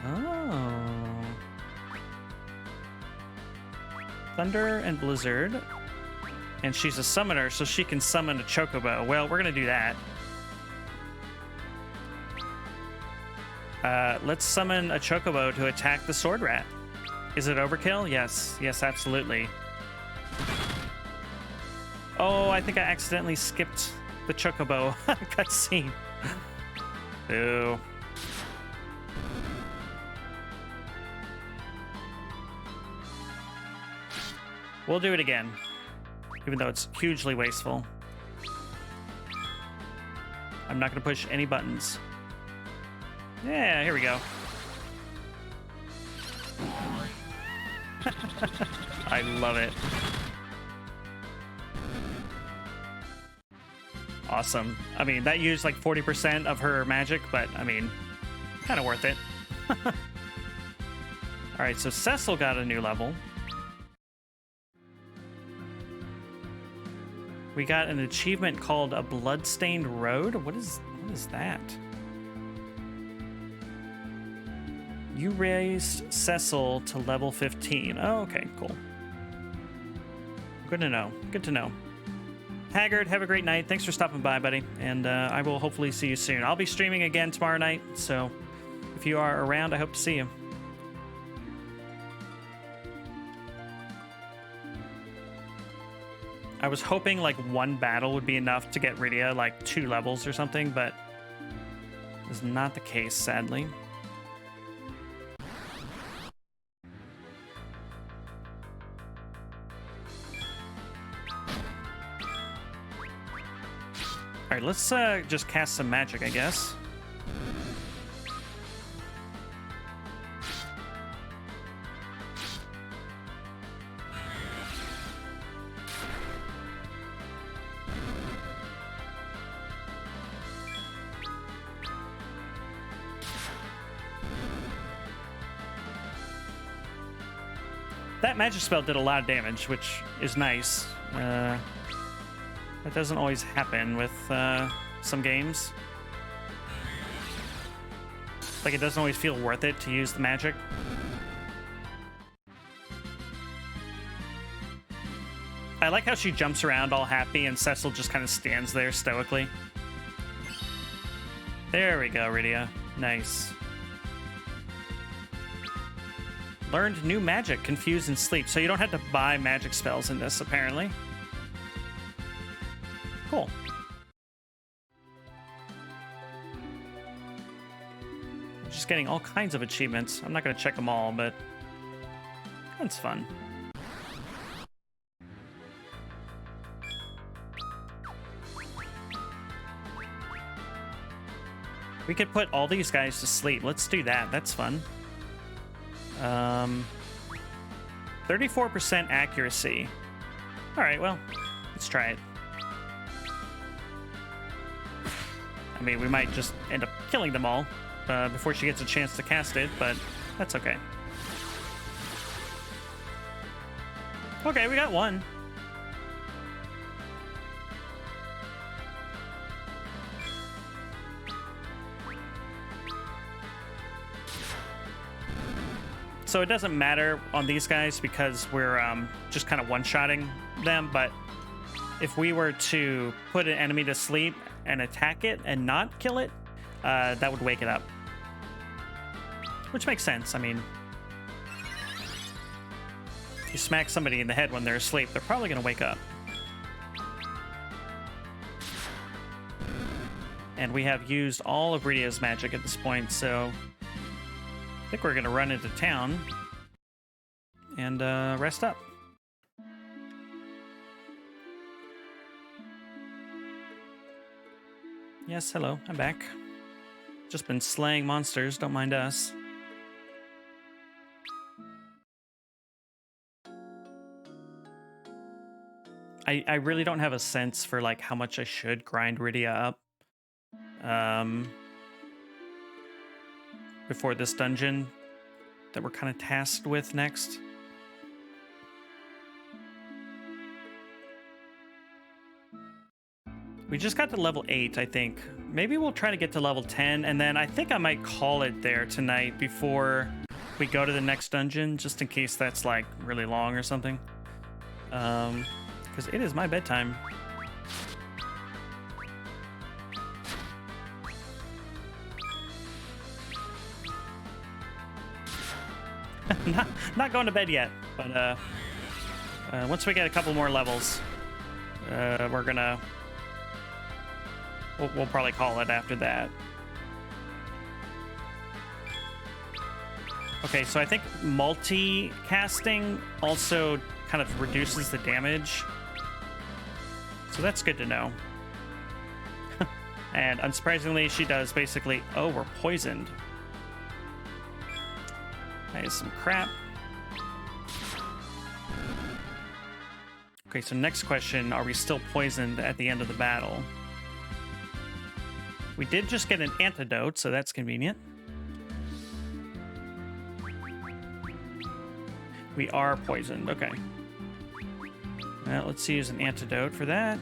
Oh. Thunder and Blizzard. And she's a summoner, so she can summon a chocobo. Well, we're gonna do that. Let's summon a chocobo to attack the sword rat. Is it overkill? Yes. Yes, absolutely. Oh, I think I accidentally skipped the chocobo cutscene. Ew. We'll do it again, even though it's hugely wasteful. I'm not going to push any buttons. Yeah, here we go. I love it. Awesome. I mean, that used like 40% of her magic, but I mean, kind of worth it. All right, so Cecil got a new level. We got an achievement called a Bloodstained Road. What is that? You raised Cecil to level 15. Oh, okay, cool. Good to know. Good to know. Haggard, have a great night. Thanks for stopping by, buddy. And I will hopefully see you soon. I'll be streaming again tomorrow night, so if you are around, I hope to see you. I was hoping like one battle would be enough to get Rydia like 2 levels or something, but it's not the case, sadly. All right, let's just cast some magic, I guess. That magic spell did a lot of damage, which is nice. That doesn't always happen with some games. Like, it doesn't always feel worth it to use the magic. I like how she jumps around all happy and Cecil just kind of stands there stoically. There we go, Rydia. Nice. Learned new magic, Confuse and Sleep. So you don't have to buy magic spells in this, apparently. Cool. I'm just getting all kinds of achievements. I'm not going to check them all, but that's fun. We could put all these guys to sleep. Let's do that. That's fun. 34% accuracy. All right, well, let's try it. I mean, we might just end up killing them all before she gets a chance to cast it, but that's okay. Okay, we got one. So it doesn't matter on these guys because we're just kind of one-shotting them, but if we were to put an enemy to sleep and attack it and not kill it, that would wake it up. Which makes sense. I mean, if you smack somebody in the head when they're asleep, they're probably going to wake up. And we have used all of Rydia's magic at this point, so I think we're going to run into town and rest up. Yes, hello, I'm back. Just been slaying monsters, don't mind us. I really don't have a sense for like how much I should grind Rydia up. Before this dungeon that we're kind of tasked with next. We just got to level 8, I think. Maybe we'll try to get to level 10, and then I think I might call it there tonight before we go to the next dungeon, just in case that's like really long or something. Because it is my bedtime. not going to bed yet, but once we get a couple more levels, we'll we'll probably call it after that. Okay, so I think multi-casting also kind of reduces the damage. So that's good to know. And unsurprisingly, she does basically... Oh, we're poisoned. That is some crap. Okay, so next question. Are we still poisoned at the end of the battle? We did just get an antidote, so that's convenient. We are poisoned. Okay. Well, let's use an antidote for that.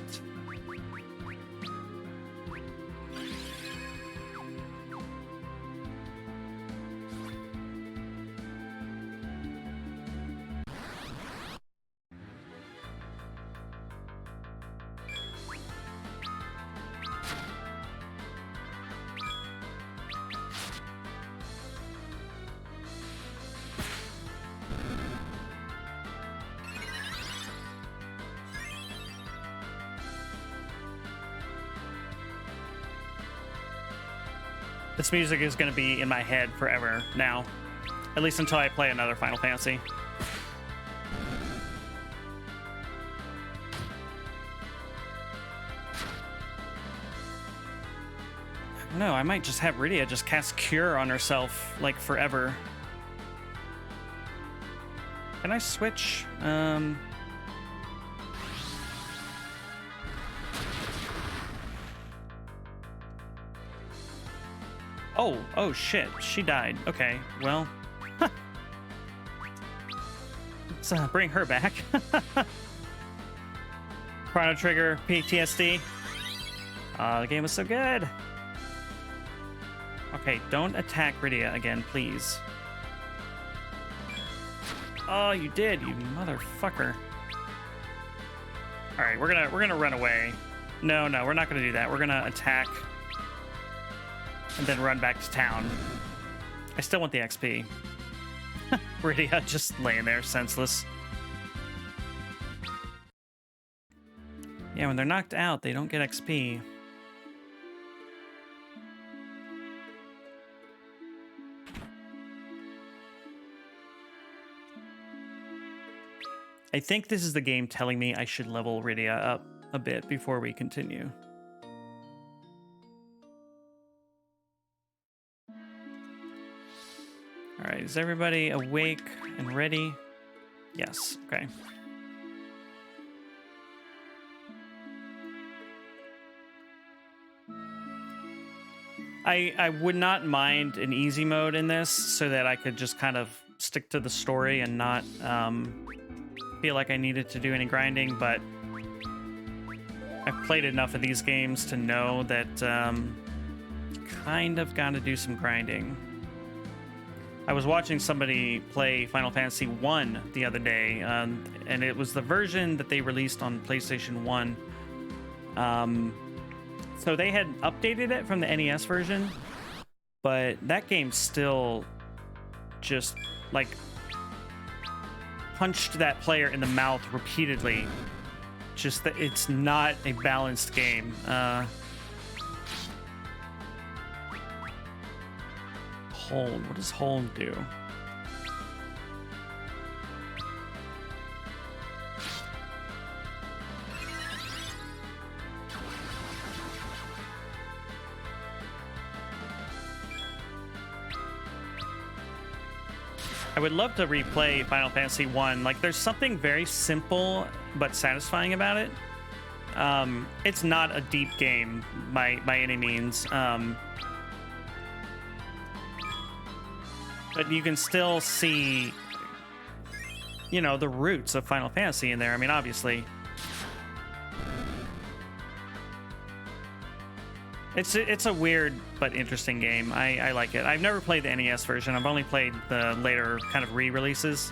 This music is going to be in my head forever now. At least until I play another Final Fantasy. No, I might just have Rydia just cast Cure on herself, like, forever. Can I switch? Oh shit, she died. Okay, well. Let's bring her back. Chrono Trigger, PTSD. The game was so good. Okay, don't attack Rydia again, please. Oh, you did, you motherfucker. All right, we're gonna run away. No, we're not gonna do that. We're gonna attack and then run back to town. I still want the XP. Rydia just laying there senseless. Yeah, when they're knocked out, they don't get XP. I think this is the game telling me I should level Rydia up a bit before we continue. All right, is everybody awake and ready? Yes, okay. I would not mind an easy mode in this so that I could just kind of stick to the story and not feel like I needed to do any grinding, but I've played enough of these games to know that kind of got to do some grinding. I was watching somebody play Final Fantasy 1 the other day, and it was the version that they released on PlayStation 1. So they had updated it from the NES version, but that game still just, like, punched that player in the mouth repeatedly. Just that it's not a balanced game. Hold. What does hold do? I would love to replay Final Fantasy 1. Like, there's something very simple but satisfying about it. It's not a deep game by any means. But you can still see, you know, the roots of Final Fantasy in there. I mean, obviously. It's a weird but interesting game. I like it. I've never played the NES version. I've only played the later kind of re-releases.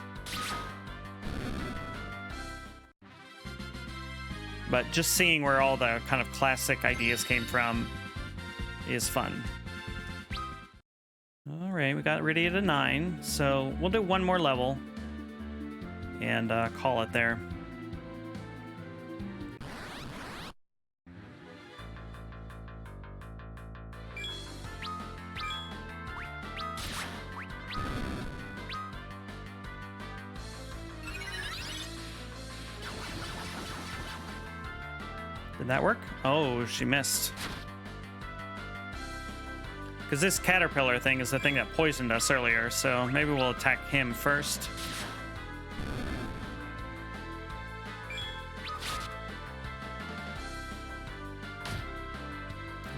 But just seeing where all the kind of classic ideas came from is fun. All right, we got Rydia to 9, so we'll do one more level and call it there. Did that work? Oh, she missed. Because this caterpillar thing is the thing that poisoned us earlier, so maybe we'll attack him first.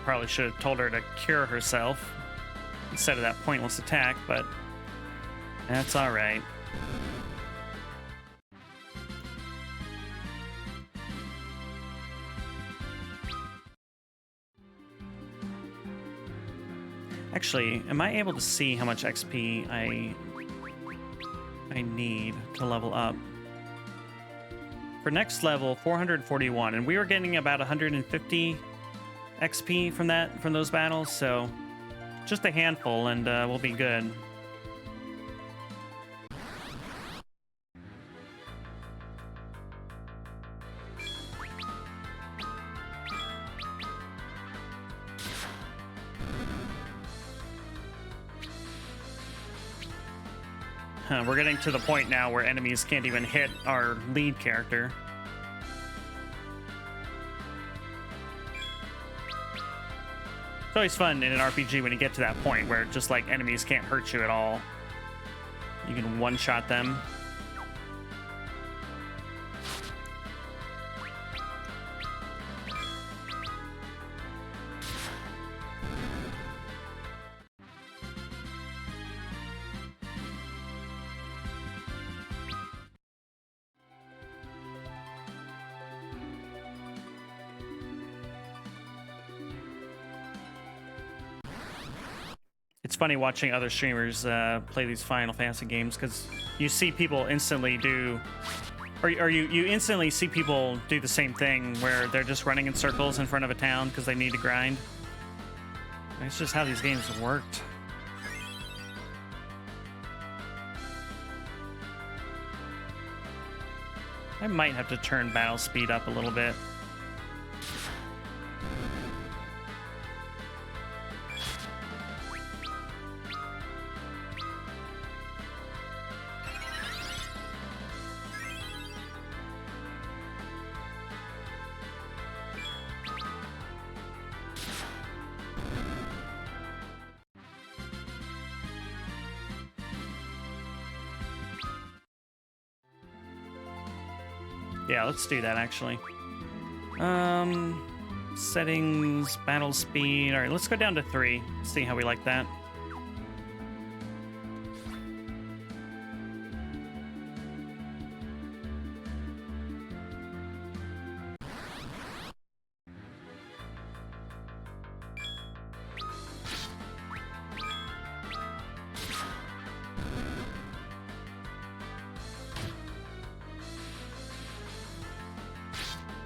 Probably should have told her to cure herself instead of that pointless attack, but that's all right. Actually, am I able to see how much XP I need to level up? For next level, 441, and we were getting about 150 XP from those battles, so just a handful and we'll be good. We're getting to the point now where enemies can't even hit our lead character. It's always fun in an RPG when you get to that point where just like enemies can't hurt you at all. You can one-shot them. It's funny watching other streamers play these Final Fantasy games because you see people instantly do, or you instantly see people do the same thing where they're just running in circles in front of a town because they need to grind. It's just how these games worked. I might have to turn battle speed up a little bit. Yeah, let's do that actually. Settings, battle speed. All right, let's go down to 3. See how we like that.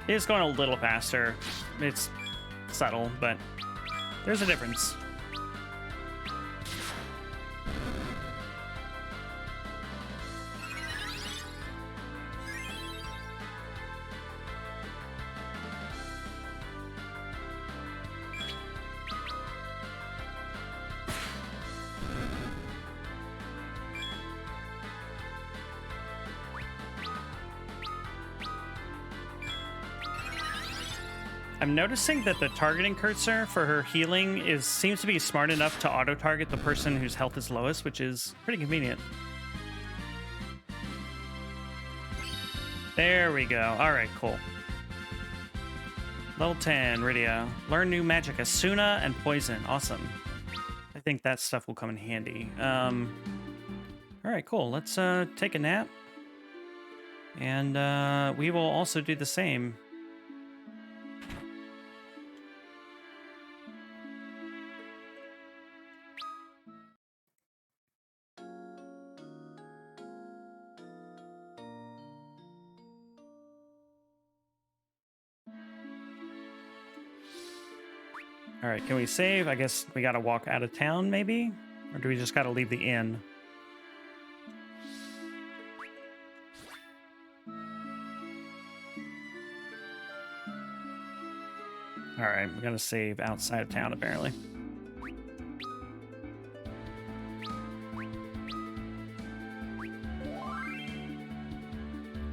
It's going a little faster. It's subtle, but there's a difference. I'm noticing that the targeting cursor for her healing seems to be smart enough to auto-target the person whose health is lowest, which is pretty convenient. There we go. All right, cool. Level 10, Rydia. Learn new magic, Asuna and Poison. Awesome. I think that stuff will come in handy. All right, cool. Let's take a nap. And we will also do the same. All right, can we save? I guess we gotta walk out of town, maybe? Or do we just gotta leave the inn? All right, we're gonna save outside of town, apparently.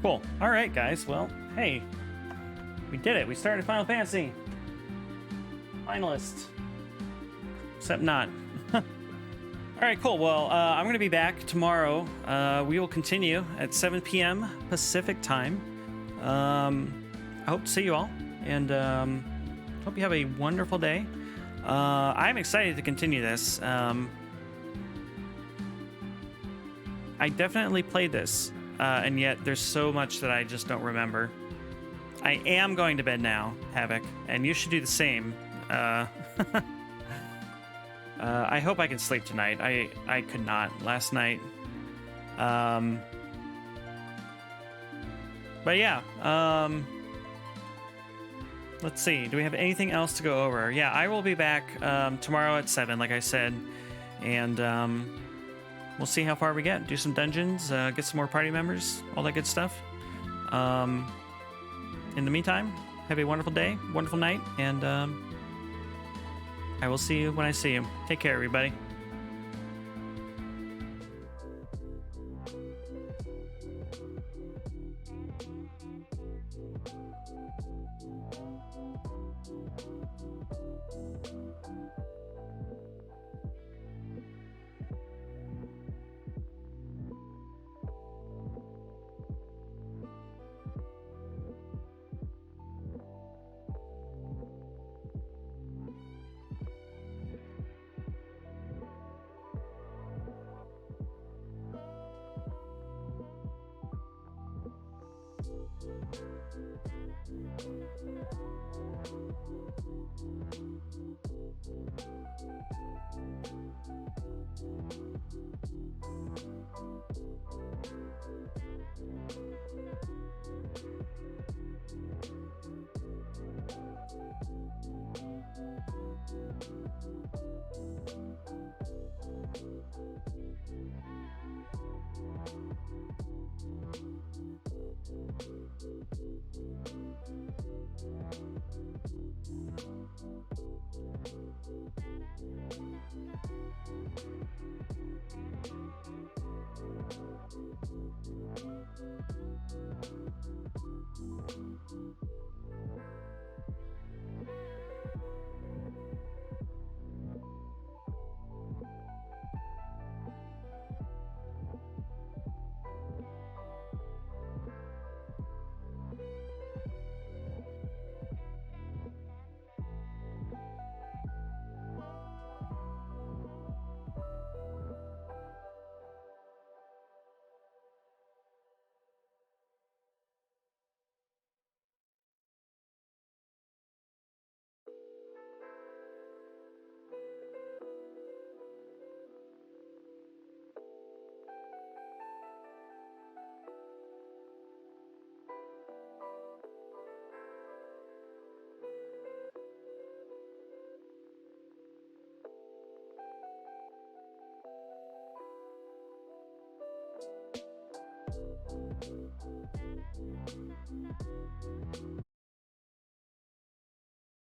Cool. All right, guys. Well, hey, We did it. We started Final Fantasy. Finalists. Except not. All right, cool. Well, I'm going to be back tomorrow. We will continue at 7 p.m. Pacific time. I hope to see you all, and hope you have a wonderful day. I'm excited to continue this. I definitely played this, and yet there's so much that I just don't remember. I am going to bed now, Havoc, and you should do the same. I hope I can sleep tonight. I could not last night. But yeah, let's see. Do we have anything else to go over? Yeah, I will be back tomorrow at 7, like I said, and we'll see how far we get. Do some dungeons, get some more party members, all that good stuff. In the meantime, have a wonderful day, wonderful night, and I will see you when I see you. Take care, everybody.